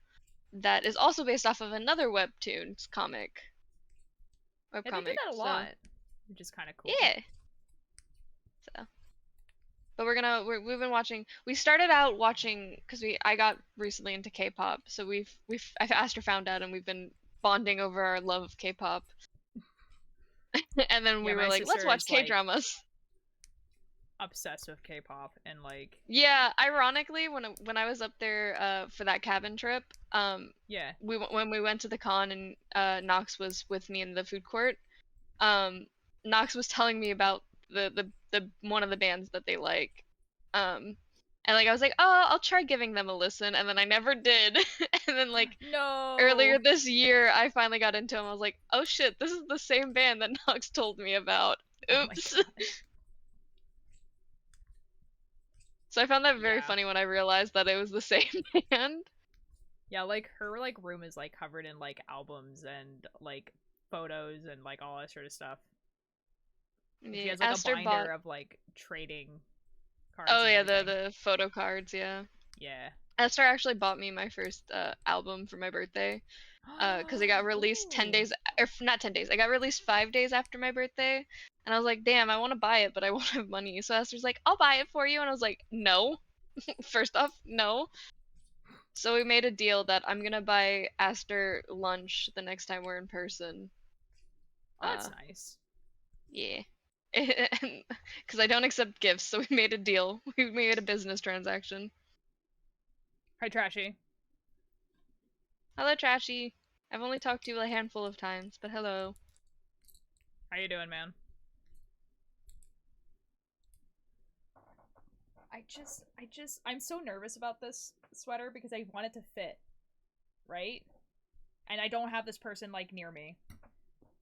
S2: that is also based off of another webtoons comic.
S1: Yeah, they do that a lot, which is kind of cool.
S2: Yeah. So, but we've been watching. We started out watching because I got recently into K-pop, so I've Aster found out, and we've been bonding over our love of K-pop. And then we
S1: Yeah,
S2: were
S1: my
S2: like, let's
S1: sister
S2: watch
S1: is, like,
S2: K-dramas.
S1: obsessed with K-pop and like
S2: Yeah, ironically, when I was up there for that cabin trip,
S1: yeah.
S2: when we went to the con and Nox was with me in the food court, Nox was telling me about the one of the bands that they like, and like I was like, oh, I'll try giving them a listen, and then I never did, and then like
S1: No.
S2: earlier this year I finally got into them. I was like, oh shit, this is the same band that Nox told me about.
S1: Oh my
S2: Oops.
S1: god.
S2: So I found that very
S1: Yeah.
S2: funny when I realized that it was the same band.
S1: Yeah, like her like room is like covered in like albums and like photos and like all that sort of stuff. And she
S2: Yeah,
S1: has like
S2: Aster
S1: a binder
S2: bought.
S1: of like trading cards
S2: Oh
S1: and
S2: yeah,
S1: everything.
S2: the photo cards, yeah.
S1: Yeah.
S2: Esther actually bought me my first album for my birthday, because it got released 10
S1: Ooh.
S2: days, or not 10 days, it got released 5 days after my birthday, and I was like, damn, I want to buy it, but I won't have money. So Esther's like, I'll buy it for you, and I was like, no. First off, no. So we made a deal that I'm gonna buy Aster lunch the next time we're in person.
S1: Oh, that's
S2: Uh,
S1: nice.
S2: yeah. Because I don't accept gifts, so we made a deal. We made a business transaction.
S1: Hi, Trashy.
S2: Hello, Trashy. I've only talked to you a handful of times, but hello.
S1: How you doing, man? I'm so nervous about this sweater because I want it to fit, right? And I don't have this person, like, near me.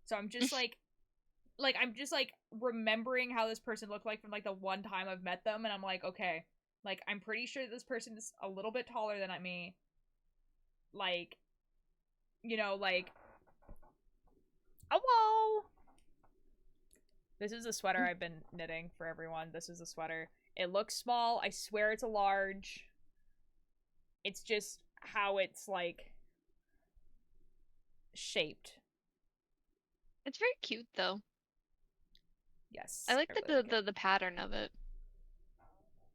S1: So I'm just, I'm just, like, remembering how this person looked like from, like, the one time I've met them, and I'm like, okay, like, I'm pretty sure this person is a little bit taller than me. Like, you know, like, hello! This is a sweater I've been knitting for everyone. This is a sweater. It looks small. I swear it's a large. It's just how it's, like, shaped.
S2: It's very cute, though.
S1: Yes.
S2: I like
S1: I really like it.
S2: the pattern of it.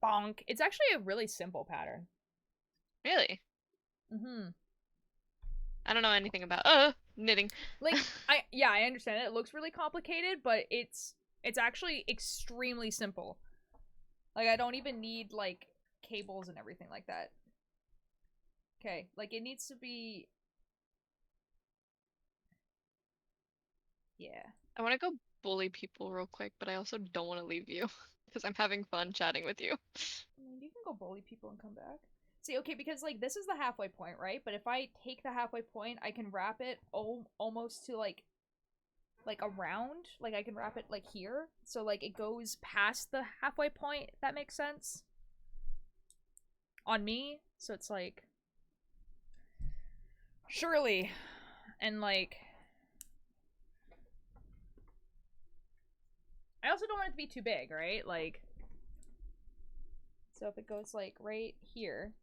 S1: Bonk. It's actually a really simple pattern.
S2: Really?
S1: Mm-hmm.
S2: I don't know anything about knitting.
S1: Like, I understand it. It looks really complicated, but it's actually extremely simple. Like, I don't even need, like, cables and everything like that. Okay, like, it needs to be... Yeah.
S2: I want to go bully people real quick, but I also don't want to leave you because I'm having fun chatting with you.
S1: You can go bully people and come back. See, okay, because, like, this is the halfway point, right? But if I take the halfway point, I can wrap it almost to, like, around. Like, I can wrap it, like, here. So, like, it goes past the halfway point, if that makes sense. On me. So it's, like... Surely. And, like... I also don't want it to be too big, right? Like... So if it goes, like, right here...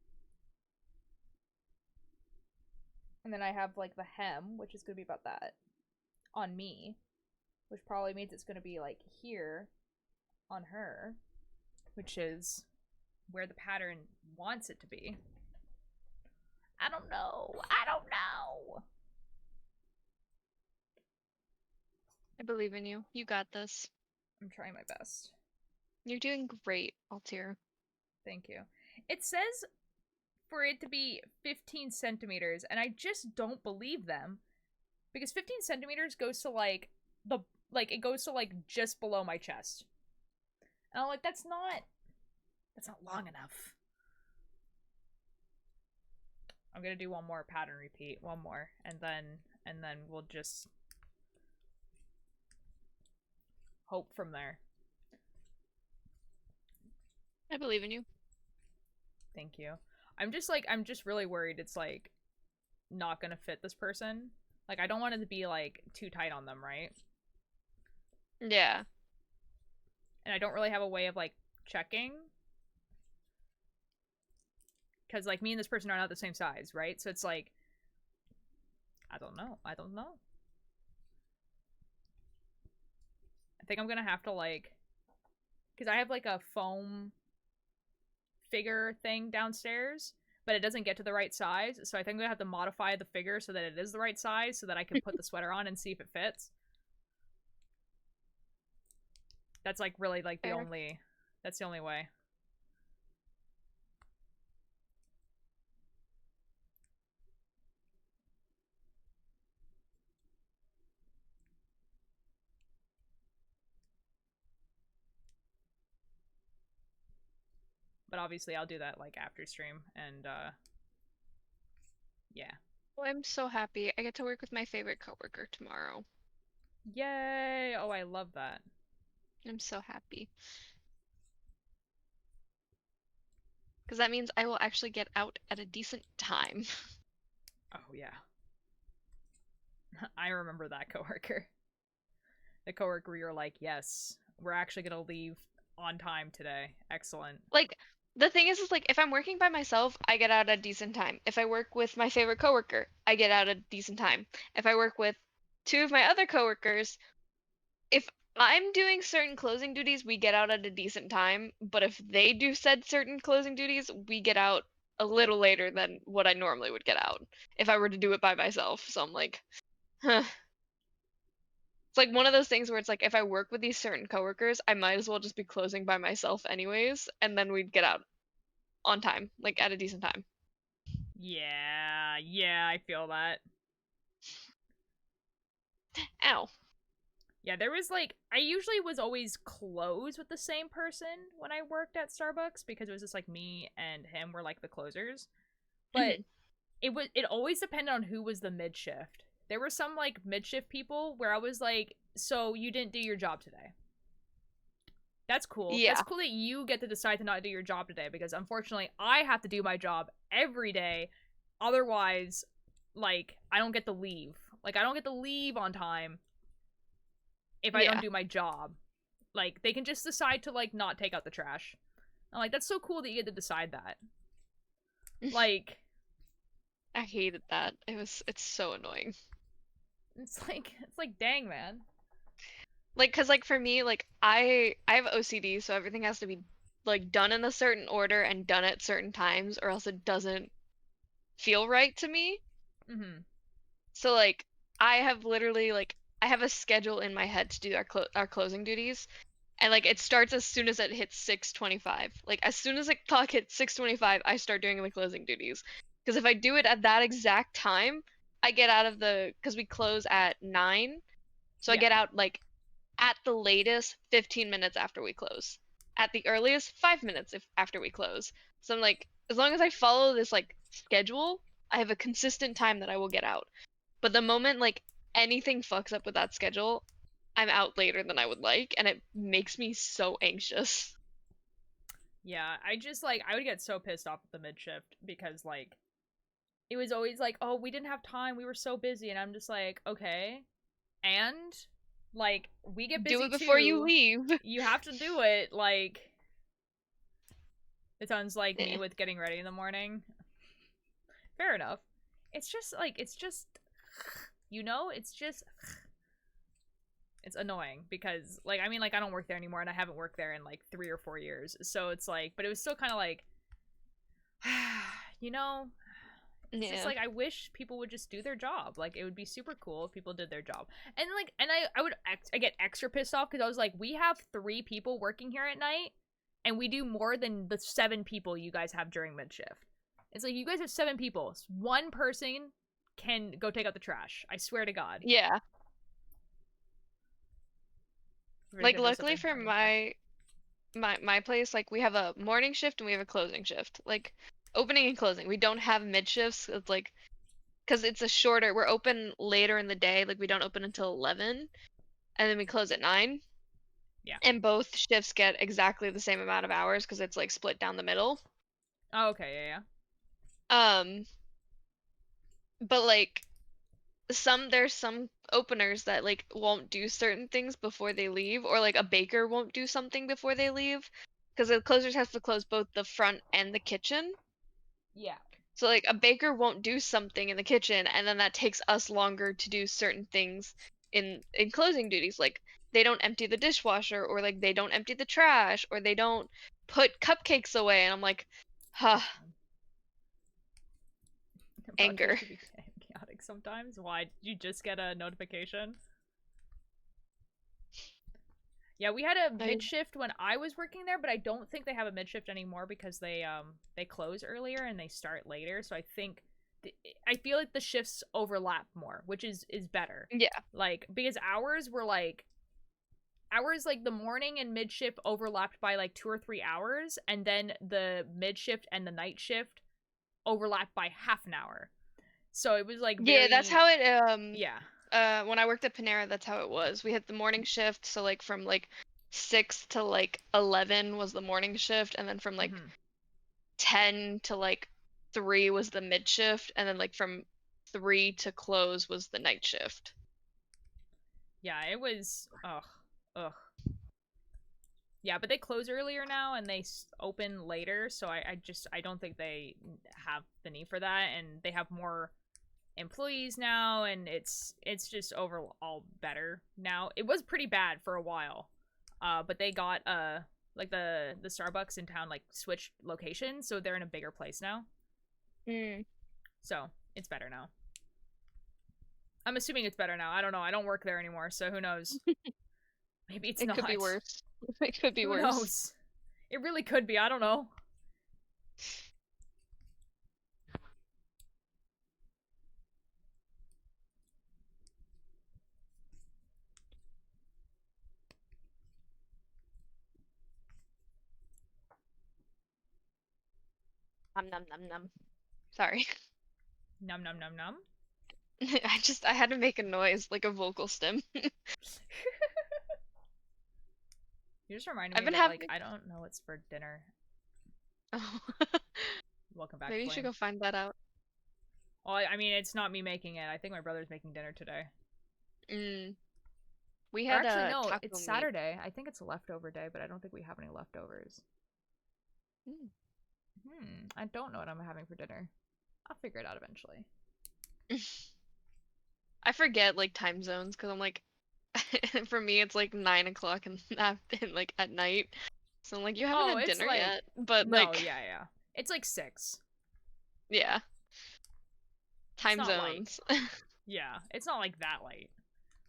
S1: And then I have, like, the hem, which is going to be about that, on me. Which probably means it's going to be, like, here on her. Which is where the pattern wants it to be. I don't know. I don't know.
S2: I believe in you. You got this.
S1: I'm trying my best.
S2: You're doing great, Altair.
S1: Thank you. It says for it to be 15 centimeters, and I just don't believe them. Because 15 centimeters goes to, like, it goes to, like, just below my chest. And I'm like, that's not That's not long enough. I'm gonna do one more pattern repeat, one more, and then we'll just hope from there.
S2: I believe in you.
S1: Thank you. I'm just really worried it's like not gonna fit this person. Like, I don't want it to be like too tight on them, right?
S2: Yeah.
S1: And I don't really have a way of like checking. Because like me and this person are not the same size, right? So it's like, I don't know. I think I'm gonna have to like, because I have like a foam figure thing downstairs, but it doesn't get to the right size. So I think I'm gonna have to modify the figure so that it is the right size so that I can put the sweater on and see if it fits. That's like really like the only way. But obviously I'll do that like after stream and yeah.
S2: Well, I'm so happy. I get to work with my favorite coworker tomorrow.
S1: Yay! Oh, I love that.
S2: I'm so happy. Because that means I will actually get out at a decent time.
S1: Oh yeah. I remember that coworker. The coworker you're like, yes, we're actually gonna leave on time today. Excellent.
S2: Like, the thing is like, if I'm working by myself, I get out at a decent time. If I work with my favorite coworker, I get out at a decent time. If I work with two of my other coworkers, if I'm doing certain closing duties, we get out at a decent time. But if they do said certain closing duties, we get out a little later than what I normally would get out if I were to do it by myself. So I'm like, huh. It's like one of those things where it's like if I work with these certain coworkers, I might as well just be closing by myself anyways, and then we'd get out on time, like at a decent time.
S1: Yeah, I feel that.
S2: Ow.
S1: Yeah, there was like, I usually was always close with the same person when I worked at Starbucks because it was just like me and him were like the closers. But it always depended on who was the mid shift. There were some like mid shift people where I was like, so you didn't do your job today. That's cool.
S2: Yeah.
S1: That's cool that you get to decide to not do your job today because unfortunately I have to do my job every day. Otherwise, like, I don't get to leave. Like, I don't get to leave on time if I don't do my job. Like, they can just decide to, like, not take out the trash. I'm like, that's so cool that you get to decide that. Like,
S2: I hated that. It's so annoying.
S1: it's like, dang, man.
S2: Like, cause like for me, like I have OCD, so everything has to be like done in a certain order and done at certain times, or else it doesn't feel right to me.
S1: Mm-hmm.
S2: So like I have literally like I have a schedule in my head to do our closing duties, and like it starts as soon as it hits 6:25. Like as soon as the clock hits 6:25, I start doing my closing duties. Because if I do it at that exact time, I get out of because we close at 9, so I get out like at the latest 15 minutes after we close. At the earliest 5 minutes after we close. So I'm like, as long as I follow this like schedule, I have a consistent time that I will get out. But the moment like anything fucks up with that schedule, I'm out later than I would like, and it makes me so anxious.
S1: Yeah, I just like, I would get so pissed off at the mid shift because like it was always like, oh, we didn't have time, we were so busy, and I'm just like, okay, and like, we get busy
S2: do it before
S1: too.
S2: you leave.
S1: You have to do it. Like, it sounds like me with getting ready in the morning. Fair enough. It's just like, it's annoying because like, I mean, like, I don't work there anymore and I haven't worked there in like 3 or 4 years. So it's like, but it was still kind of like, you know, it's just like, I wish people would just do their job. Like, it would be super cool if people did their job. And like, and I get extra pissed off because I was like, we have 3 people working here at night and we do more than the 7 people you guys have during mid shift. It's like, you guys have 7 people. 1 person can go take out the trash. I swear to God.
S2: Yeah. Like, luckily for my my place, like we have a morning shift and we have a closing shift. Like opening and closing. We don't have mid shifts. It's like because it's a shorter. We're open later in the day. Like we don't open until 11, and then we close at 9.
S1: Yeah.
S2: And both shifts get exactly the same amount of hours because it's like split down the middle.
S1: Oh, okay, yeah.
S2: But like there's some openers that like won't do certain things before they leave, or like a baker won't do something before they leave because the closers have to close both the front and the kitchen.
S1: Yeah.
S2: So like a baker won't do something in the kitchen, and then that takes us longer to do certain things in closing duties. Like they don't empty the dishwasher, or like they don't empty the trash, or they don't put cupcakes away, and I'm like, huh, anger.
S1: Broadcast can be chaotic sometimes. Why? Did you just get a notification? Yeah, we had a mid shift when I was working there, but I don't think they have a mid shift anymore because they close earlier and they start later. So I think I feel like the shifts overlap more, which is better.
S2: Yeah.
S1: Like because hours like the morning and mid shift overlapped by like 2 or 3 hours, and then the mid shift and the night shift overlapped by half an hour. So it was like
S2: Yeah, that's how it
S1: yeah.
S2: When I worked at Panera, that's how it was. We had the morning shift, so like from like 6 to like 11 was the morning shift, and then from like 10 to like 3 was the mid shift, and then like from 3 to close was the night shift.
S1: Yeah, it was ugh. Yeah, but they close earlier now and they open later, so I don't think they have the need for that, and they have more employees now, and it's just overall better now. It was pretty bad for a while, but they got like the Starbucks in town like switched locations, so they're in a bigger place now. So it's better now. I'm assuming it's better now. I don't know. I don't work there anymore, so who knows? Maybe it's not.
S2: It could be worse. It could be
S1: who
S2: worse.
S1: knows? It really could be. I don't know.
S2: Num num num. Sorry.
S1: Num num num num.
S2: I had to make a noise, like a vocal stem.
S1: You just reminded me like I don't know what's for dinner.
S2: Oh.
S1: Welcome back.
S2: Maybe you should go find that out.
S1: Well, I mean, it's not me making it. I think my brother's making dinner today.
S2: We had
S1: actually no,
S2: taco
S1: it's
S2: meat.
S1: Saturday. I think it's a leftover day, but I don't think we have any leftovers. I don't know what I'm having for dinner. I'll figure it out eventually.
S2: I forget like time zones because I'm like, for me it's like 9 o'clock and like at night. So I'm like, you haven't had dinner yet, but
S1: no,
S2: like
S1: yeah, it's like 6.
S2: Yeah. Time zones.
S1: Yeah, it's not like that late.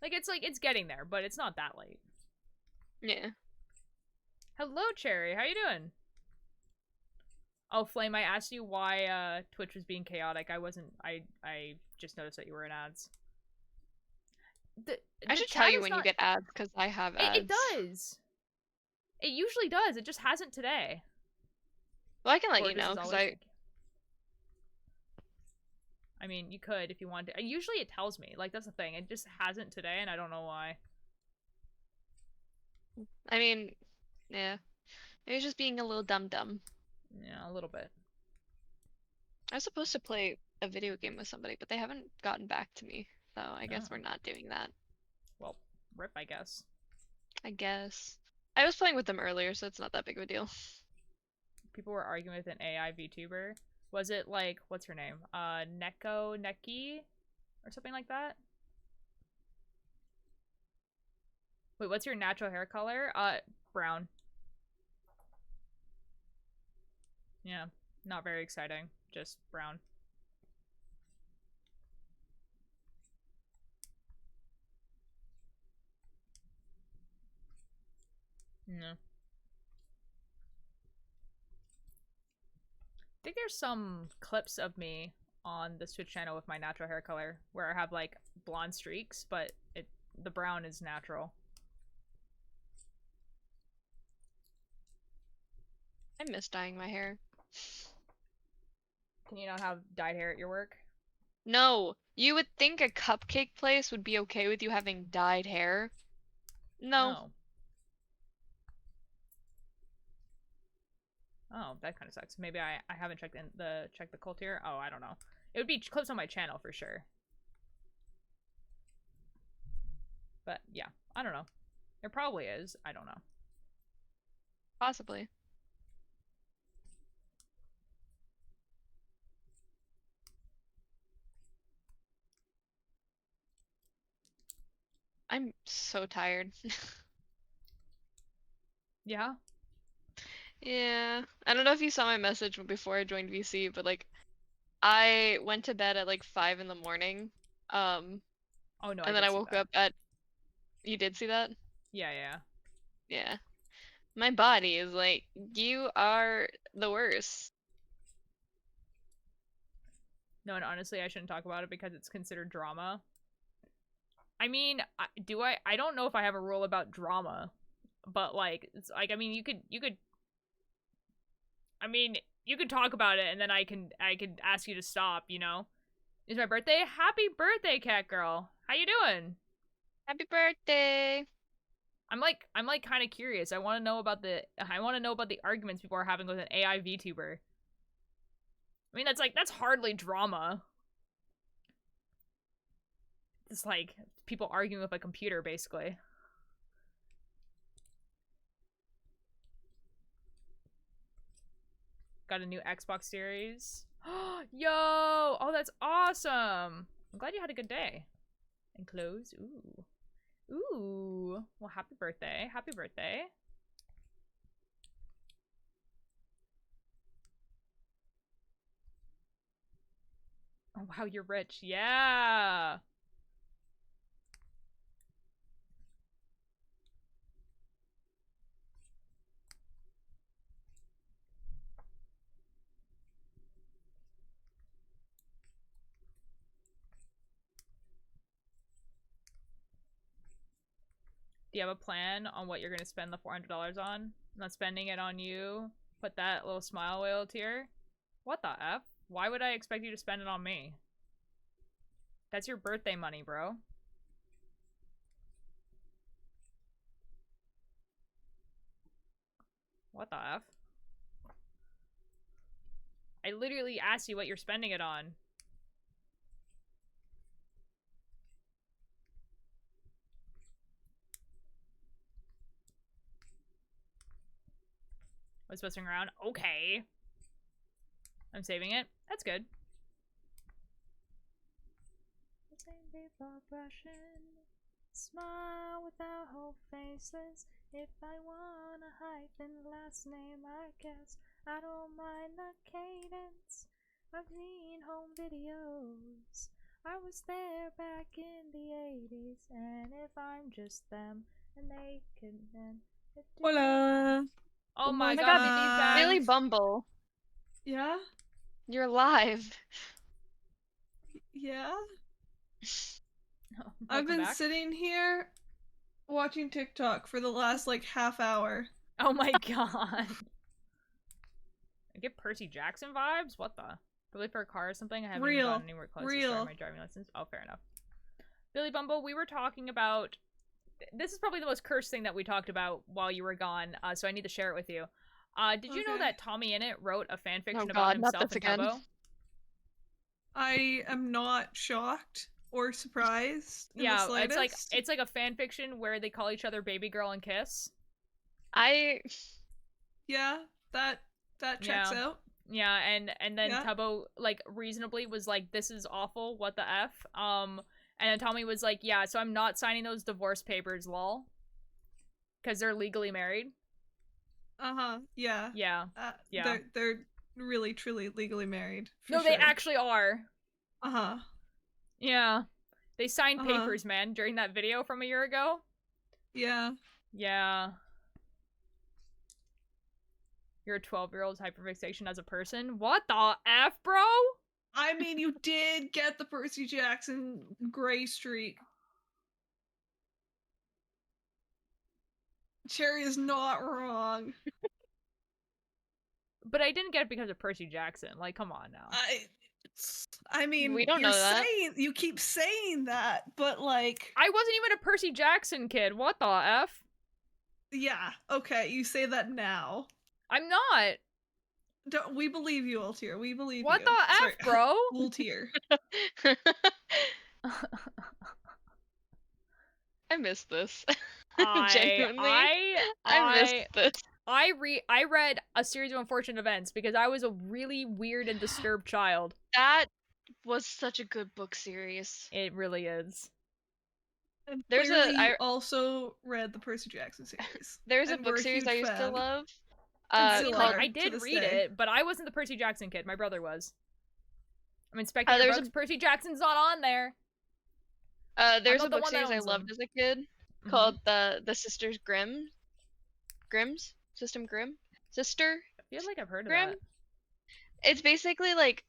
S1: Like it's getting there, but it's not that late.
S2: Yeah.
S1: Hello, Cherry. How you doing? Oh, Flame, I asked you why Twitch was being chaotic. I wasn't. I just noticed that you were in ads.
S2: I should tell you when you get ads because I have ads.
S1: It does. It usually does. It just hasn't today.
S2: Well, I can let you know because
S1: I mean, you could if you wanted to. Usually it tells me. Like, that's the thing. It just hasn't today, and I don't know why.
S2: I mean, yeah. It was just being a little dumb.
S1: Yeah, a little bit.
S2: I was supposed to play a video game with somebody, but they haven't gotten back to me. So I guess we're not doing that.
S1: Well, rip, I guess.
S2: I guess. I was playing with them earlier, so it's not that big of a deal.
S1: People were arguing with an AI VTuber. Was it like, what's her name? Neki? Or something like that? Wait, what's your natural hair color? Brown. Yeah, not very exciting. Just brown. No. I think there's some clips of me on the Twitch channel with my natural hair color where I have like blonde streaks, but the brown is natural.
S2: I miss dyeing my hair.
S1: Can you not have dyed hair at your work?
S2: No, you would think a cupcake place would be okay with you having dyed hair. No.
S1: Oh. Oh, that kind of sucks. Maybe I haven't checked the cult here. Oh, I don't know. It would be clips on my channel for sure. But yeah, I don't know. There probably is. I don't know.
S2: Possibly. I'm so tired.
S1: Yeah.
S2: Yeah. I don't know if you saw my message before I joined VC, but like I went to bed at like 5 in the morning.
S1: Oh no, I
S2: And then
S1: did
S2: I
S1: see
S2: woke
S1: that.
S2: up at You did see that?
S1: Yeah, yeah.
S2: Yeah. My body is like, you are the worst.
S1: No, and honestly, I shouldn't talk about it because it's considered drama. I mean, I don't know if I have a rule about drama, but like, it's like, I mean, I mean, you could talk about it, and then I could ask you to stop. You know, it's my birthday. Happy birthday, cat girl. How you doing?
S2: Happy birthday.
S1: I'm like kind of curious. I want to know about the arguments people are having with an AI VTuber. I mean, that's hardly drama. It's like people arguing with a computer, basically. Got a new Xbox Series. Yo! Oh, that's awesome! I'm glad you had a good day. And clothes. Ooh. Ooh. Well, happy birthday. Happy birthday. Oh, wow, you're rich. Yeah! Do you have a plan on what you're gonna spend the $400 on? I'm not spending it on you. Put that little smile whale tier. What the F? Why would I expect you to spend it on me? That's your birthday money, bro. What the F? I literally asked you what you're spending it on. Was messing around? Okay. I'm saving it. That's good. Smile without whole faces. If I want a hyphen last name, I guess I don't mind the cadence. I've seen home videos. I was there back in the 80s, and if I'm just them, and they can then.
S4: Hola.
S1: Oh
S4: Oh
S1: my
S4: my
S1: god,
S4: God.
S2: Really, Bumble?
S4: Yeah?
S2: You're live.
S4: Yeah?
S1: Welcome
S4: I've been
S1: back.
S4: sitting here watching TikTok for the last like half hour.
S1: Oh my god. I get Percy Jackson vibes? What the? Probably for a car or something? I haven't even gotten anywhere close to starting my driving license. Oh, fair enough. Billy Bumble, we were talking about... This is probably the most cursed thing that we talked about while you were gone, so I need to share it with you. Did you know that Tommy Innit wrote a fanfiction about himself and Tubbo?
S4: I am not shocked or surprised in the slightest.
S1: it's like a fanfiction where they call each other baby girl and kiss.
S4: Yeah, that checks out.
S1: Yeah, and then Tubbo like reasonably was like, this is awful, what the F? And then Tommy was like, yeah, so I'm not signing those divorce papers, lol. Because they're legally married.
S4: Yeah.
S1: Yeah. Yeah.
S4: They're really truly legally married.
S1: No,
S4: sure.
S1: They actually are. Yeah. They signed
S4: Uh-huh.
S1: papers, man, during that video from a year ago.
S4: Yeah.
S1: Yeah. You're a 12-year-old's hyperfixation as a person? What the F, bro?
S4: I mean, you did get the Percy Jackson gray streak. Cherry is not wrong.
S1: But I didn't get it because of Percy Jackson. Like, come on now.
S4: I mean,
S2: We don't know that.
S4: You keep saying that, but like,
S1: I wasn't even a Percy Jackson kid. What the F?
S4: yeah, okay, you say that now.
S1: I'm not.
S4: Don't we believe you, Altier? We believe
S1: What
S4: you.
S1: the F,
S4: Sorry,
S1: bro?
S4: Altier.
S2: I missed this.
S1: I
S2: Genuinely, I missed this.
S1: I read A Series of Unfortunate Events because I was a really weird and disturbed child.
S2: That was such a good book series.
S1: It really is.
S4: And
S2: There's
S4: clearly
S2: a-
S4: you also read the Percy Jackson series.
S2: There's a
S4: and
S2: book
S4: we're a
S2: series I
S4: huge
S2: used to
S4: fan.
S2: love.
S4: And
S1: I mean,
S4: still
S1: like,
S4: are
S1: I
S4: to
S1: did
S4: this
S1: read
S4: day.
S1: it, but I wasn't the Percy Jackson kid. My brother was. I'm inspecting
S2: there's
S1: books. Percy Jackson's not on there.
S2: There's
S1: not
S2: a
S1: the
S2: book
S1: one that
S2: series I
S1: owns
S2: loved
S1: them.
S2: as a kid called the Sisters Grimm's System Grimm Sister
S1: I feel like I've heard of
S2: Grimm.
S1: that.
S2: It's basically like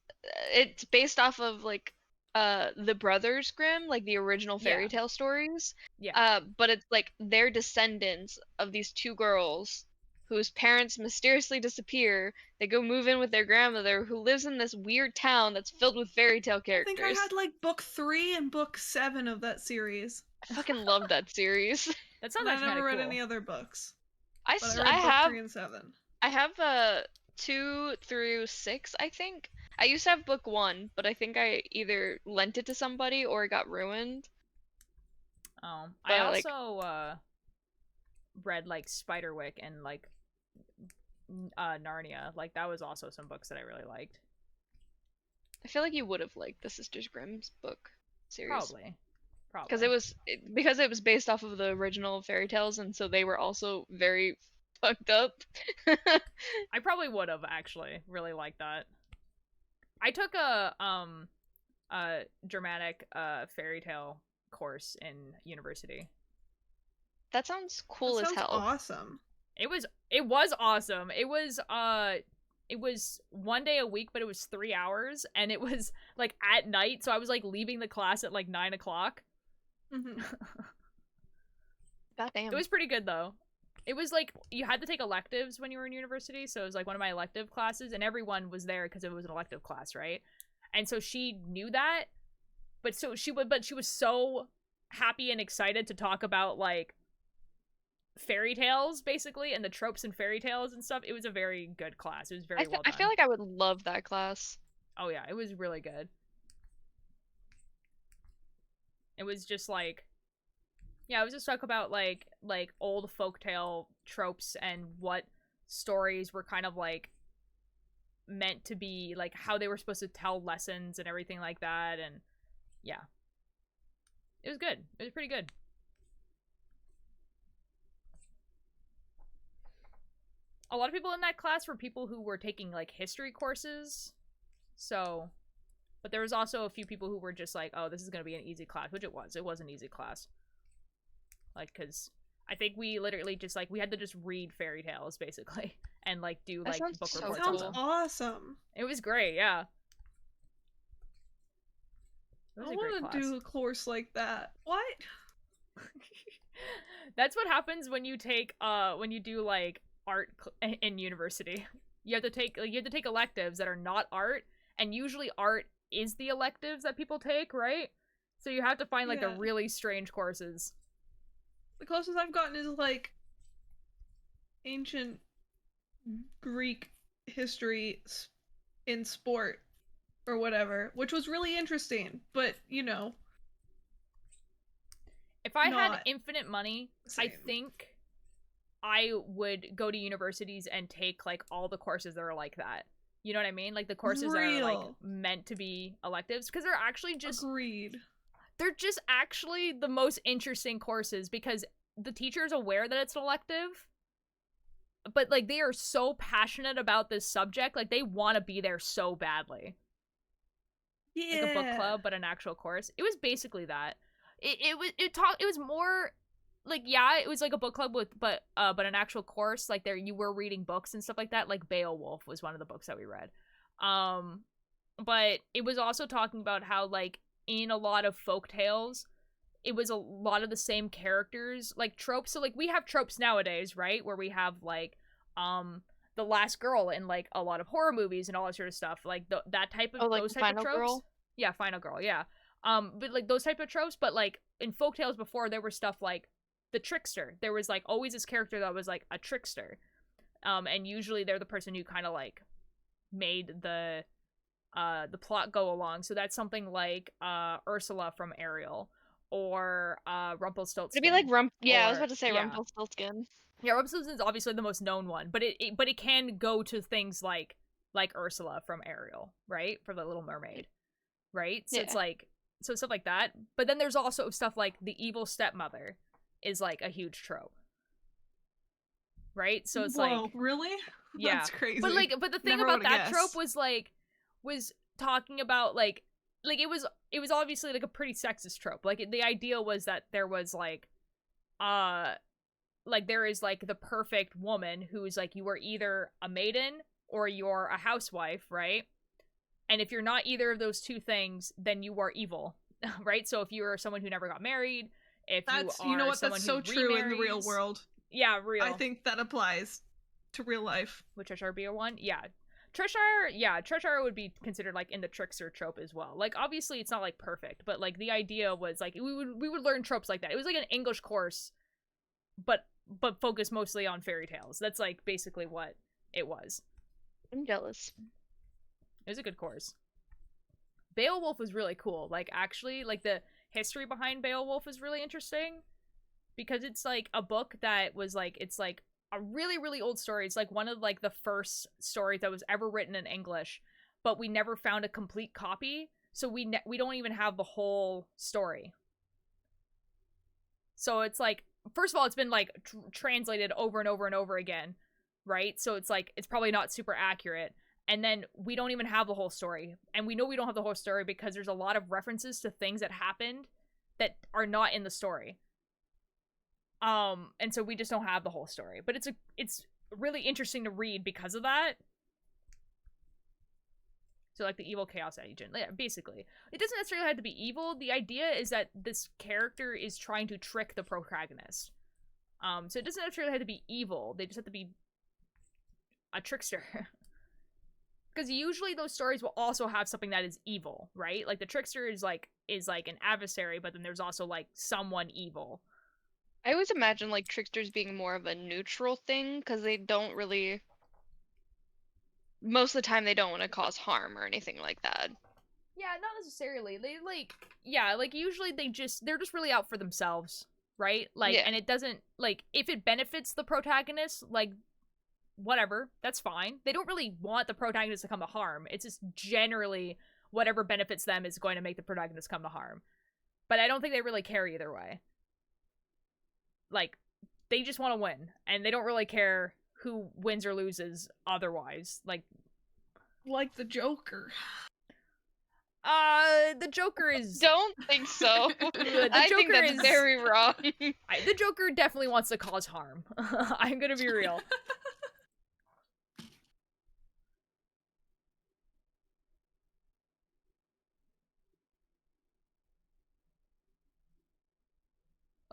S2: it's based off of like the Brothers Grimm, like the original fairy tale stories.
S1: Yeah.
S2: But it's like they're descendants of these two girls whose parents mysteriously disappear. They go move in with their grandmother who lives in this weird town that's filled with fairy tale
S4: I
S2: characters.
S4: think I had like book 3 and book 7 of that series.
S2: I fucking love that series.
S1: That sounds
S4: And I
S1: actually
S4: never
S1: kind
S4: read
S1: of cool.
S4: any other books.
S2: I
S4: But
S2: s-
S4: I read
S2: I
S4: book
S2: have
S4: 3 and 7.
S2: I have 2 through 6, I think. I used to have book 1, but I think I either lent it to somebody or it got ruined.
S1: Oh,
S2: But,
S1: I
S2: like-
S1: also read like Spiderwick and like Narnia. Like that was also some books that I really liked.
S2: I feel like you would have liked the Sisters Grimm's book series.
S1: Probably.
S2: Because it was based off of the original fairy tales, and so they were also very fucked up.
S1: I probably would have actually really liked that. I took a dramatic fairy tale course in university.
S2: That sounds cool
S4: That
S2: as
S4: sounds
S2: hell.
S4: awesome.
S1: It was awesome. It was 1 day a week, but it was 3 hours, and it was like at night, so I was like leaving the class at like 9 o'clock.
S4: Mhm.
S2: God damn.
S1: It was pretty good though. It was like you had to take electives when you were in university, so it was like one of my elective classes, and everyone was there because it was an elective class, right? And so she knew that, but she was so happy and excited to talk about like fairy tales basically and the tropes in fairy tales and stuff. It was a very good class. It was very well done.
S2: I feel like I would love that class.
S1: Oh yeah, it was really good. It was just like, yeah, it was just talk about like old folktale tropes and what stories were kind of like meant to be, like how they were supposed to tell lessons and everything like that. And yeah, it was good. It was pretty good. A lot of people in that class were people who were taking like history courses, so, but there was also a few people who were just like, oh, this is going to be an easy class, which it was an easy class. Like, because I think we literally just like, we had to just read fairy tales basically and like do
S2: That
S1: like
S2: sounds
S1: book
S2: so
S1: reports
S4: Sounds
S1: on them.
S4: awesome.
S1: It was great, yeah. It was
S4: I
S1: a great
S4: want to
S1: class.
S4: do a course like that. What?
S1: That's what happens when you take when you do like art in university. You have to take electives that are not art, and usually art is the electives that people take, right? So you have to find like the
S4: Yeah.
S1: really strange courses.
S4: The closest I've gotten is like ancient Greek history in sport or whatever, which was really interesting, but you know,
S1: If I had
S4: Not
S1: infinite money,
S4: same.
S1: I think I would go to universities and take like all the courses that are like that. You know what I mean? Like the courses that are like
S4: Real.
S1: meant to be electives, because they're actually just
S4: Agreed.
S1: they're just actually the most interesting courses because the teacher is aware that it's an elective, but like they are so passionate about this subject, like they want to be there so badly.
S4: Yeah.
S1: Like a book club, but an actual course. It was basically that. It was more like, yeah, it was like a book club with but an actual course. Like there you were reading books and stuff like that. Like Beowulf was one of the books that we read. But it was also talking about how like in a lot of folk tales, it was a lot of the same characters, like tropes. So like we have tropes nowadays, right? Where we have like the last girl in like a lot of horror movies and all that sort of stuff. Like that type of
S2: like
S1: those
S2: the
S1: type of
S2: final
S1: tropes.
S2: girl?
S1: Yeah, final girl. Yeah. But like those type of tropes. But like in folktales before, there was stuff like the trickster. There was like always this character that was like a trickster. And usually they're the person who kind of like made the plot go along. So that's something like Ursula from Ariel, or Rumpelstiltskin.
S2: It'd be like I was
S1: or-
S2: about to say
S1: yeah.
S2: Rumpelstiltskin.
S1: Yeah, Rumpelstiltskin's obviously the most known one, but it can go to things like Ursula from Ariel, right? For the Little Mermaid, right? So it's
S2: Yeah.
S1: like stuff like that. But then there's also stuff like the evil stepmother is like a huge trope, right? So it's
S4: Whoa,
S1: like
S4: really?
S1: yeah,
S4: That's crazy.
S1: but the thing
S4: Never
S1: about
S4: would've
S1: that trope
S4: guessed.
S1: was talking about like it was obviously like a pretty sexist trope. Like the idea was that there was like there is like the perfect woman who is like you are either a maiden or you're a housewife, right? And if you're not either of those two things, then you are evil, right? So if you are someone who never got married, if
S4: That's
S1: you are
S4: you know what?
S1: someone
S4: That's so
S1: who
S4: true in the real
S1: remarries-
S4: world.
S1: Yeah, real.
S4: I think that applies to real life.
S1: Would Cheshire be a one? Yeah. Cheshire would be considered like in the trickster trope as well. Like obviously it's not like perfect, but like the idea was like we would learn tropes like that. It was like an English course, but focused mostly on fairy tales. That's like basically what it was.
S2: I'm jealous.
S1: It was a good course. Beowulf was really cool. Like actually, like the history behind Beowulf is really interesting because it's like a book that was like it's like a really really old story. It's like one of like the first stories that was ever written in English, but we never found a complete copy, so we don't even have the whole story. So it's like first of all it's been like translated over and over and over again, right? So it's like it's probably not super accurate. And then we don't even have the whole story. And we know we don't have the whole story because there's a lot of references to things that happened that are not in the story. And so we just don't have the whole story. But it's really interesting to read because of that. So like the evil chaos agent. Yeah, basically. It doesn't necessarily have to be evil. The idea is that this character is trying to trick the protagonist. So it doesn't necessarily have to be evil. They just have to be a trickster. Because usually those stories will also have something that is evil, right? Like the trickster is like an adversary, but then there's also like someone evil.
S2: I always imagine like tricksters being more of a neutral thing because they don't really. Most of the time, they don't want to cause harm or anything like that.
S1: Yeah, not necessarily. They like usually they're just really out for themselves, right? Like,
S2: Yeah.
S1: And it doesn't like if it benefits the protagonist, like. Whatever, that's fine. They don't really want the protagonist to come to harm. It's just generally whatever benefits them is going to make the protagonist come to harm. But I don't think they really care either way. Like, they just want to win, and they don't really care who wins or loses otherwise. Like
S4: the Joker.
S1: The Joker is...
S2: Don't think so. I think
S1: Joker
S2: that's
S1: is-
S2: very wrong.
S1: The Joker definitely wants to cause harm. I'm gonna be real.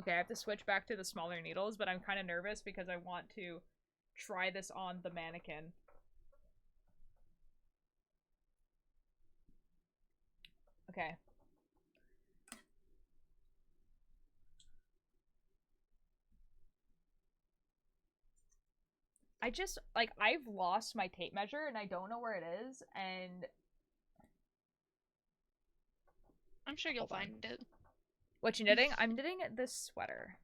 S1: Okay, I have to switch back to the smaller needles, but I'm kind of nervous because I want to try this on the mannequin. Okay. I just, like, I've lost my tape measure and I don't know where it is, and...
S2: I'm sure you'll
S1: Hold on.
S2: find it.
S1: What you knitting? I'm knitting this sweater.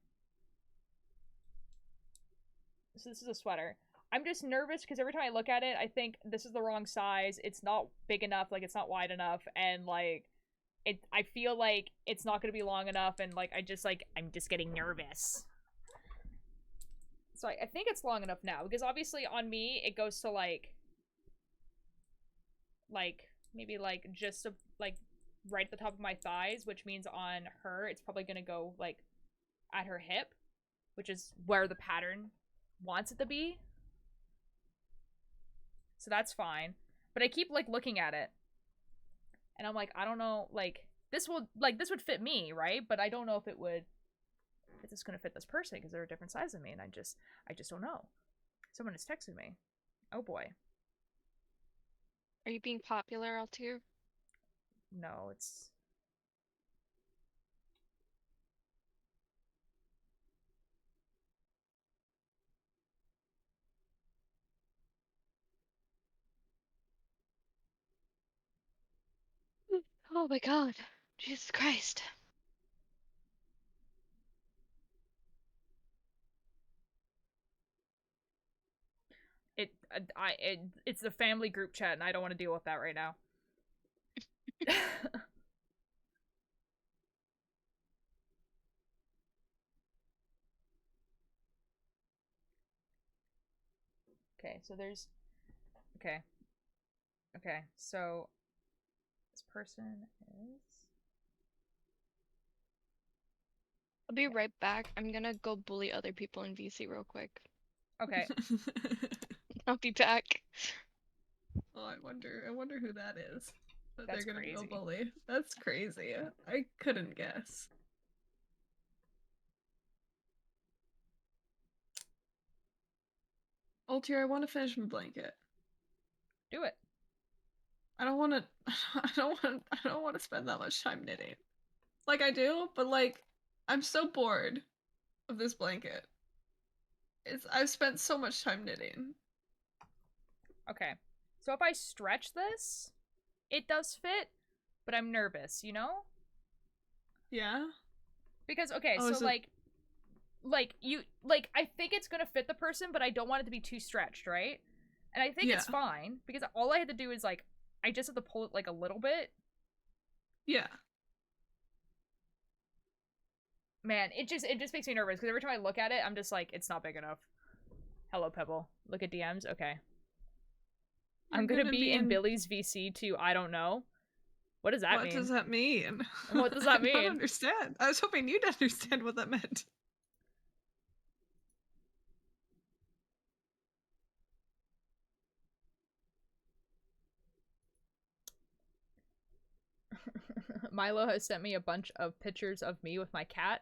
S1: So this is a sweater. I'm just nervous because every time I look at it, I think this is the wrong size. It's not big enough, like it's not wide enough, and like I feel like it's not going to be long enough, and like I'm just getting nervous. So I think it's long enough now because obviously on me it goes to like maybe like just like right at the top of my thighs, which means on her it's probably gonna go like at her hip, which is where the pattern wants it to be. So that's fine. But I keep like looking at it and I'm like, I don't know, like this would fit me, right? But I don't know if it's gonna fit this person because they're a different size than me, and I just don't know. Someone has texted me. Oh boy.
S2: Are you being popular, Altier?
S1: No, it's...
S2: Oh my god. Jesus Christ.
S1: It's the family group chat, and I don't want to deal with that right now. Okay, so there's... Okay. Okay, so... This person is...
S2: I'll be right back. I'm gonna go bully other people in VC real quick.
S1: Okay.
S2: I'll be back.
S4: Oh, I wonder who that is. That
S1: That's
S4: they're gonna go
S1: crazy.
S4: bully. That's crazy. I couldn't guess. Altier, I want to finish my blanket.
S1: Do it.
S4: I don't want to. I don't want to spend that much time knitting. Like I do, but like I'm so bored of this blanket. I've spent so much time knitting.
S1: Okay. So if I stretch this, it does fit, but I'm nervous, you know?
S4: Yeah.
S1: Because, okay,
S4: Oh,
S1: so, like, I think it's gonna fit the person, but I don't want it to be too stretched, right? And I think it's fine, because all I had to do is, like, I just have to pull it, like, a little bit.
S4: Yeah.
S1: Man, it just makes me nervous, because every time I look at it, I'm just like, it's not big enough. Hello, Pebble. Look at DMs? Okay. I'm gonna be in Billy's VC too, I don't know. What does that mean?
S4: What does that mean?
S1: What does that mean?
S4: I don't understand. I was hoping you'd understand what that meant.
S1: Milo has sent me a bunch of pictures of me with my cat.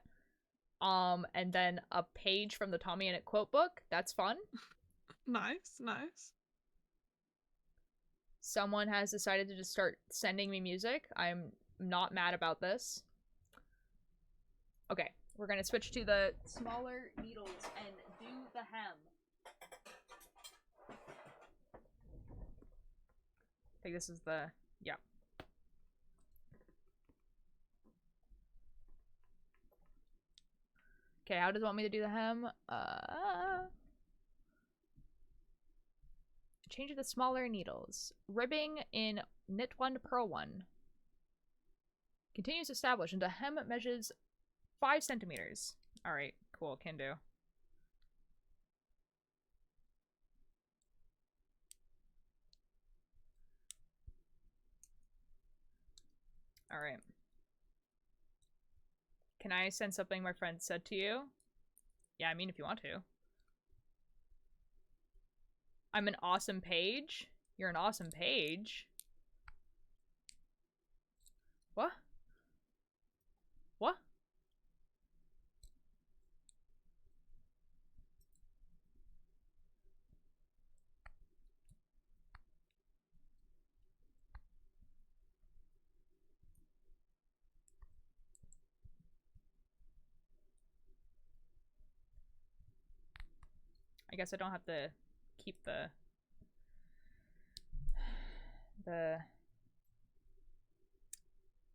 S1: And then a page from the Tommy and It quote book. That's fun.
S4: Nice, nice.
S1: Someone has decided to just start sending me music. I'm not mad about this. Okay, we're gonna switch to the smaller needles and do the hem. I think this is the... yeah. Okay, how does it want me to do the hem? Change the smaller needles. Ribbing in knit 1, purl 1. Continues established until hem measures 5 centimeters. Alright, cool, can do. Alright. Can I send something my friend said to you? Yeah, I mean, if you want to. I'm an awesome page? You're an awesome page? What? What? I guess I don't have to keep the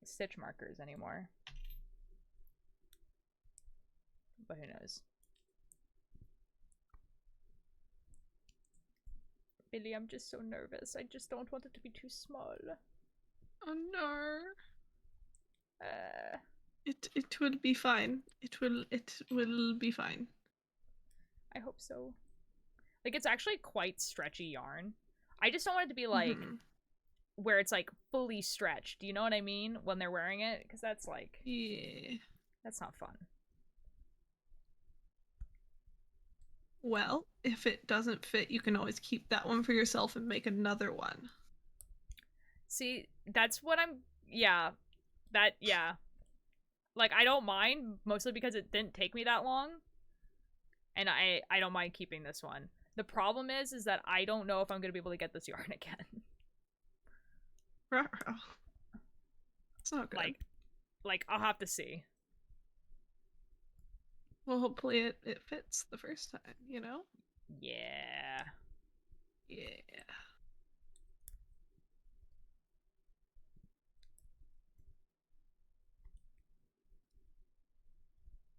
S1: stitch markers anymore. But who knows? Billy, I'm just so nervous. I just don't want it to be too small.
S4: Oh no. It will be fine. It will be fine.
S1: I hope so. Like, it's actually quite stretchy yarn. I just don't want it to be like where it's like fully stretched. Do you know what I mean? When they're wearing it? Because that's like...
S4: yeah.
S1: That's not fun.
S4: Well, if it doesn't fit, you can always keep that one for yourself and make another one.
S1: See, that's what I'm... yeah. That, yeah. Like, I don't mind, mostly because it didn't take me that long. And I don't mind keeping this one. The problem is that I don't know if I'm gonna be able to get this yarn again.
S4: It's not good.
S1: Like I'll have to see.
S4: Well, hopefully it fits the first time, you know?
S1: Yeah.
S4: Yeah.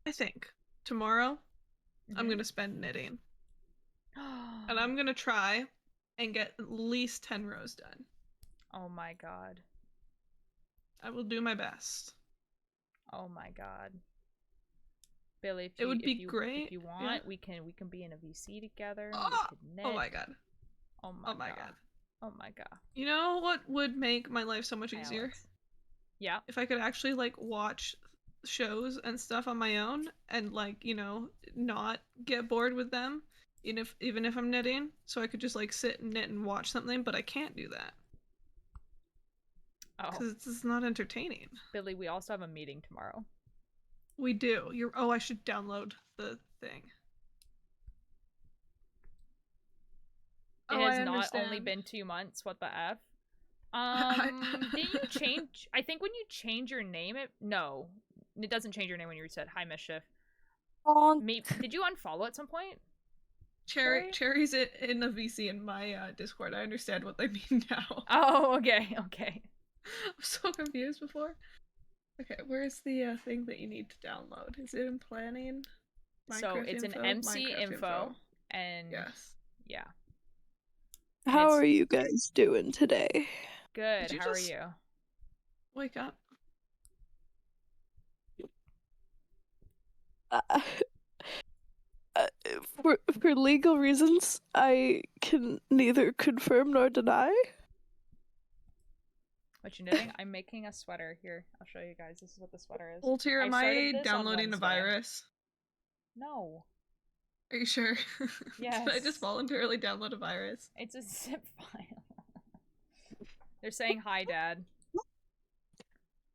S4: I think tomorrow I'm gonna spend knitting. And I'm gonna try and get at least 10 rows done.
S1: Oh my god.
S4: I will do my best.
S1: Oh my god. Billy, if
S4: It would be
S1: if
S4: great.
S1: you want,
S4: Yeah.
S1: we can be in a VC together.
S4: Oh!
S1: We could knit.
S4: Oh my god.
S1: Oh my,
S4: Oh my
S1: god.
S4: god.
S1: Oh my god.
S4: You know what would make my life so much easier?
S1: Alex. Yeah.
S4: If I could actually like watch shows and stuff on my own and like, you know, not get bored with them, even if I'm knitting, so I could just like sit and knit and watch something, but I can't do that.
S1: Oh.
S4: Because it's just not entertaining.
S1: Billy, we also have a meeting tomorrow.
S4: We do. I should download the thing.
S1: It
S4: I
S1: has not
S4: understand.
S1: only been 2 months. What the F? Didn't you change? I think when you change your name, it doesn't change your name when you reset. Hi, Mischief. Maybe, did you unfollow at some point?
S4: Cherry's in the VC in my Discord. I understand what they mean now.
S1: Oh, okay.
S4: I'm so confused before. Okay, where's the thing that you need to download? Is it in planning?
S1: So it's an MC info, and
S4: yes.
S1: Yeah.
S6: How are you guys doing today?
S1: Good. How are you?
S4: Wake up.
S6: For legal reasons, I can neither confirm nor deny.
S1: What you knitting? I'm making a sweater. Here, I'll show you guys. This is what the sweater is.
S4: Ultir, am
S1: started
S4: I
S1: this on
S4: downloading a
S1: Wednesday.
S4: virus?
S1: No.
S4: Are you sure?
S1: Yes.
S4: Did I just voluntarily download a virus?
S1: It's a zip file. They're saying hi, Dad.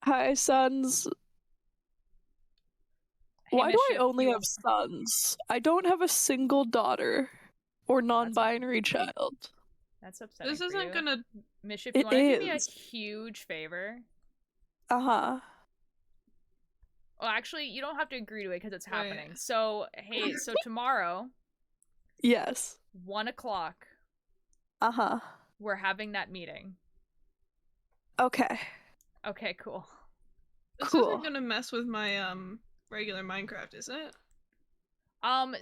S6: Hi, sons.
S1: Hey,
S6: Why do I
S1: Mischief,
S6: only
S1: you-
S6: have sons? I don't have a single daughter or non-binary child.
S1: That's upsetting.
S4: This
S1: for
S4: isn't
S1: you.
S4: gonna.
S1: Mischief,
S6: It
S1: you want to do me a
S6: is.
S1: huge favor?
S6: Uh-huh.
S1: Well, actually, you don't have to agree to it because it's
S4: Wait.
S1: happening. So, hey, so tomorrow,
S6: Yes.
S1: 1 o'clock,
S6: Uh-huh.
S1: we're having that meeting.
S6: Okay.
S1: Okay, cool.
S4: This
S6: Cool.
S4: isn't gonna mess with my regular Minecraft, is it?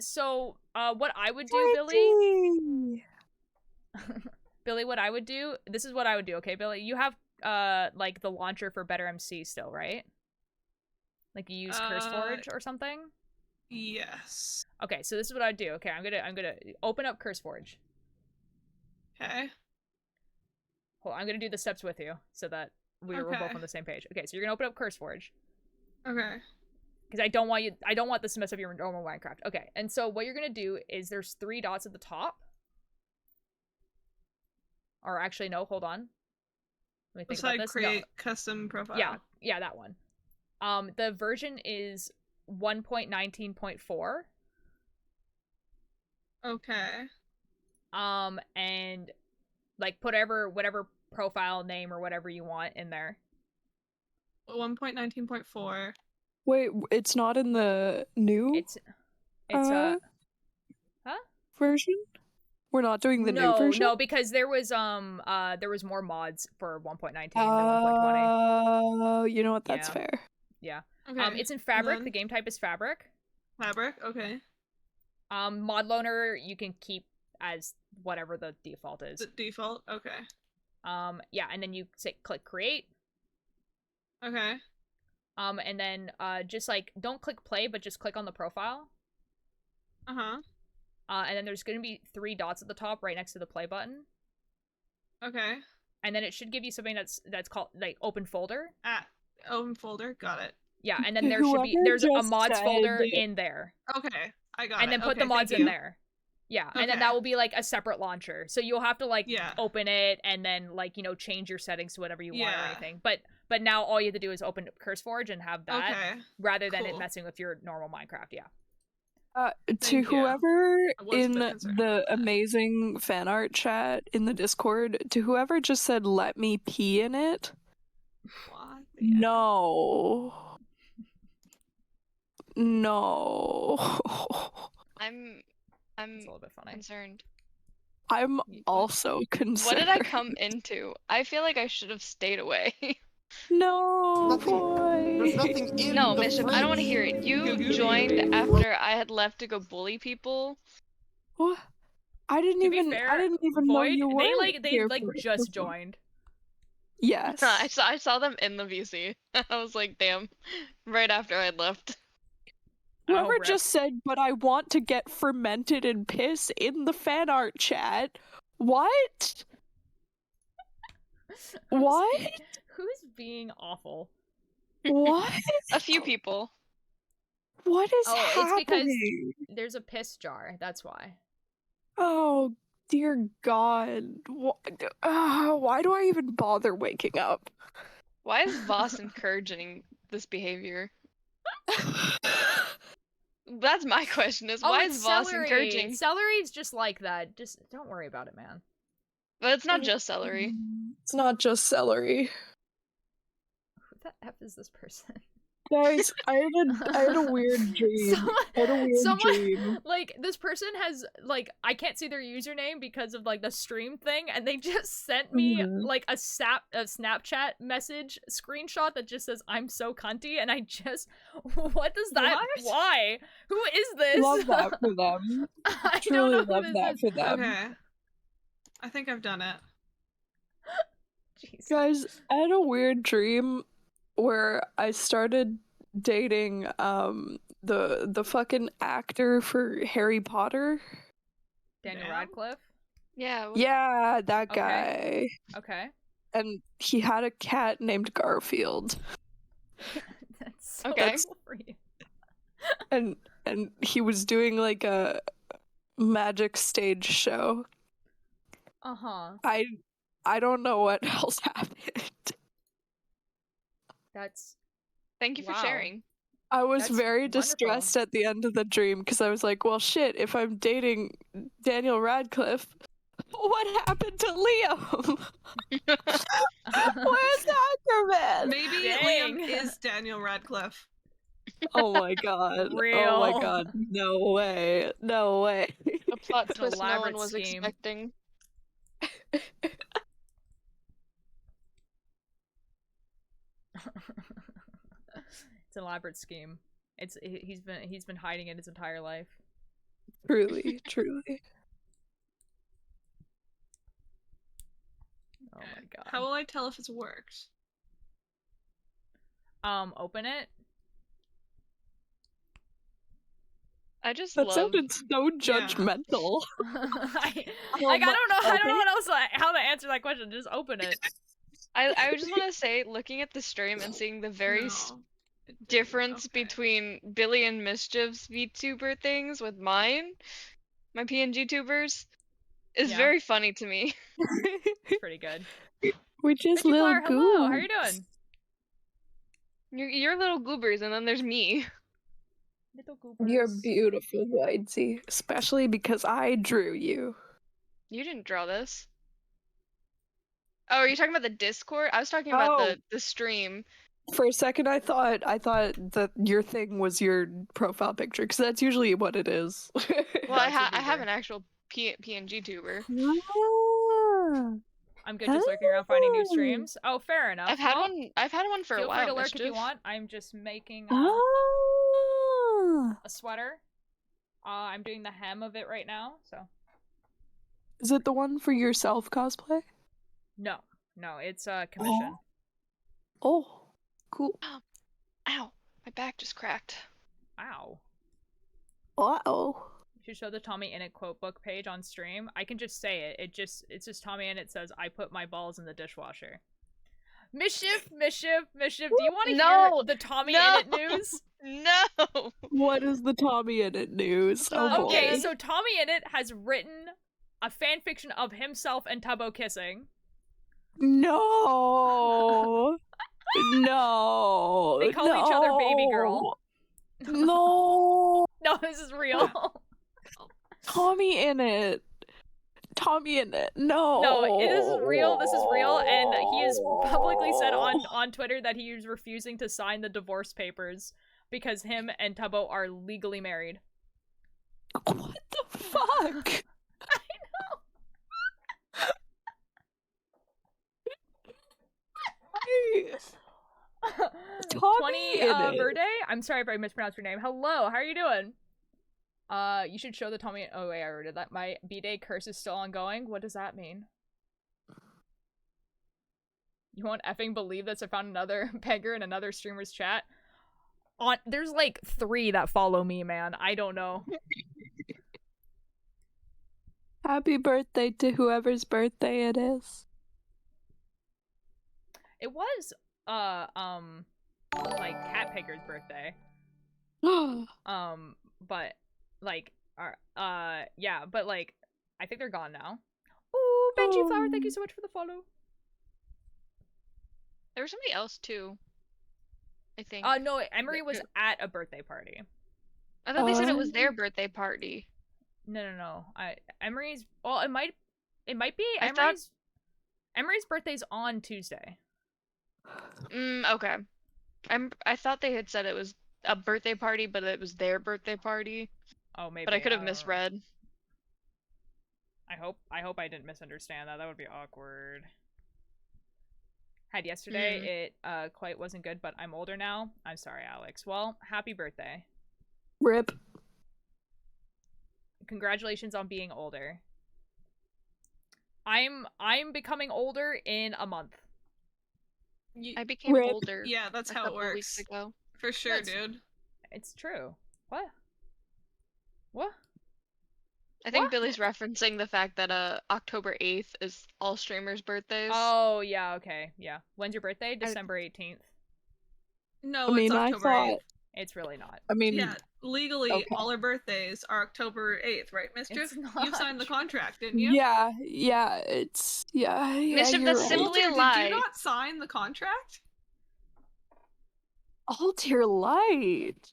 S1: So, what I would do, Billy,
S6: Billy.
S1: what I would do, this is what I would do, okay, Billy? You have, like, the launcher for Better MC still, right? Like, you use CurseForge or something?
S4: Yes.
S1: Okay, so this is what I'd do. Okay, I'm gonna open up CurseForge.
S4: Okay.
S1: Hold on, I'm gonna do the steps with you so that we're both
S4: Okay.
S1: on the same page. Okay, so you're gonna open up CurseForge.
S4: Okay.
S1: Because I don't want this to mess up your normal Minecraft. Okay, and so what you're gonna do is there's 3 dots at the top. Or actually, no, hold on. Let me think about
S4: Beside
S1: this.
S4: create custom profile.
S1: Yeah, that one. The version is 1.19.4.
S4: Okay.
S1: And like put whatever profile name or whatever you want in there.
S4: 1.19.4.
S6: Wait, it's not in the new
S1: It's
S6: version? We're not doing the new version?
S1: No, because there was more mods for 1.19 than 1.20.
S6: Oh, you know what? That's
S1: Yeah.
S6: fair.
S1: Yeah.
S4: Okay.
S1: It's in Fabric.
S4: then-
S1: The game type is Fabric.
S4: Fabric. Okay.
S1: Mod loaner you can keep as whatever the default is.
S4: The default. Okay.
S1: Yeah, and then you click create.
S4: Okay.
S1: And then just like don't click play, but just click on the profile.
S4: Uh-huh.
S1: And then there's gonna be 3 dots at the top right next to the play button.
S4: Okay.
S1: And then it should give you something that's called like open folder.
S4: Open folder. Got it.
S1: Yeah, and then there's a
S6: just
S1: mods folder
S6: said-
S1: in there.
S4: Okay. I got it.
S1: And then put
S4: Okay,
S1: the mods
S4: thank
S1: in
S4: you.
S1: there. Yeah, and then
S4: Okay.
S1: that will be like a separate launcher. So you'll have to like
S4: Yeah.
S1: open it and then like, change your settings to whatever you want or
S4: Yeah.
S1: anything. But now all you have to do is open CurseForge and have that
S4: Okay.
S1: rather than it
S4: Cool.
S1: messing with your normal Minecraft, yeah.
S6: To
S4: Thank you.
S6: whoever
S4: I was a
S6: in
S4: bit concerned
S6: the
S4: about that.
S6: amazing fan art chat in the Discord, to whoever just said let me pee in it,
S4: What?
S6: no. No.
S2: I'm
S1: It's a little bit funny.
S2: concerned.
S6: I'm
S2: What?
S6: also concerned.
S2: What did I come into? I feel like I should have stayed away.
S6: No,
S3: Nothing-
S6: boy.
S3: There's nothing in
S2: No,
S3: the
S2: Mischief,
S3: fridge.
S2: I don't want to hear it. You
S4: Goo-goo.
S2: joined after I had left to go bully people.
S6: What? I didn't
S1: To be
S6: even.
S1: fair,
S6: I didn't even know
S1: Void,
S6: you were.
S1: they
S6: here
S1: like
S6: for-
S1: just joined.
S6: Yes.
S2: I saw them in the VC. I was like, damn. Right after I had left.
S6: Whoever
S1: rip.
S6: just said, but I want to get fermented and piss in the fan art chat. What? What?
S1: Who's being awful?
S6: What?
S2: A few people.
S6: What is
S1: Oh,
S6: happening?
S1: it's because there's a piss jar. That's why.
S6: Oh, dear God. Why do I even bother waking up?
S2: Why is Voss encouraging this behavior? That's my question, is why
S1: it's
S2: is Voss
S1: celery.
S2: encouraging?
S1: Celery's just like that. Just don't worry about it, man.
S2: But it's not just celery.
S6: It's not just celery.
S1: Who the F is this person?
S6: Guys, I had a weird dream. I had a weird dream.
S1: Like, this person has, like, I can't see their username because of, like, the stream thing, and they just sent me, like, a Snapchat message screenshot that just says, I'm so cunty, and I just, what does that,
S4: What?
S1: why? Who is this?
S6: Love that for them.
S1: I
S6: Truly
S1: don't know
S6: love
S1: who
S6: that
S1: this
S6: for
S1: is.
S6: them.
S4: Okay. I think I've done it.
S1: Jeez.
S6: Guys, I had a weird dream where I started dating the fucking actor for Harry Potter.
S1: Daniel
S4: Yeah.
S1: Radcliffe?
S2: Yeah.
S6: Yeah, that
S1: Okay.
S6: guy.
S1: Okay.
S6: And he had a cat named Garfield.
S1: That's so
S2: Okay.
S1: cool for you.
S6: And he was doing like a magic stage show.
S1: Uh-huh.
S6: I don't know what else happened.
S1: That's
S2: Thank you for
S1: Wow.
S2: sharing.
S6: I was
S1: That's
S6: very
S1: wonderful.
S6: distressed at the end of the dream because I was like, well, shit, if I'm dating Daniel Radcliffe, what happened to Liam? Where's Ackerman?
S4: Maybe
S1: Dang.
S4: Liam is Daniel Radcliffe.
S6: Oh my god. Oh
S1: Real.
S6: my god. No way. No way.
S2: A plot
S1: It's an
S2: twist no one
S1: elaborate
S2: was
S1: scheme.
S2: expecting.
S1: It's an elaborate scheme. He's been hiding it his entire life.
S6: Truly, truly.
S1: Oh my god.
S4: How will I tell if it's worked?
S1: Open it.
S2: I just
S6: That
S2: love.
S6: sounded so judgmental.
S1: I don't know. I don't know what else how to answer that question. Just open it.
S2: I just want to say, looking at the stream and seeing the very
S4: No, it didn't.
S2: difference
S4: Okay.
S2: between Billy and Mischief's VTuber things with mine, my PNG tubers, is
S1: Yeah.
S2: very funny to me.
S1: It's pretty good.
S6: We're just
S1: Bitchy
S6: little
S1: Flower, hello. How are
S6: goons.
S1: you doing?
S2: You're little goobers, and then there's me.
S1: Little goobers.
S6: You're beautiful, Whitesy. Especially because I drew you.
S2: You didn't draw this. Oh, are you talking about the Discord? I was talking about
S6: Oh.
S2: the stream.
S6: For a second, I thought that your thing was your profile picture, because that's usually what it is.
S2: Well, I
S1: That's a
S2: have
S1: Bieber.
S2: an actual PNG tuber.
S1: I'm good just lurking around finding new streams. Oh, fair enough.
S2: I've had
S1: Well,
S2: one. I've had one for
S1: Feel
S2: a while.
S1: free to lurk if you
S2: Mischief.
S1: want. I'm just making
S6: Ah.
S1: a sweater. I'm doing the hem of it right now, so.
S6: Is it the one for yourself cosplay?
S1: No, it's commission.
S6: Oh, cool.
S2: Ow! My back just cracked.
S1: Ow.
S6: Uh-oh.
S1: You should show the Tommy Innit quote book page on stream. I can just say it. It's just Tommy Innit says, "I put my balls in the dishwasher." Mischief. Do you want to
S2: No!
S1: hear the Tommy
S2: No!
S1: Innit news?
S2: No!
S6: What is the Tommy Innit news? Oh boy.
S1: Okay, so Tommy Innit has written a fan fiction of himself and Tubbo kissing.
S6: No. No.
S1: They call each other baby girl.
S6: No.
S1: No, No, this is real.
S6: Tommy in it. Tommy in it. No.
S1: No, this is real. This is real, and he has publicly said on Twitter that he is refusing to sign the divorce papers because him and Tubbo are legally married.
S6: What the fuck?
S1: I know.
S6: Tommy
S1: 20
S6: in it.
S1: Verde? I'm sorry if I mispronounced your name. Hello, how are you doing? You should show the Tommy. Oh wait, I already did that. My B-Day curse is still ongoing. What does that mean? You won't effing believe this. I found another pegger in another streamer's chat. There's like 3 that follow me, man. I don't know.
S6: Happy birthday to whoever's birthday it is.
S1: It was like Cat Pegger's birthday. But like yeah, but like I think they're gone now. Ooh, Benji Flower, thank you so much for the follow.
S2: There was somebody else too. I think.
S1: No, Emery was at a birthday party.
S2: I thought they said it was their birthday party.
S1: No. Emery's, well, it might be
S2: I
S1: Emery's birthday's on Tuesday.
S2: Okay. I thought they had said it was a birthday party, but it was their birthday party.
S1: Oh, maybe.
S2: But I could have
S1: don't know.
S2: misread.
S1: I hope I didn't misunderstand that. That would be awkward. Had yesterday, it quite wasn't good, but I'm older now. I'm sorry, Alex. Well, happy birthday.
S6: Rip.
S1: Congratulations on being older. I'm becoming older in a month.
S2: I became
S6: Rip.
S2: older.
S4: Yeah, that's
S2: a
S4: how it
S2: couple
S4: works.
S2: weeks ago.
S4: For sure,
S1: That's-
S4: dude.
S1: It's true. What? What?
S2: I think
S1: What?
S2: Billy's referencing the fact that October 8th is all streamers' birthdays.
S1: Oh, yeah, okay. Yeah. When's your birthday? December 18th.
S4: No,
S6: I mean,
S4: it's
S6: I
S4: October
S6: thought.
S4: 8th.
S1: It's really not.
S6: I mean,
S4: Yeah, legally,
S6: okay.
S4: all our birthdays are October 8th, right, Mischief?
S1: It's not
S4: You signed the
S1: true.
S4: contract, didn't you?
S6: yeah, it's yeah.
S2: Mischief,
S6: You're
S2: that's
S6: right.
S2: simply a
S4: Walter,
S2: lie.
S4: did you not sign the contract?
S6: Alter light.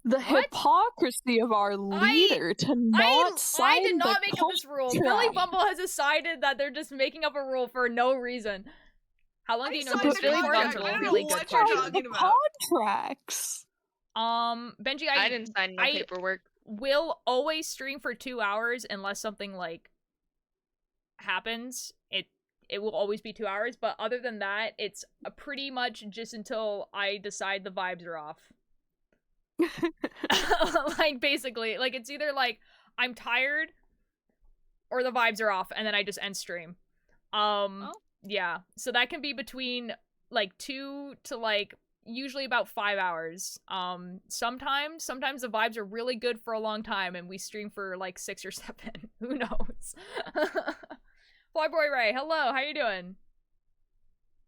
S6: The
S1: What?
S6: hypocrisy of our leader to not sign
S1: I did not
S6: the
S1: make up this rule. Billy
S6: contract.
S1: Bumble has decided that they're just making up a rule for no reason. How long do you know
S4: signed
S1: this
S4: the
S1: Billy
S4: contract.
S1: Bumble?
S4: I don't know
S1: Really
S4: what
S1: good
S4: you're
S1: question.
S4: talking
S6: The
S4: about.
S6: contracts.
S1: Benji,
S2: I didn't sign no
S1: I
S2: paperwork.
S1: will always stream for 2 hours unless something like happens. It will always be 2 hours, but other than that, it's pretty much just until I decide the vibes are off. Like basically, like it's either like I'm tired or the vibes are off, and then I just end stream. Yeah, so that can be between like 2 to like usually about 5 hours. Sometimes the vibes are really good for a long time, and we stream for like 6 or 7. Who knows? Flyboy Ray, hello, how you doing?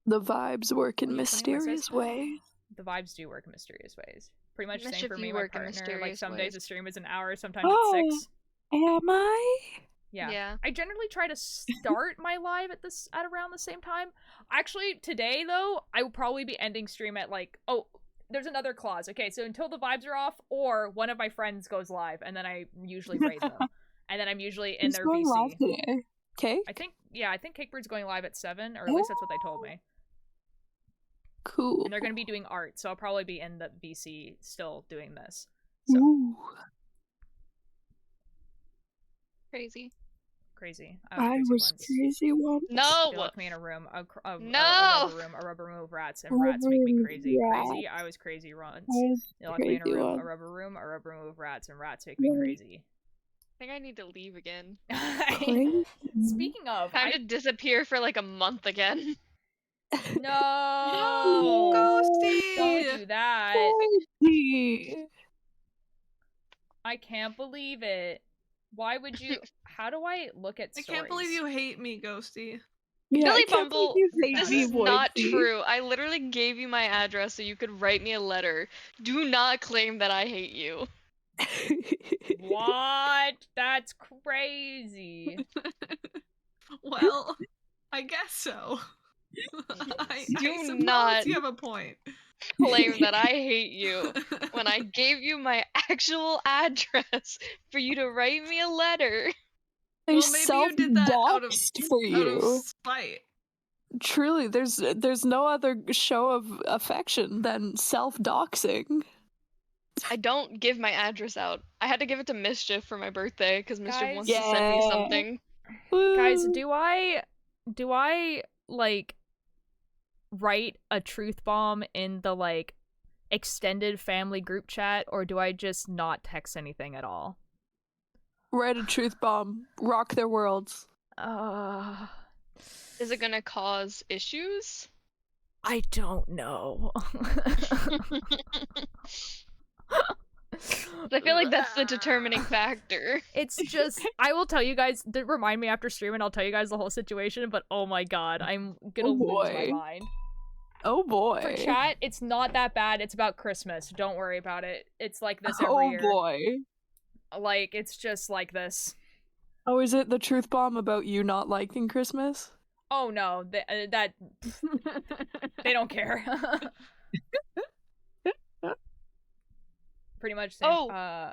S6: The vibes work in
S1: What are you putting on my
S6: mysterious
S1: system?
S6: ways.
S1: The vibes do work in mysterious ways. Pretty much the same
S2: Mischief,
S1: for me
S2: you
S1: and my
S2: work in
S1: partner. Like
S2: mysterious
S1: some days
S2: ways.
S1: the stream is an hour, sometimes
S6: Oh.
S1: it's 6.
S6: Am I?
S1: Yeah. I generally try to start my live at around the same time. Actually, today though, I will probably be ending stream at like, oh, there's another clause. Okay, so until the vibes are off, or one of my friends goes live, and then I usually raid them. And then I'm usually in
S6: Who's
S1: their
S6: going
S1: VC.
S6: live today? Cake?
S1: I think Cakebird's going live at 7, or at least that's what they told me.
S6: Cool.
S1: And they're gonna be doing art, so I'll probably be in the VC still doing this. So
S6: Ooh,
S1: crazy.
S6: I was crazy once.
S2: No!
S1: They locked me in a room, a
S2: No!
S1: rubber room of rats, and rats make me crazy.
S6: Rats.
S1: Crazy. I was crazy once.
S6: I was
S1: They locked me in a
S6: crazy
S1: room,
S6: once.
S1: a rubber room of rats, and rats make me
S6: Yeah.
S1: crazy.
S2: I think I need to leave again.
S6: Crazy.
S1: Speaking of,
S2: Time to disappear for like a month again.
S1: no,
S4: Ghosty!
S1: don't do that.
S6: Crazy.
S1: I can't believe it. Why would you? How do I look at
S4: I
S1: stories?
S4: can't believe you hate me, Ghosty.
S6: Yeah,
S2: Billy
S6: I can't
S2: Bumble,
S6: believe you hate
S2: this
S6: me,
S2: is not
S6: Voicy.
S2: true. I literally gave you my address so you could write me a letter. Do not claim that I hate you.
S1: What? That's crazy.
S4: Well, I guess so. I
S2: Do
S4: suppose
S2: not.
S4: you have a point.
S2: claim that I hate you when I gave you my actual address for you to write me a letter.
S6: They
S4: Well, maybe you did that out of
S6: self-doxed for you.
S4: spite.
S6: Truly, there's no other show of affection than self-doxing.
S2: I don't give my address out. I had to give it to Mischief for my birthday because Mischief wants to
S1: Guys.
S2: send me
S6: Yeah.
S2: something.
S1: Guys,
S6: Woo.
S1: do I like write a truth bomb in the like extended family group chat, or do I just not text anything at all?
S6: Write a truth bomb. Rock their worlds.
S2: Is it gonna cause issues?
S1: I don't know.
S2: I feel like that's the determining factor.
S1: It's just, I will tell you guys, remind me after stream and I'll tell you guys the whole situation, but oh my god, I'm gonna
S6: Oh
S1: lose my
S6: boy.
S1: mind.
S6: Oh boy.
S1: For chat, it's not that bad. It's about Christmas. Don't worry about it. It's like this every
S6: Oh
S1: year.
S6: boy.
S1: Like, it's just like this.
S6: Oh, is it the truth bomb about you not liking Christmas?
S1: Oh no, that they don't care. Pretty much same,
S2: Oh.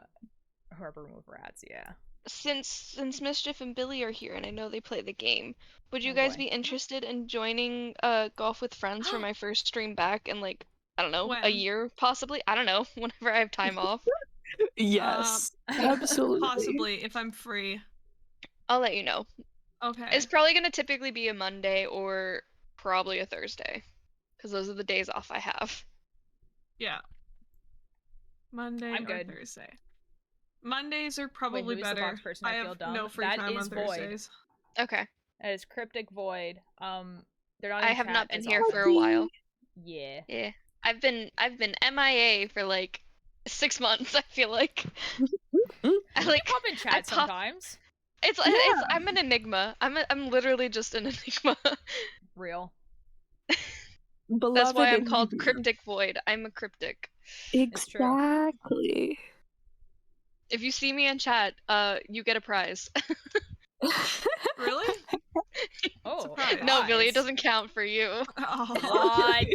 S1: whoever removed rats, yeah.
S2: Since Mischief and Billy are here and I know they play the game, would you
S1: Oh,
S2: guys
S1: boy.
S2: be interested in joining Golf with Friends for my first stream back in like, I don't know, a
S4: When?
S2: year possibly? I don't know, whenever I have time off.
S6: Yes. Absolutely.
S4: Possibly, if I'm free.
S2: I'll let you know.
S4: Okay.
S2: It's probably gonna typically be a Monday or probably a Thursday, because those are the days off I have.
S4: Yeah. Monday
S1: I'm
S4: or
S1: good.
S4: Thursday. Mondays are probably
S1: who's the
S4: better.
S1: box person? I feel
S4: have
S1: dumb.
S4: no free
S1: That
S4: time
S1: is
S4: on
S1: Void.
S4: Thursdays.
S2: Okay.
S1: That is Cryptic Void. They're not
S2: I
S1: in
S2: have
S1: chat
S2: not been
S1: as
S2: here for a
S1: often.
S2: while.
S1: Yeah.
S2: Yeah. I've been MIA for like 6 months, I feel like. I like
S1: Pop in chat sometimes.
S2: It's I'm an enigma. I'm literally just an enigma.
S1: Real.
S6: Beloved
S2: That's why I'm called
S6: enemy.
S2: Cryptic Void. I'm a cryptic.
S1: It's true.
S6: Exactly.
S2: If you see me in chat, you get a prize.
S4: Really?
S1: Oh,
S4: Surprise.
S2: No, Billy, it
S1: prize.
S2: doesn't count for you.
S4: Oh.
S1: What?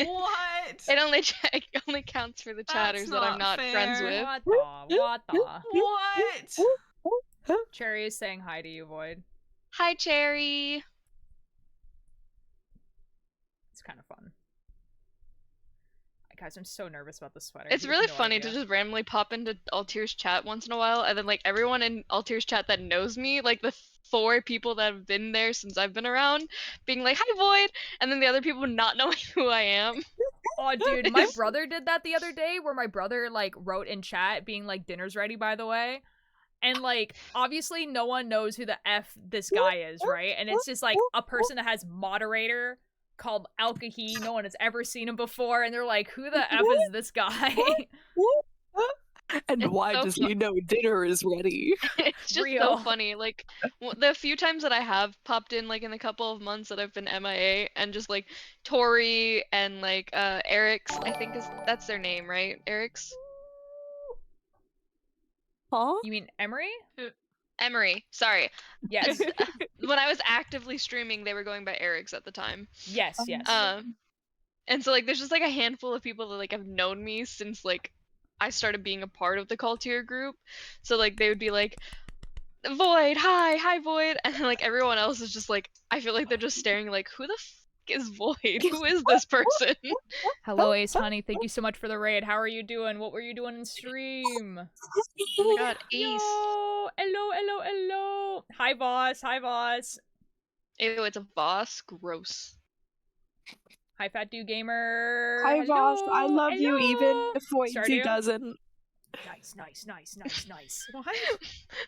S4: What?
S2: It only counts for the chatters that I'm
S4: not
S2: not friends
S4: fair.
S2: with.
S1: What the?
S4: What?
S1: Cherry is saying hi to you, Void.
S2: Hi, Cherry.
S1: It's kind of fun. Guys, I'm so nervous about this sweater.
S2: It's
S1: You have
S2: really
S1: no
S2: funny
S1: idea.
S2: to just randomly pop into Altair's chat once in a while, and then like everyone in Altair's chat that knows me, like the 4 people that have been there since I've been around, being like, "Hi, Void," and then the other people not knowing who I am.
S1: Oh, dude, my brother did that the other day, where my brother, like, wrote in chat, being like, "Dinner's ready, by the way." And, like, obviously no one knows who the F this guy is, right? And it's just, like, a person that has moderator called Alkahi. No one has ever seen him before, and they're like, who the F is this guy?
S6: And
S2: It's
S6: why
S2: so
S6: does
S2: fun.
S6: he know dinner is ready?
S2: It's just
S1: Real.
S2: so funny. Like, the few times that I have popped in, like, in a couple of months that I've been MIA, and just, like, Tori and, like, Eric's, I think that's their name, right? Eric's?
S6: Huh?
S1: You mean Emery?
S2: Emery, sorry.
S1: Yes.
S2: When I was actively streaming, they were going by Eric's at the time.
S1: Yes, yes.
S2: And so, like, there's just, like, a handful of people that, like, have known me since, like, I started being a part of the Cultier group. So, like, they would be like, Void, hi, Void. And then, like, everyone else is just, like, I feel like they're just staring, like, who the f is Void? Who is this person?
S1: Hello, Ace Honey. Thank you so much for the raid. How are you doing? What were you doing in stream?
S2: Oh my god, Ace.
S1: Yo, hello. Hi, boss.
S2: Ew, it's a boss. Gross.
S1: Hi, Fat Dude Gamer.
S6: Hi,
S1: hello,
S6: boss. I love you even if Foinsy
S1: Stardew?
S6: doesn't.
S1: Nice.
S4: What?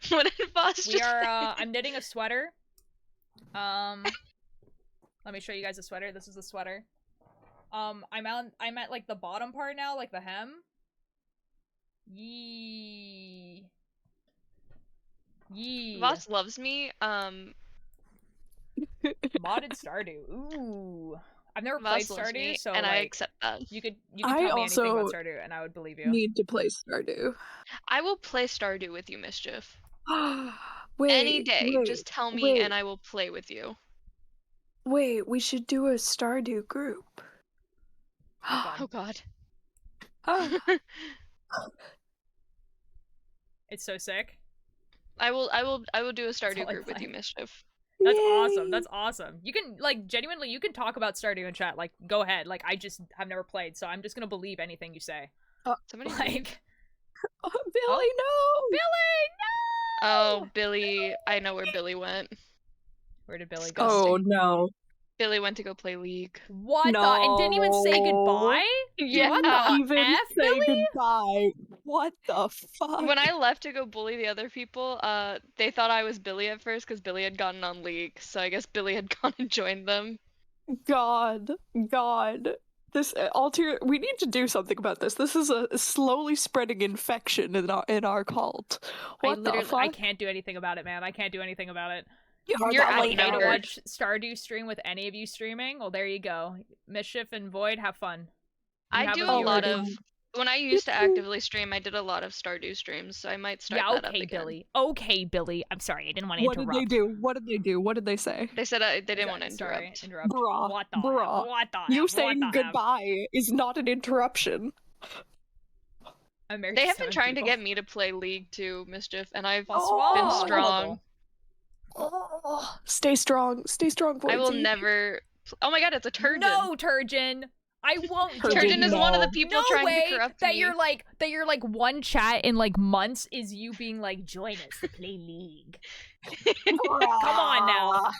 S2: What did boss
S1: We
S2: just
S1: are,
S2: say?
S1: I'm knitting a sweater. Let me show you guys the sweater. This is the sweater. I'm at, like, the bottom part now, like, the hem. Yee.
S2: Boss loves me.
S1: Modded Stardew. Ooh. I've never
S2: Voss
S1: played
S2: loves
S1: Stardew,
S2: me,
S1: so,
S2: and
S1: like,
S2: I accept that.
S1: you could
S6: I
S1: tell me anything
S6: also
S1: about Stardew, and I would believe you.
S6: need to play Stardew.
S2: I will play Stardew with you, Mischief.
S6: Wait,
S2: Any day.
S6: wait,
S2: Just tell me
S6: wait,
S2: and I will play with you.
S6: wait, we should do a Stardew group.
S2: Oh God.
S6: Ah,
S1: It's so sick.
S2: I will do a
S1: all
S2: Stardew
S1: I
S2: group with you,
S1: play.
S2: Mischief.
S1: That's
S6: yay.
S1: awesome. That's awesome. You can, like, genuinely, you can talk about Stardew in chat. Like, go ahead. Like, I just have never played, so I'm just gonna believe anything you say.
S2: Somebody leave.
S1: Like,
S6: Oh, Billy, no!
S1: Billy, no!
S2: Oh, Billy. I know where Billy went.
S1: Where did Billy go?
S6: Oh no.
S2: Billy went to go play League.
S1: What the?
S6: No.
S1: And didn't even say goodbye?
S2: Yeah.
S1: What the
S6: Even
S1: F,
S6: say
S1: Billy?
S6: goodbye. What the fuck?
S2: When I left to go bully the other people, they thought I was Billy at first because Billy had gotten on League, so I guess Billy had gone and joined them.
S6: God. This Altair, we need to do something about this. This is a slowly spreading infection in our cult. What the fuck?
S1: I can't do anything about it, man. I can't do anything about it.
S2: You're
S1: I
S2: outnumbered.
S1: can't watch Stardew stream with any of you streaming. Well, there you go. Mischief and Void, have fun.
S2: I do a
S1: viewer.
S2: lot of. When I used to actively stream, I did a lot of Stardew streams, so I might start
S1: Yeah,
S2: that up
S1: okay,
S2: again.
S1: Billy. Okay, Billy. I'm sorry, I didn't want to
S6: What
S1: interrupt.
S6: did they do? What did they do? What did they say?
S2: They said they didn't want to
S1: Sorry,
S2: interrupt.
S6: Bruh.
S1: What the
S6: Bruh.
S1: F? What the
S6: You
S1: F?
S6: saying
S1: What the F?
S6: goodbye is not an interruption.
S1: I'm married
S2: They
S1: to
S2: have been
S1: 7
S2: trying
S1: people.
S2: to get me to play League too, Mischief, and I've
S1: Bonsoir.
S2: been strong.
S6: Oh, stay strong, Voidsy.
S2: I will never. Oh my God, it's a Turgeon.
S1: No, Turgeon. I won't
S6: Turgeon,
S1: join
S2: Turgeon is
S1: you.
S2: one of the
S6: no.
S2: people
S1: No
S2: trying
S1: way
S2: to corrupt
S1: that
S2: me.
S1: you're like one chat in like months is you being like, join us to play League. Come on now.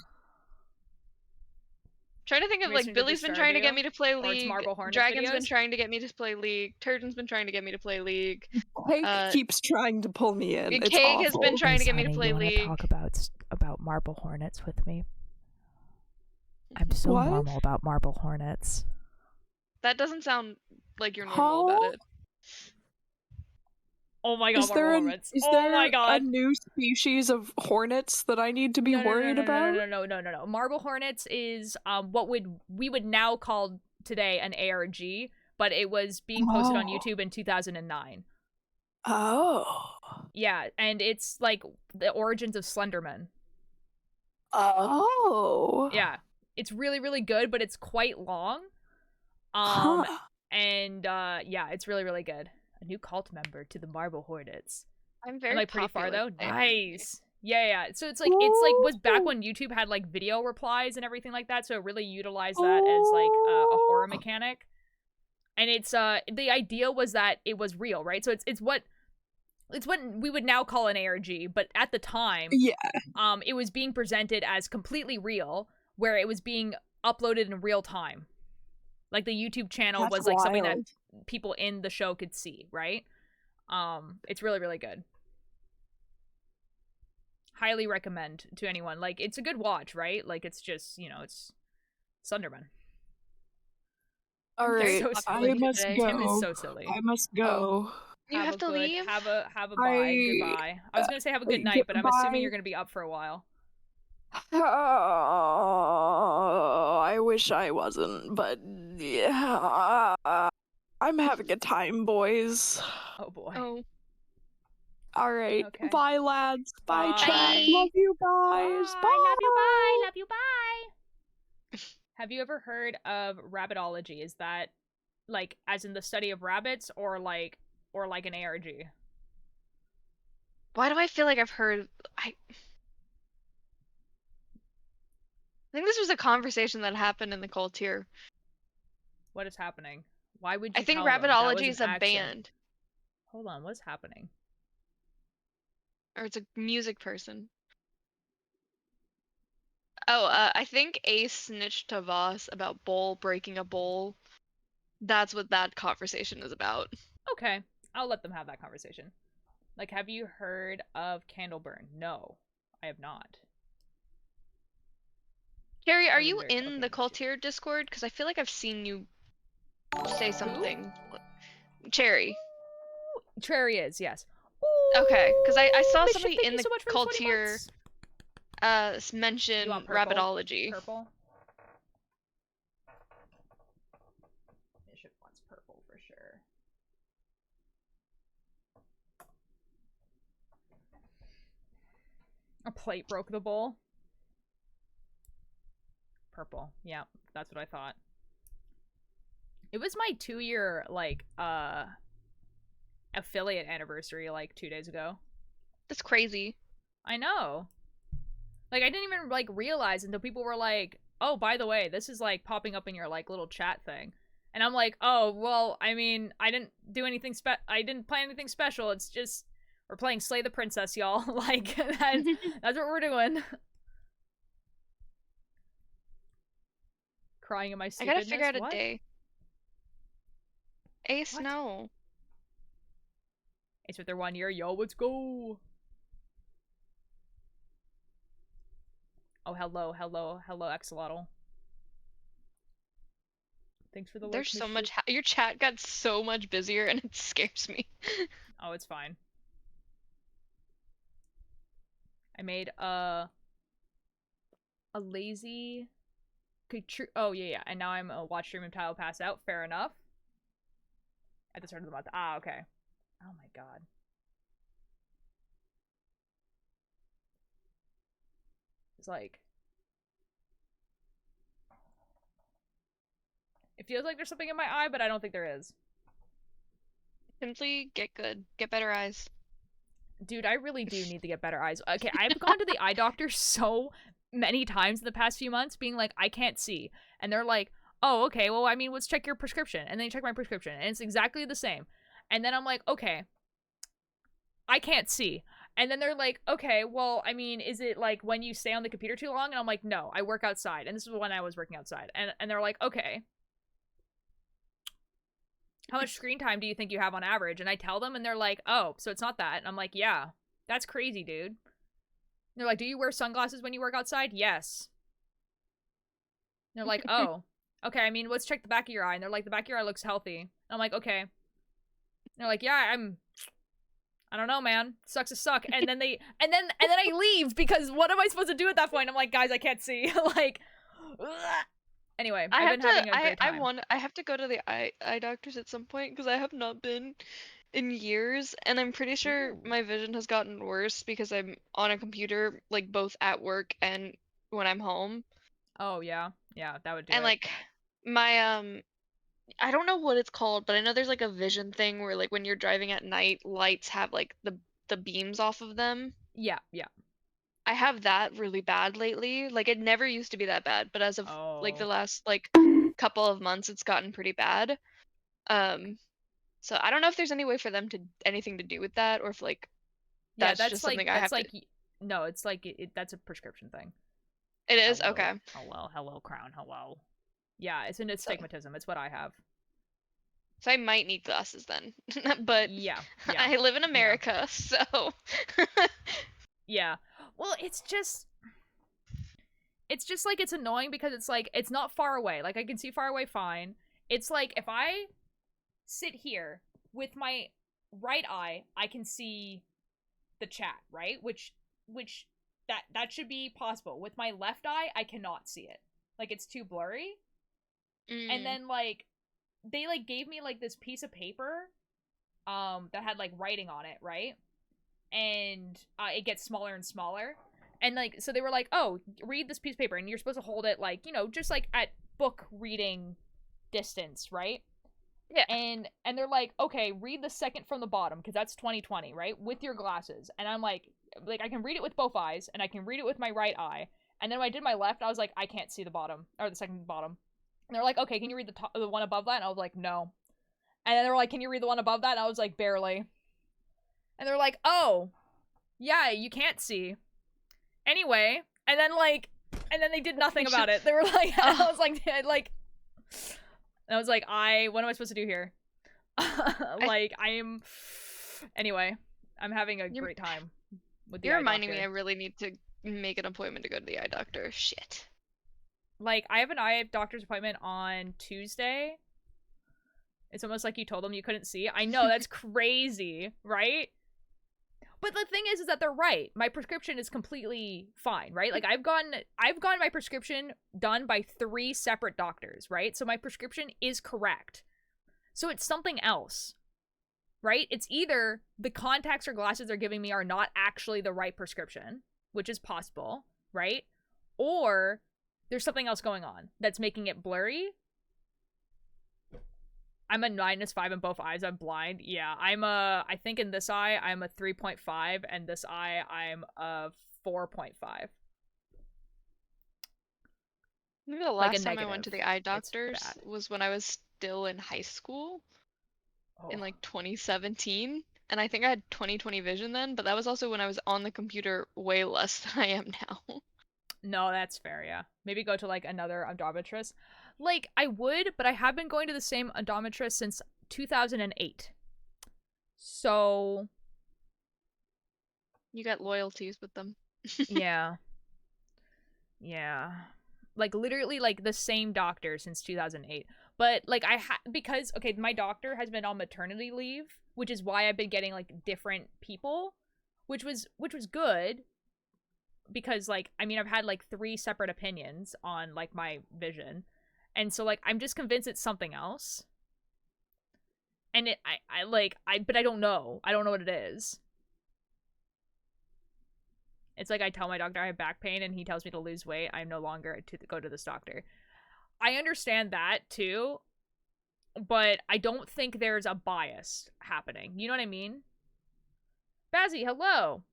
S2: Trying to think of, like,
S1: Mason did the
S2: Billy's been trying to get
S1: Stardew,
S2: me to play
S1: or it's
S2: League.
S1: Marble Hornets
S2: Dragon's been
S1: videos.
S2: trying to get me to play League. Turgeon's been trying to get me to play League.
S6: Cake keeps trying to pull me in. It's
S2: Cake
S6: awful.
S2: has been trying to get me to play League.
S1: Talk about Marble Hornets with me. I'm so
S6: What?
S1: normal about Marble Hornets.
S2: That doesn't sound like you're normal about it.
S1: Oh my God,
S6: Is there
S1: Marble Hornets.
S6: is
S1: Oh
S6: there
S1: my God.
S6: a new species of hornets that I need to be worried about?
S1: No. Marble Hornets is what we would now call today an ARG, but it was being posted on YouTube in 2009.
S6: Oh.
S1: Yeah, and it's like the origins of Slenderman.
S6: Oh.
S1: Yeah, it's really, really good, but it's quite long.
S6: Huh.
S1: And yeah, it's really, really good. A new cult member to the Marble Hornets.
S2: I'm very
S1: And like pretty far
S2: popular
S1: though.
S2: today.
S1: Nice. Yeah. So it's like was back when YouTube had like video replies and everything like that. So it really utilized that as like a horror mechanic. And it's the idea was that it was real, right? So it's what we would now call an ARG, but at the time,
S6: Yeah.
S1: it was being presented as completely real, where it was being uploaded in real time. Like the YouTube channel
S6: That's
S1: was like something that
S6: wild.
S1: people in the show could see, right? It's really, really good. Highly recommend to anyone. Like, it's a good watch, right? Like, it's just, it's Sunderman.
S6: All right.
S1: So
S6: I
S1: silly
S6: must
S2: today.
S6: go.
S1: Tim is so silly.
S6: I must go.
S2: You have to leave?
S1: Have a bye. Goodbye. I was gonna say have a good night, but I'm assuming you're gonna be up for a while.
S6: Oh, I wish I wasn't, but yeah. I'm having a time, boys.
S1: Oh boy.
S2: Oh.
S6: All right.
S1: Okay.
S6: Bye, lads. Bye,
S1: Bye.
S6: chat. Love you guys. Bye.
S1: Love you. Bye. Love you. Bye. Have you ever heard of rabbitology? Is that like as in the study of rabbits, or like an ARG?
S2: Why do I feel like I've heard... I think this was a conversation that happened in the cult here.
S1: What is happening? Why would you
S2: I think
S1: tell them? That was
S2: Rabbitology is
S1: an
S2: a
S1: accent.
S2: band.
S1: Hold on, what's happening?
S2: Or it's a music person. Oh, I think Ace snitched to Voss about Bowl breaking a bowl. That's what that conversation is about.
S1: Okay, I'll let them have that conversation. Like, have you heard of Candleburn? No, I have not.
S2: Carrie, are
S1: Oh,
S2: you
S1: there-
S2: in
S1: okay,
S2: the
S1: let's see.
S2: Cultier Discord? Because I feel like I've seen you say something. Cherry.
S1: Cherry is, yes.
S2: Okay, because I saw
S1: Mischief,
S2: somebody
S1: thank
S2: in
S1: you
S2: the
S1: so much for the 20
S2: Cultier
S1: months.
S2: mention
S1: You want purple?
S2: Rabbitology.
S1: Purple? Bishop wants purple for sure. A plate broke the bowl. Purple. Yeah, that's what I thought. It was my 2-year, like, affiliate anniversary, like, 2 days ago.
S2: That's crazy.
S1: I know. Like, I didn't even, like, realize until people were like, oh, by the way, this is, like, popping up in your, like, little chat thing. And I'm like, oh, well, I mean, I didn't do anything I didn't plan anything special. It's just, we're playing Slay the Princess, y'all. Like, that's what we're doing. Crying in my
S2: I
S1: stupidness.
S2: gotta figure out
S1: What?
S2: a day. Ace,
S1: What?
S2: no.
S1: It's with their 1 year. Yo, let's go. Oh, hello, Axolotl. Thanks for the
S2: There's
S1: like,
S2: so much.
S1: Mischief.
S2: Your chat got so much busier, and it scares me.
S1: Oh, it's fine. I made a lazy. Okay, true. Oh yeah. And now I'm a watch stream of Tile pass out. Fair enough. At the start of the month. Ah, okay. Oh my god. It's like, it feels like there's something in my eye, but I don't think there is.
S2: Simply get good. Get better eyes.
S1: Dude, I really do need to get better eyes. Okay, I've gone to the eye doctor so many times in the past few months being like, I can't see. And they're like, oh, okay, well, I mean, let's check your prescription. And they check my prescription, and it's exactly the same. And then I'm like, okay, I can't see. And then they're like, okay, well, I mean, is it like when you stay on the computer too long? And I'm like, no, I work outside. And this is when I was working outside. And they're like, okay, how much screen time do you think you have on average? And I tell them, and they're like, oh, so it's not that. And I'm like, yeah, that's crazy, dude. And they're like, do you wear sunglasses when you work outside? Yes. And they're like, oh, okay, I mean, let's check the back of your eye. And they're like, the back of your eye looks healthy. And I'm like, okay. And they're like, yeah, I don't know, man. Sucks to suck. And then and then I leave because what am I supposed to do at that point? I'm like, guys, I can't see. Like, ugh. Anyway, I've been having a great time.
S2: I have to go to the eye doctors at some point because I have not been in years, and I'm pretty sure my vision has gotten worse because I'm on a computer, like both at work and when I'm home.
S1: Oh yeah, that would do
S2: and
S1: it.
S2: like my I don't know what it's called, but I know there's like a vision thing where like when you're driving at night, lights have like the beams off of them.
S1: Yeah.
S2: I have that really bad lately. Like it never used to be that bad, but as of like the last like couple of months, it's gotten pretty bad. So I don't know if there's any way for them to anything to do with that, or if like that's just
S1: like,
S2: something I have
S1: like,
S2: to.
S1: No, it's like that's a prescription thing.
S2: It is?
S1: Hello.
S2: Okay.
S1: Hello, Crown. Hello. Yeah, it's an astigmatism. It's what I have.
S2: So I might need glasses then, but
S1: yeah.
S2: I live in America, so.
S1: Yeah. Well, it's just like, it's annoying because it's like, it's not far away. Like, I can see far away fine. It's like, if I sit here with my right eye, I can see the chat, right? Which that should be possible. With my left eye, I cannot see it. Like, it's too blurry. And then, like, they, like, gave me, like, this piece of paper that had, like, writing on it, right? And it gets smaller and smaller. And, like, so they were like, oh, read this piece of paper. And you're supposed to hold it, like, you know, just, like, at book reading distance, right?
S2: Yeah.
S1: And they're like, okay, read the second from the bottom, because that's 20/20, right? With your glasses. And I'm like, I can read it with both eyes, and I can read it with my right eye. And then when I did my left, I was like, I can't see the bottom, or the second bottom. And they're like, okay, can you read the one above that? And I was like, no. And then they were like, can you read the one above that? And I was like, barely. And they're like, oh, yeah, you can't see. Anyway, and then they did nothing about it. They were like, I was like, and I was like, what am I supposed to do here? Anyway, I'm having a great time with the eye doctor.
S2: You're reminding me I really need to make an appointment to go to the eye doctor. Shit.
S1: Like, I have an eye doctor's appointment on Tuesday. It's almost like you told them you couldn't see. I know, that's crazy, right? But the thing is that they're right. My prescription is completely fine, right? Like, I've gotten my prescription done by 3 separate doctors, right? So my prescription is correct. So it's something else, right? It's either the contacts or glasses they're giving me are not actually the right prescription, which is possible, right? Or there's something else going on that's making it blurry. I'm a -5 in both eyes. I'm blind. Yeah, I think in this eye, I'm a 3.5, and this eye, I'm a 4.5.
S2: Maybe the
S1: Like a
S2: last time I went to
S1: negative.
S2: the eye
S1: It's
S2: doctors
S1: bad.
S2: was when I was still in high school in
S1: Oh.
S2: like 2017. And I think I had 20/20 vision then, but that was also when I was on the computer way less than I am now.
S1: No, that's fair, yeah. Maybe go to, like, another optometrist. Like, I would, but I have been going to the same optometrist since 2008. So,
S2: You got loyalties with them.
S1: yeah. Yeah. Like, literally, like, the same doctor since 2008. But, like, because, okay, my doctor has been on maternity leave, which is why I've been getting, like, different people, which was good. Because, like, I mean, I've had, like, 3 separate opinions on, like, my vision. And so, like, I'm just convinced it's something else. And but I don't know. I don't know what it is. It's like I tell my doctor I have back pain and he tells me to lose weight. I'm no longer to go to this doctor. I understand that, too. But I don't think there's a bias happening. You know what I mean? Bazzy, hello!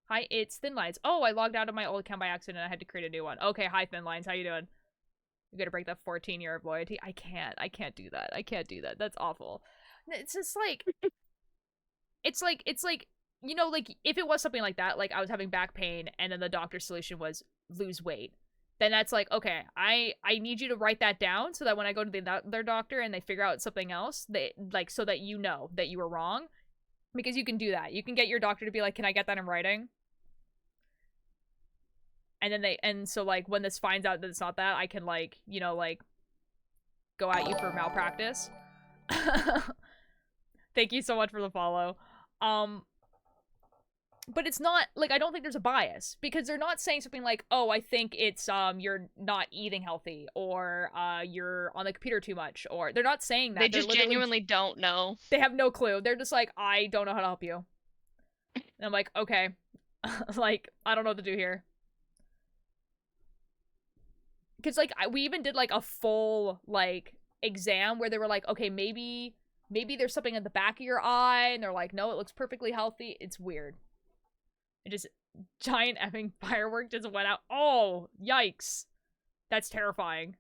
S1: Hi, it's Thin Lines. Oh, I logged out of my old account by accident and I had to create a new one. Okay, hi, Thin Lines. How you doing? You gotta break that 14-year of loyalty? I can't do that. I can't do that. That's awful. It's just like... It's like, you know, like, if it was something like that, like, I was having back pain and then the doctor's solution was lose weight, then that's like, okay, I need you to write that down so that when I go to their doctor and they figure out something else, they, like, so that you know that you were wrong. Because you can do that. You can get your doctor to be like, can I get that in writing? And then so, like, when this finds out that it's not that, I can, like, you know, like, go at you for malpractice. Thank you so much for the follow. But it's not, like, I don't think there's a bias, because they're not saying something like, oh, I think it's, you're not eating healthy, or, you're on the computer too much, or, they're not saying that.
S2: They just genuinely don't know.
S1: They have no clue. They're just like, I don't know how to help you. And I'm like, okay. Like, I don't know what to do here. Because, like, we even did, like, a full, like, exam where they were like, okay, maybe there's something at the back of your eye, and they're like, no, it looks perfectly healthy. It's weird. It just, giant effing firework just went out. Oh, yikes. That's terrifying.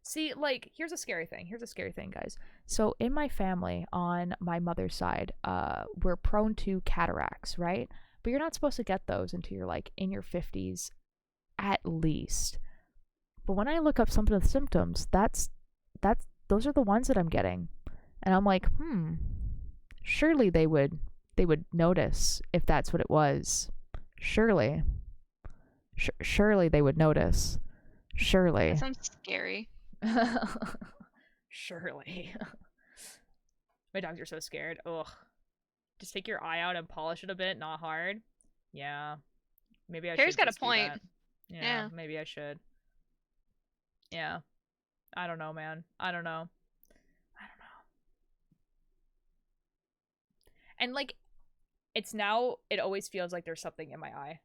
S1: See, like, here's a scary thing. Here's a scary thing, guys. So, in my family, on my mother's side, we're prone to cataracts, right? But you're not supposed to get those until you're, like, in your 50s, at least. But when I look up some of the symptoms, those are the ones that I'm getting. And I'm like, surely they would notice if that's what it was. Surely. Surely they would notice. Surely.
S2: That sounds scary.
S1: Surely. My dogs are so scared. Ugh. Just take your eye out and polish it a bit, not hard. Yeah. Maybe I
S2: Harry's
S1: should
S2: got a
S1: just do
S2: point.
S1: that.
S2: Yeah.
S1: Maybe I should. Yeah. I don't know, man. I don't know. And, like, it always feels like there's something in my eye.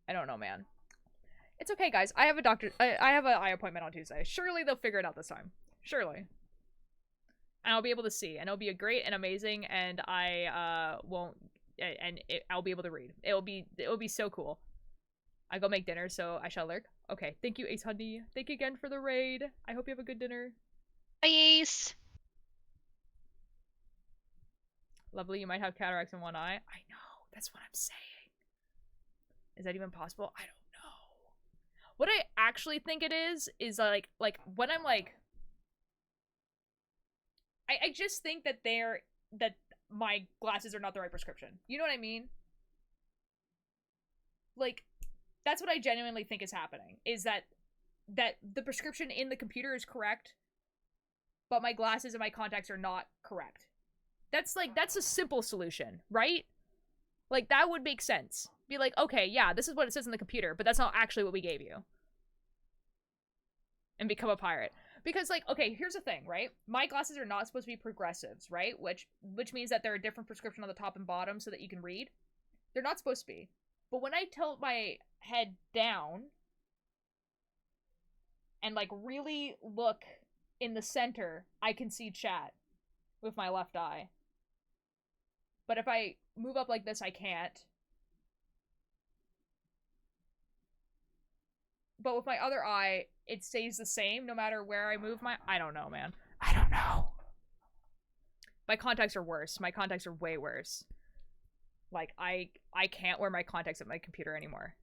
S1: I don't know, man. It's okay, guys. I have a doctor. I have an eye appointment on Tuesday. Surely they'll figure it out this time. Surely. And I'll be able to see. And it'll be great and amazing. And I won't. I'll be able to read. It'll be so cool. I go make dinner, so I shall lurk. Okay. Thank you, Ace Honey. Thank you again for the raid. I hope you have a good dinner.
S2: Ace.
S1: Lovely. You might have cataracts in one eye. I know. That's what I'm saying. Is that even possible? I don't know. What I actually think it is like when I'm like, I just think that that my glasses are not the right prescription. You know what I mean? Like, that's what I genuinely think is happening. Is that the prescription in the computer is correct, but my glasses and my contacts are not correct. That's a simple solution, right? Like, that would make sense. Be like, okay, yeah, this is what it says in the computer, but that's not actually what we gave you. And become a pirate. Because, like, okay, here's the thing, right? My glasses are not supposed to be progressives, right? Which means that they're a different prescription on the top and bottom so that you can read. They're not supposed to be. But when I tilt my head down and, like, really look in the center, I can see chat with my left eye. But if I move up like this, I can't. But with my other eye, it stays the same no matter where I move my... I don't know, man. I don't know. My contacts are worse. My contacts are way worse. Like, I can't wear my contacts at my computer anymore.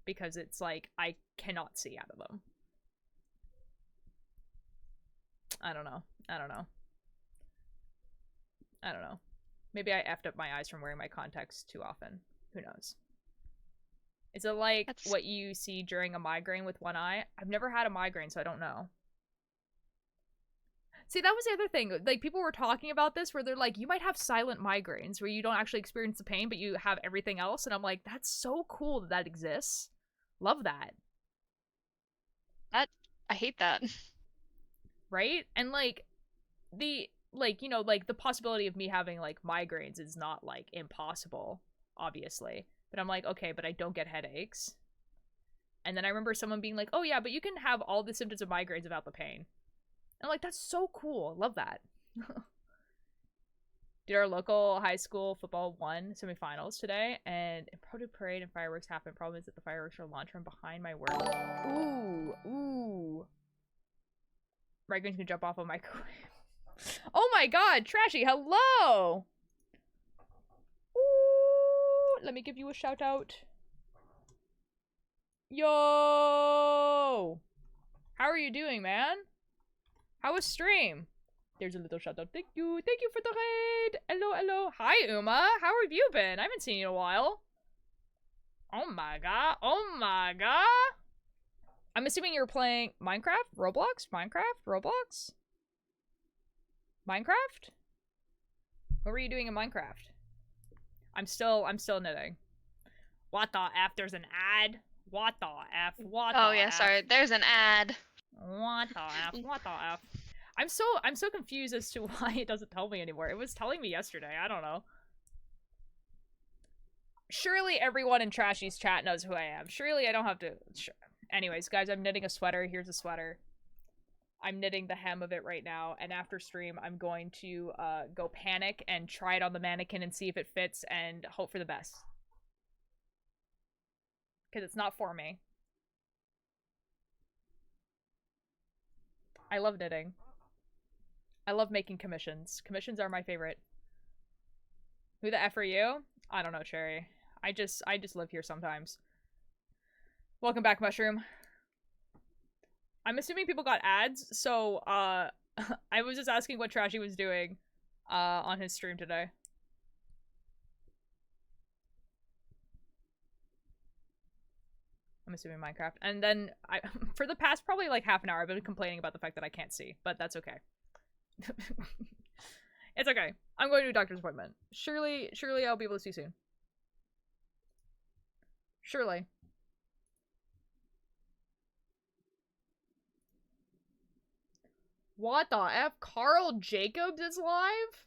S1: Because it's like, I cannot see out of them. I don't know. I don't know. I don't know. Maybe I effed up my eyes from wearing my contacts too often. Who knows? Is it like what you see during a migraine with one eye? I've never had a migraine, so I don't know. See, that was the other thing. Like, people were talking about this where they're like, you might have silent migraines where you don't actually experience the pain, but you have everything else. And I'm like, that's so cool that that exists. Love that.
S2: I hate that.
S1: Right? And like, you know, like the possibility of me having like migraines is not like impossible, obviously. But I'm like, okay, but I don't get headaches. And then I remember someone being like, oh yeah, but you can have all the symptoms of migraines without the pain. And I'm like, that's so cool. Love that. Did our local high school football won semifinals today, and impromptu parade and fireworks happened. Problem is that the fireworks are launched from behind my work. Ooh, ooh. Migraines can jump off a microwave. Oh my god, Trashy, hello! Ooh, let me give you a shout out. Yo! How are you doing, man? How was stream? There's a little shout out. Thank you. Thank you for the raid. Hello, hello. Hi, Uma. How have you been? I haven't seen you in a while. Oh my god. Oh my god. I'm assuming you're playing Minecraft? Roblox? Minecraft? Roblox? Minecraft? What were you doing in Minecraft? I'm still knitting. What the F? There's an ad? What the F? What the
S2: Oh yeah,
S1: F?
S2: sorry. There's an ad.
S1: What the F? What the F? I'm so confused as to why it doesn't tell me anymore. It was telling me yesterday. I don't know. Surely everyone in Trashy's chat knows who I am. Surely I don't have to... Anyways, guys, I'm knitting a sweater. Here's a sweater. I'm knitting the hem of it right now, and after stream, I'm going to go panic and try it on the mannequin and see if it fits and hope for the best. Because it's not for me. I love knitting. I love making commissions. Commissions are my favorite. Who the F are you? I don't know, Cherry. I just live here sometimes. Welcome back, Mushroom. I'm assuming people got ads, so I was just asking what Trashy was doing on his stream today. I'm assuming Minecraft. And then for the past probably like half an hour I've been complaining about the fact that I can't see, but that's okay. It's okay. I'm going to a doctor's appointment. Surely I'll be able to see soon. Surely. What the F? Carl Jacobs is live?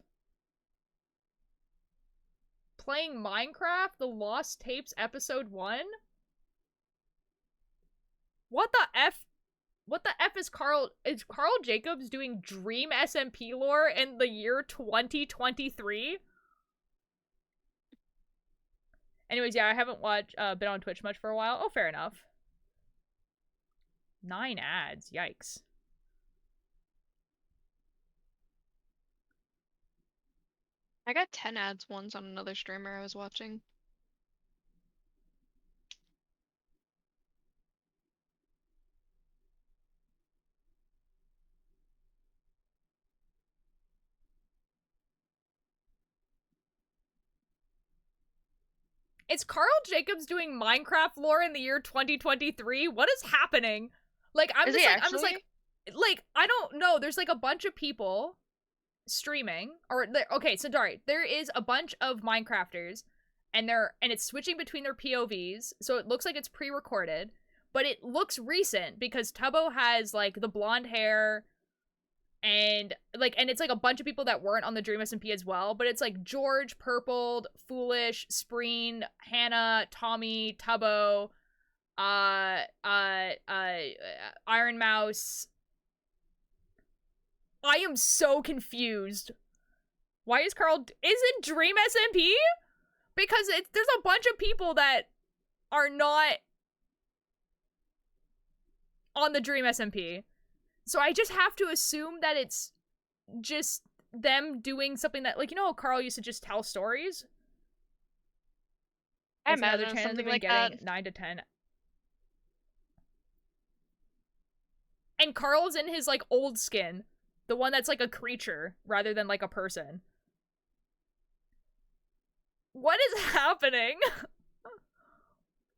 S1: Playing Minecraft, The Lost Tapes Episode 1? What the F? What the F is Carl Jacobs doing Dream SMP lore in the year 2023? Anyways, yeah, I haven't been on Twitch much for a while. Oh, fair enough. 9 ads, yikes.
S2: I got 10 ads once on another streamer I was watching.
S1: Is Carl Jacobs doing Minecraft lore in the year 2023? What is happening? Like, I'm just like, I don't know. There's like a bunch of people streaming, or okay, so sorry, there is a bunch of Minecrafters, and it's switching between their POVs, so it looks like it's pre-recorded, but it looks recent because Tubbo has like the blonde hair, and it's like a bunch of people that weren't on the Dream SMP as well, but it's like George, Purpled, Foolish, Spreen, Hannah, Tommy, Tubbo, Iron Mouse, I am so confused. Why is Carl... Is it Dream SMP? Because there's a bunch of people that are not on the Dream SMP. So I just have to assume that it's just them doing something that, like, you know how Carl used to just tell stories?
S2: I
S1: It's another
S2: imagine
S1: channel
S2: something
S1: been
S2: like
S1: getting
S2: that.
S1: 9 to 10. And Carl's in his, like, old skin. The one that's like a creature rather than like a person. What is happening?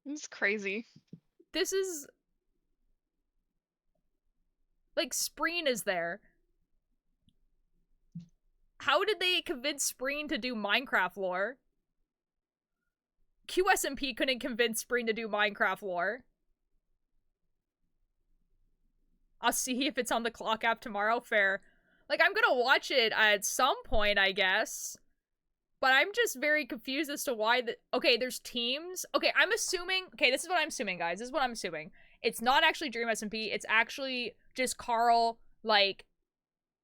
S2: It's crazy.
S1: This is... Like, Spreen is there. How did they convince Spreen to do Minecraft lore? QSMP couldn't convince Spreen to do Minecraft lore. I'll see if it's on the clock app tomorrow. Fair. Like, I'm gonna watch it at some point, I guess. But I'm just very confused as to why the... Okay, there's teams. Okay, I'm assuming... Okay, this is what I'm assuming, guys. This is what I'm assuming. It's not actually Dream SMP. It's actually just Carl, like,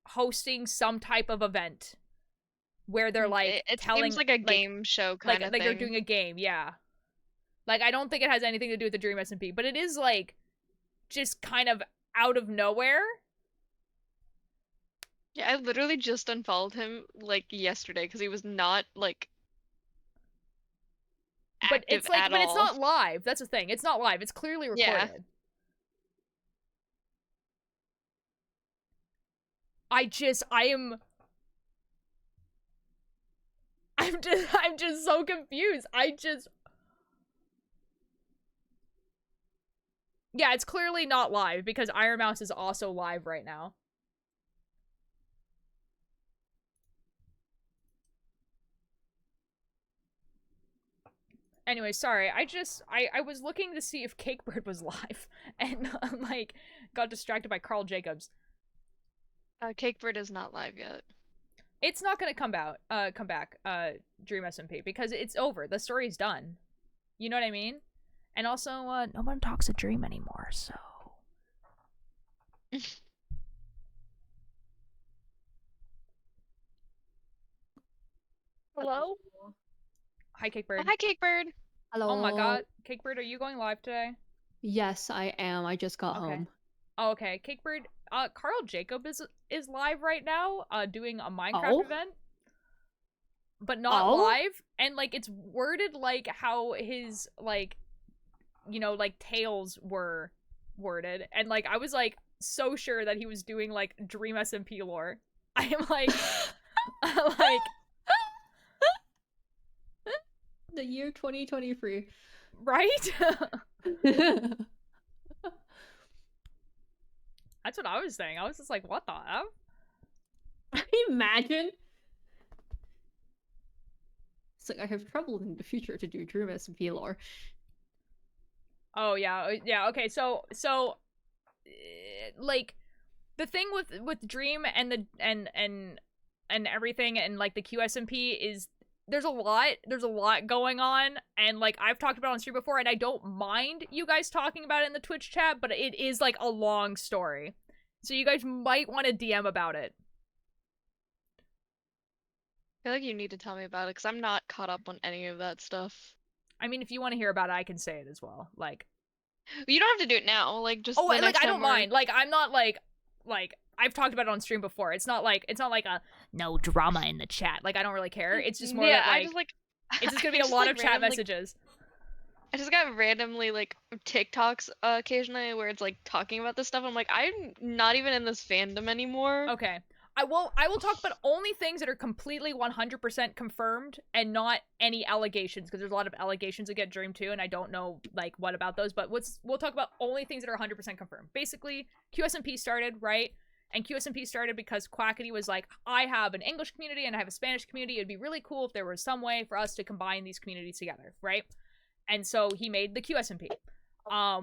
S1: hosting some type of event. Where they're, like,
S2: it
S1: telling...
S2: seems like a game show kind of thing.
S1: Like, they're doing a game, yeah. Like, I don't think it has anything to do with the Dream SMP. But it is, like, just kind of out of nowhere.
S2: Yeah, I literally just unfollowed him, like, yesterday, because he was not, like,
S1: But
S2: active
S1: it's like,
S2: at
S1: but
S2: all.
S1: it's not live. That's the thing. It's not live. It's clearly recorded.
S2: Yeah.
S1: I'm just so confused. Yeah, it's clearly not live because Iron Mouse is also live right now. Anyway, sorry. I was looking to see if Cakebird was live and like got distracted by Carl Jacobs.
S2: Cakebird is not live yet.
S1: It's not gonna come back, Dream SMP, because it's over. The story's done. You know what I mean? And also, no one talks to Dream anymore, so...
S2: Hello?
S1: Hi, Cakebird.
S2: Oh, hi, Cakebird.
S7: Hello.
S1: Oh my god. Cakebird, are you going live today?
S7: Yes, I am. I just got
S1: Okay.
S7: home.
S1: Oh, okay. Cakebird, Carl Jacob is live right now, doing a Minecraft event. But not live. And, like, it's worded like how his, like, you know, like, tales were worded. And, like, I was, like, so sure that he was doing, like, Dream SMP lore. I am, like... like...
S7: The year 2023.
S1: Right? That's what I was saying. I was just like, what the F?
S7: Imagine. It's like I have traveled in the future to do Dream SMP lore.
S1: Oh yeah, yeah. Okay, so like the thing with Dream and the and everything and like the QSMP is there's a lot going on, and like I've talked about it on stream before, and I don't mind you guys talking about it in the Twitch chat, but it is like a long story, so you guys might want to DM about it.
S2: I feel like you need to tell me about it, because I'm not caught up on any of that stuff.
S1: I mean, if you want to hear about it, I can say it as well. Like,
S2: you don't have to do it now. Like, just
S1: oh,
S2: the next
S1: like I
S2: time
S1: don't mind. Like, I'm not like I've talked about it on stream before. It's not like a no drama in the chat. Like, I don't really care. It's just more that, like, it's just gonna be a lot of chat messages.
S2: I just got randomly like TikToks occasionally where it's like talking about this stuff. I'm like, I'm not even in this fandom anymore.
S1: Okay. I will talk about only things that are completely 100% confirmed and not any allegations, because there's a lot of allegations that get Dream 2 and I don't know like what about those, but we'll talk about only things that are 100% confirmed. Basically, QSMP started, right? And QSMP started because Quackity was like, I have an English community and I have a Spanish community. It'd be really cool if there was some way for us to combine these communities together, right? And so he made the QSMP,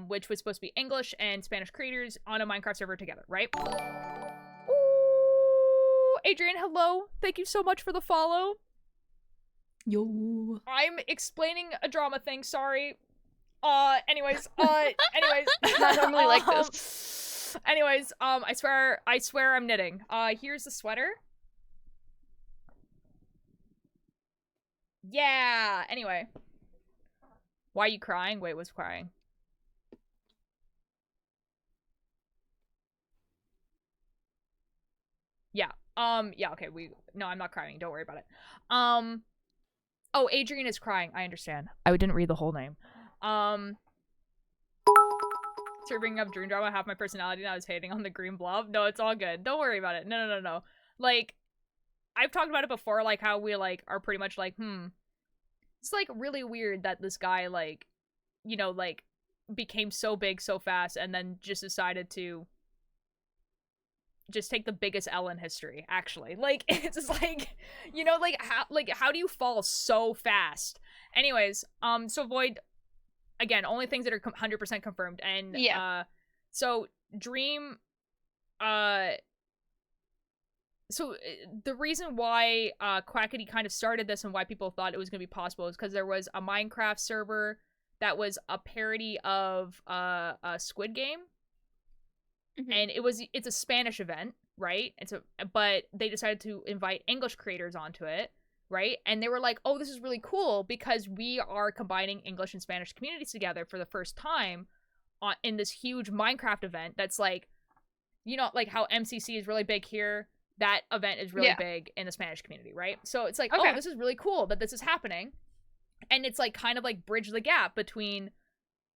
S1: which was supposed to be English and Spanish creators on a Minecraft server together, right? Adrian, hello. Thank you so much for the follow.
S7: Yo.
S1: I'm explaining a drama thing, sorry. Anyways.
S2: It's not normally like this.
S1: Anyways, I swear I'm knitting. Here's the sweater. Yeah. Anyway. Why are you crying? Wait, what's crying? Yeah. Yeah, okay, no, I'm not crying. Don't worry about it. Oh, Adrian is crying. I understand. I didn't read the whole name. So bringing up dream drama, half my personality now is hating on the green blob. No, it's all good. Don't worry about it. No. Like, I've talked about it before, like, how we, like, are pretty much like, it's, like, really weird that this guy, like, you know, like, became so big so fast and then just decided to just take the biggest L in history, actually. Like, it's just like, you know, like, how do you fall so fast? Anyways, so Void, again, only things that are 100% confirmed, and, so, Dream, so, the reason why, Quackity kind of started this and why people thought it was gonna be possible is because there was a Minecraft server that was a parody of, a Squid Game. And it's a Spanish event, right? But they decided to invite English creators onto it, right? And they were like, oh, this is really cool because we are combining English and Spanish communities together for the first time in this huge Minecraft event that's like, you know, like how MCC is really big here, that event is really big in the Spanish community, right? So it's like, oh, this is really cool that this is happening. And it's like kind of like bridge the gap between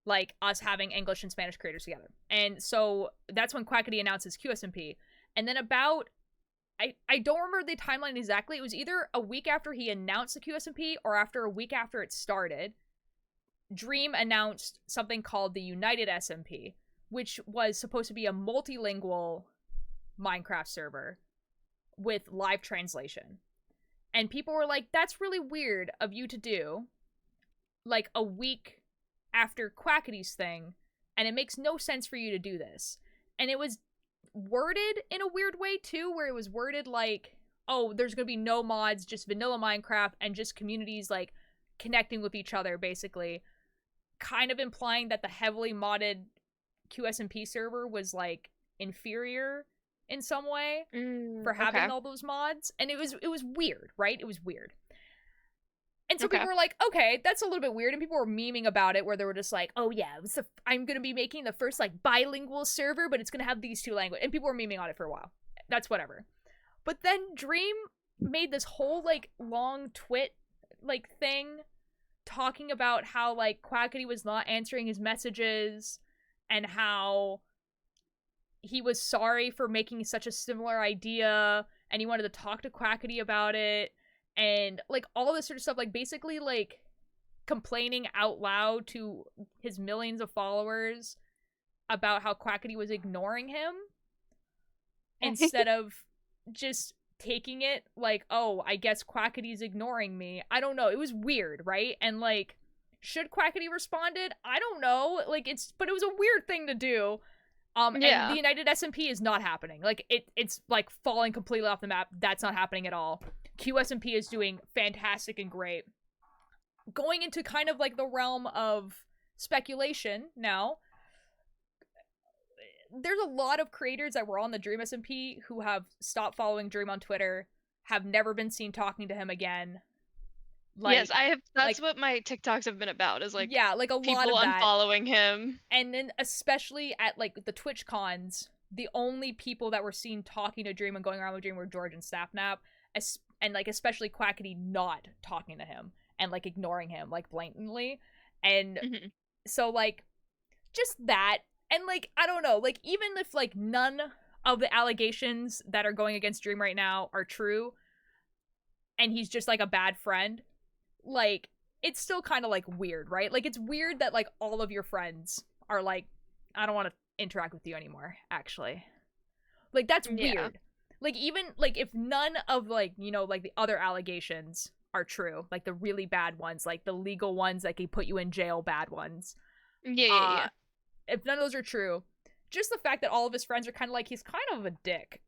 S1: like us having English and Spanish creators together. And so that's when Quackity announced his QSMP. And then about, I don't remember the timeline exactly. It was either a week after he announced the QSMP or after a week after it started, Dream announced something called the United SMP, which was supposed to be a multilingual Minecraft server with live translation. And people were like, that's really weird of you to do, like, a week after Quackity's thing, and it makes no sense for you to do this. And it was worded in a weird way, too, where it was worded like, oh, there's gonna be no mods, just vanilla Minecraft, and just communities, like, connecting with each other, basically. Kind of implying that the heavily modded QSMP server was, like, inferior in some way for having all those mods. And it was weird, right? It was weird. And so people were like, okay, that's a little bit weird. And people were memeing about it where they were just like, oh yeah, I'm going to be making the first like bilingual server, but it's going to have these two languages. And people were memeing on it for a while. That's whatever. But then Dream made this whole like long twit like thing talking about how like Quackity was not answering his messages and how he was sorry for making such a similar idea and he wanted to talk to Quackity about it. And, like, all this sort of stuff, like, basically, like, complaining out loud to his millions of followers about how Quackity was ignoring him instead of just taking it like, oh, I guess Quackity's ignoring me. I don't know. It was weird, right? And, like, should Quackity responded? I don't know. Like, but it was a weird thing to do. And the United SMP is not happening. Like, it's, like, falling completely off the map. That's not happening at all. QSMP is doing fantastic and great. Going into kind of like the realm of speculation now, there's a lot of creators that were on the Dream SMP who have stopped following Dream on Twitter, have never been seen talking to him again.
S2: Like, yes, I have. That's like, what my TikToks have been about. Is like,
S1: yeah, like a lot of that.
S2: Unfollowing him,
S1: and then especially at like the Twitch cons, the only people that were seen talking to Dream and going around with Dream were George and Snapnap. And, like, especially Quackity not talking to him and, like, ignoring him, like, blatantly. And so, like, just that. And, like, I don't know. Like, even if, like, none of the allegations that are going against Dream right now are true and he's just, like, a bad friend, like, it's still kind of, like, weird, right? Like, it's weird that, like, all of your friends are, like, I don't want to interact with you anymore, actually. Like, that's weird. Like, even, like, if none of, like, you know, like, the other allegations are true, like, the really bad ones, like, the legal ones that can put you in jail bad ones.
S2: Yeah.
S1: If none of those are true, just the fact that all of his friends are kind of like, he's kind of a dick,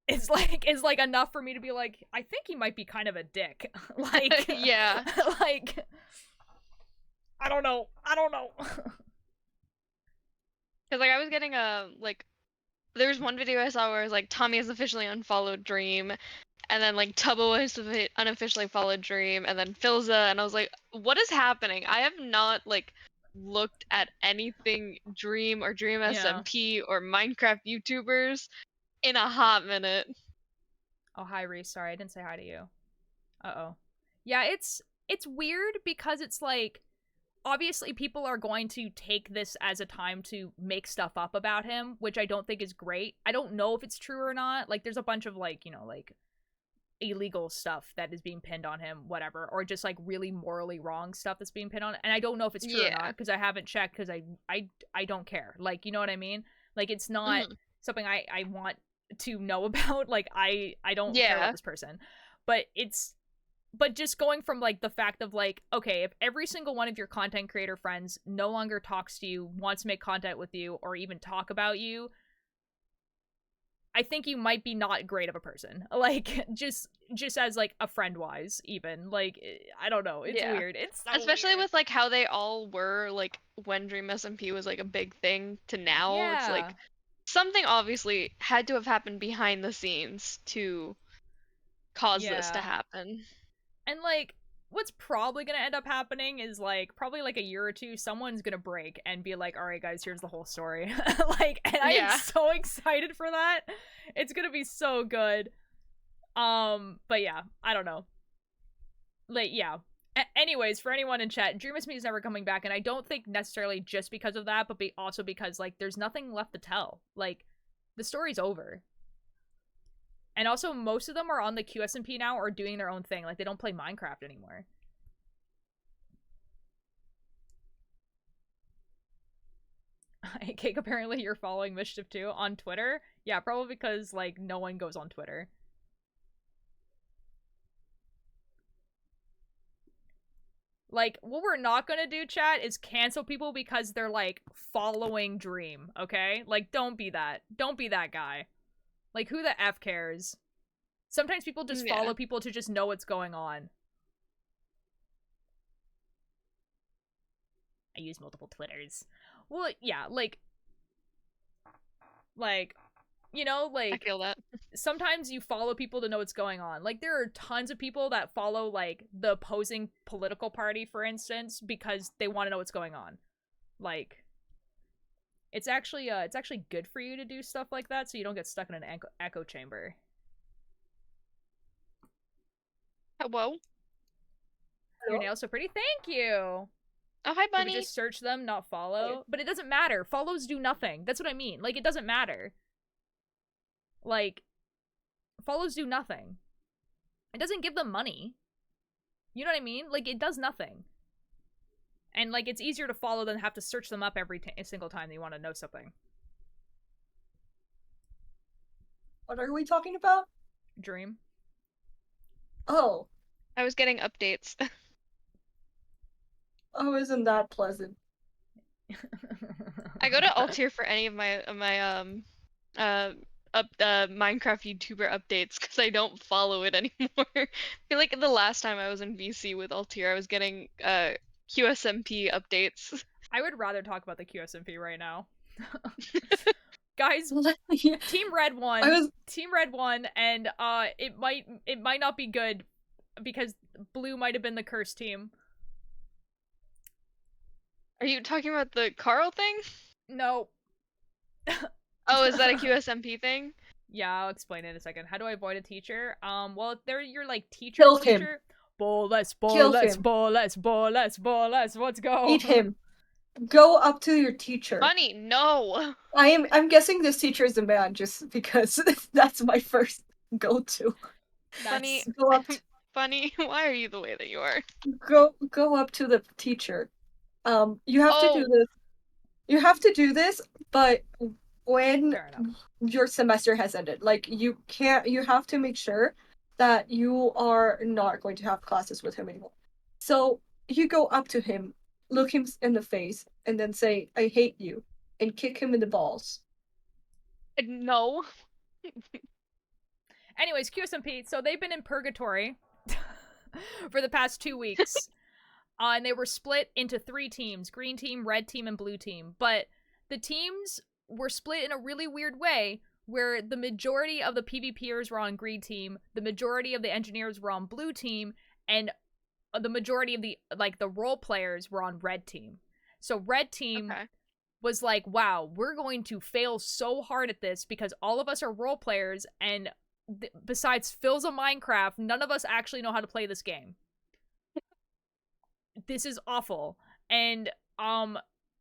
S1: is like, enough for me to be like, I think he might be kind of a dick. Like,
S2: yeah.
S1: Like, I don't know.
S2: Because, like, I was getting, like, there's one video I saw where it was like Tommy has officially unfollowed Dream, and then like Tubbo has unofficially followed Dream, and then Philza, and I was like, what is happening? I have not like looked at anything Dream or Dream
S1: Yeah.
S2: SMP or Minecraft YouTubers in a hot minute.
S1: Oh, hi, Reese. Sorry, I didn't say hi to you. Uh-oh. Yeah, it's weird because it's like, obviously people are going to take this as a time to make stuff up about him, which I don't think is great. I don't know if it's true or not. Like, there's a bunch of, like, you know, like, illegal stuff that is being pinned on him, whatever, or just, like, really morally wrong stuff that's being pinned on, and I don't know if it's true or not, because I haven't checked, because I don't care. Like, you know what I mean? Like, it's not something I want to know about. Like, I don't care about this person. But just going from, like, the fact of, like, okay, if every single one of your content creator friends no longer talks to you, wants to make content with you, or even talk about you, I think you might be not great of a person. Like, just as, like, a friend-wise, even. Like, I don't know. It's weird. It's so
S2: especially
S1: weird.
S2: with, like, how they all were, like, when Dream SMP was, like, a big thing to now.
S1: Yeah.
S2: It's, like, something obviously had to have happened behind the scenes to cause this to happen.
S1: And, like, what's probably gonna end up happening is, like, probably, like, a year or two, someone's gonna break and be like, alright, guys, here's the whole story. Like, and I am so excited for that. It's gonna be so good. But yeah, I don't know. Like, yeah. Anyways, for anyone in chat, Dream SMP is never coming back, and I don't think necessarily just because of that, but also because, like, there's nothing left to tell. Like, the story's over. And also, most of them are on the QSMP now or doing their own thing. Like, they don't play Minecraft anymore. Cake, apparently you're following Mischief too on Twitter. Yeah, probably because, like, no one goes on Twitter. Like, what we're not gonna do, chat, is cancel people because they're, like, following Dream, okay? Like, don't be that. Don't be that guy. Like, who the F cares? Sometimes people just follow people to just know what's going on. I use multiple Twitters. Well, yeah, like, you know, like,
S2: I feel that.
S1: Sometimes you follow people to know what's going on. Like, there are tons of people that follow, like, the opposing political party, for instance, because they want to know what's going on. Like, it's actually good for you to do stuff like that so you don't get stuck in an echo chamber.
S2: Hello?
S1: Your nails so pretty. Thank you!
S2: Oh, hi, Bunny!
S1: You just search them, not follow. But it doesn't matter. Follows do nothing. That's what I mean. Like, it doesn't matter. Like, follows do nothing. It doesn't give them money. You know what I mean? Like, it does nothing. And, like, it's easier to follow than have to search them up every single time that you want to know something.
S5: What are we talking about?
S1: Dream.
S5: Oh.
S2: I was getting updates.
S5: Oh, isn't that pleasant?
S2: I go to Altier for any of my Minecraft YouTuber updates because I don't follow it anymore. I feel like the last time I was in VC with Altier, I was getting QSMP updates.
S1: I would rather talk about the QSMP right now. Guys, Team Red won. Team Red won, and it might not be good because Blue might have been the cursed team.
S2: Are you talking about the Carl thing?
S1: No.
S2: Oh, is that a QSMP thing?
S1: Yeah, I'll explain it in a second. How do I avoid a teacher? Well, if they're your, like, teacher.
S5: Kill him.
S1: Let's go.
S5: Eat him. Go up to your teacher.
S2: Bunny, no.
S5: I'm guessing this teacher is a man just because that's my first go-to.
S2: Bunny,
S5: go up
S2: Bunny, why are you the way that you are?
S5: Go up to the teacher. You have to do this. You have to do this, but when your semester has ended, like, you have to make sure that you are not going to have classes with him anymore. So you go up to him, look him in the face, and then say, "I hate you," and kick him in the balls.
S2: No.
S1: Anyways, QSMP, so they've been in purgatory for the past 2 weeks. And they were split into 3 teams: green team, red team, and blue team. But the teams were split in a really weird way, where the majority of the PvPers were on green team, the majority of the engineers were on blue team, and the majority of the role players were on red team. So red team was like, wow, we're going to fail so hard at this because all of us are role players, and besides Phil's a Minecraft, none of us actually know how to play this game. This is awful. And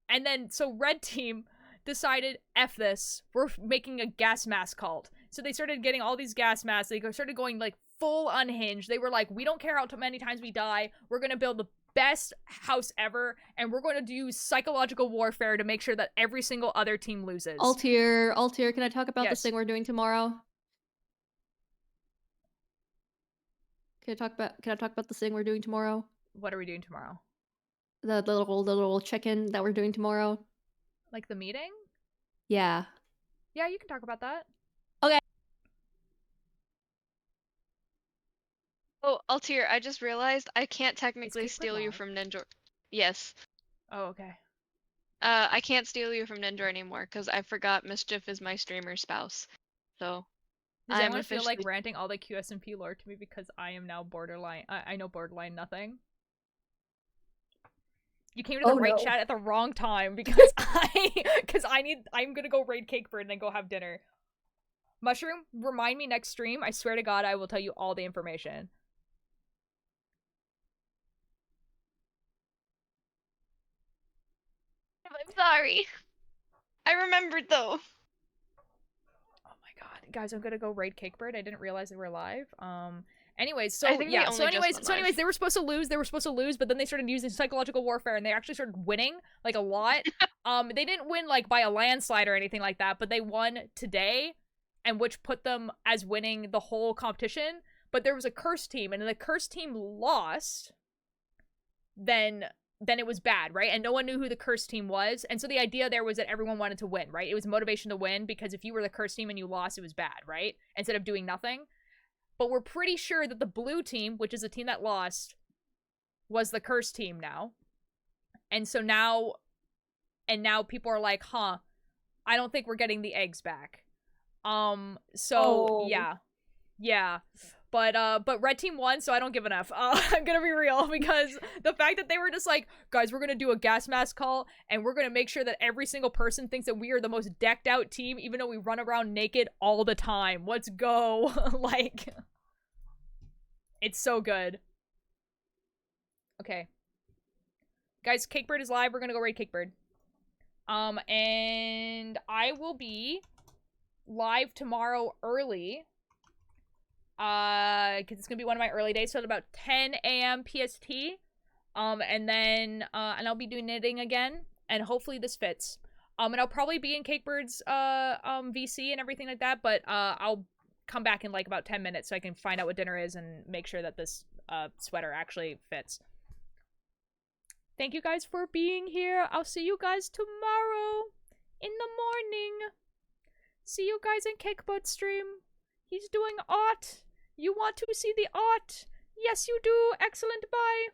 S1: then so red team decided, F this, we're making a gas mask cult. So they started getting all these gas masks. They started going like full unhinged. They were like, we don't care how many times we die. We're gonna build the best house ever, and we're going to use psychological warfare to make sure that every single other team loses.
S7: Altier, can I talk about this thing we're doing tomorrow? Can I talk about this thing we're doing tomorrow?
S1: What are we doing tomorrow?
S7: The little check-in that we're doing tomorrow.
S1: Like the meeting?
S7: Yeah.
S1: Yeah, you can talk about that.
S7: Okay.
S2: Oh, Altier, I just realized I can't technically steal you from Ninja. Yes.
S1: Oh, okay.
S2: I can't steal you from Ninja anymore because I forgot Mischief is my streamer spouse. So.
S1: Does anyone feel like ranting all the QSMP lore to me because I am now borderline? I know borderline nothing. You came to the right chat at the wrong time because I'm gonna go raid Cakebird and then go have dinner. Mushroom, remind me next stream. I swear to God, I will tell you all the information.
S2: I'm sorry. I remembered though.
S1: Oh my God, guys, I'm gonna go raid Cakebird. I didn't realize they were live. Anyways, so yeah, so anyways, they were supposed to lose, but then they started using psychological warfare, and they actually started winning, like, a lot. They didn't win, like, by a landslide or anything like that, but they won today, and which put them as winning the whole competition, but there was a cursed team, and if the cursed team lost, then it was bad, right? And no one knew who the cursed team was, and so the idea there was that everyone wanted to win, right? It was motivation to win, because if you were the cursed team and you lost, it was bad, right? Instead of doing nothing. But we're pretty sure that the blue team, which is the team that lost, was the cursed team now. And so now people are like, huh, I don't think we're getting the eggs back. Yeah. But red team won, so I don't give an F. I'm gonna be real, because the fact that they were just like, guys, we're gonna do a gas mask call, and we're gonna make sure that every single person thinks that we are the most decked out team, even though we run around naked all the time. Let's go. Like, it's so good. Okay. Guys, Cakebird is live. We're gonna go raid Cakebird. And I will be live tomorrow early. Because it's gonna be one of my early days, so at about 10 a.m. PST. And then, and I'll be doing knitting again, and hopefully this fits. And I'll probably be in Cakebird's, VC and everything like that, but, I'll come back in, like, about 10 minutes so I can find out what dinner is and make sure that this, sweater actually fits. Thank you guys for being here. I'll see you guys tomorrow in the morning. See you guys in Cakebird's stream. He's doing art. You want to see the art? Yes, you do. Excellent. Bye.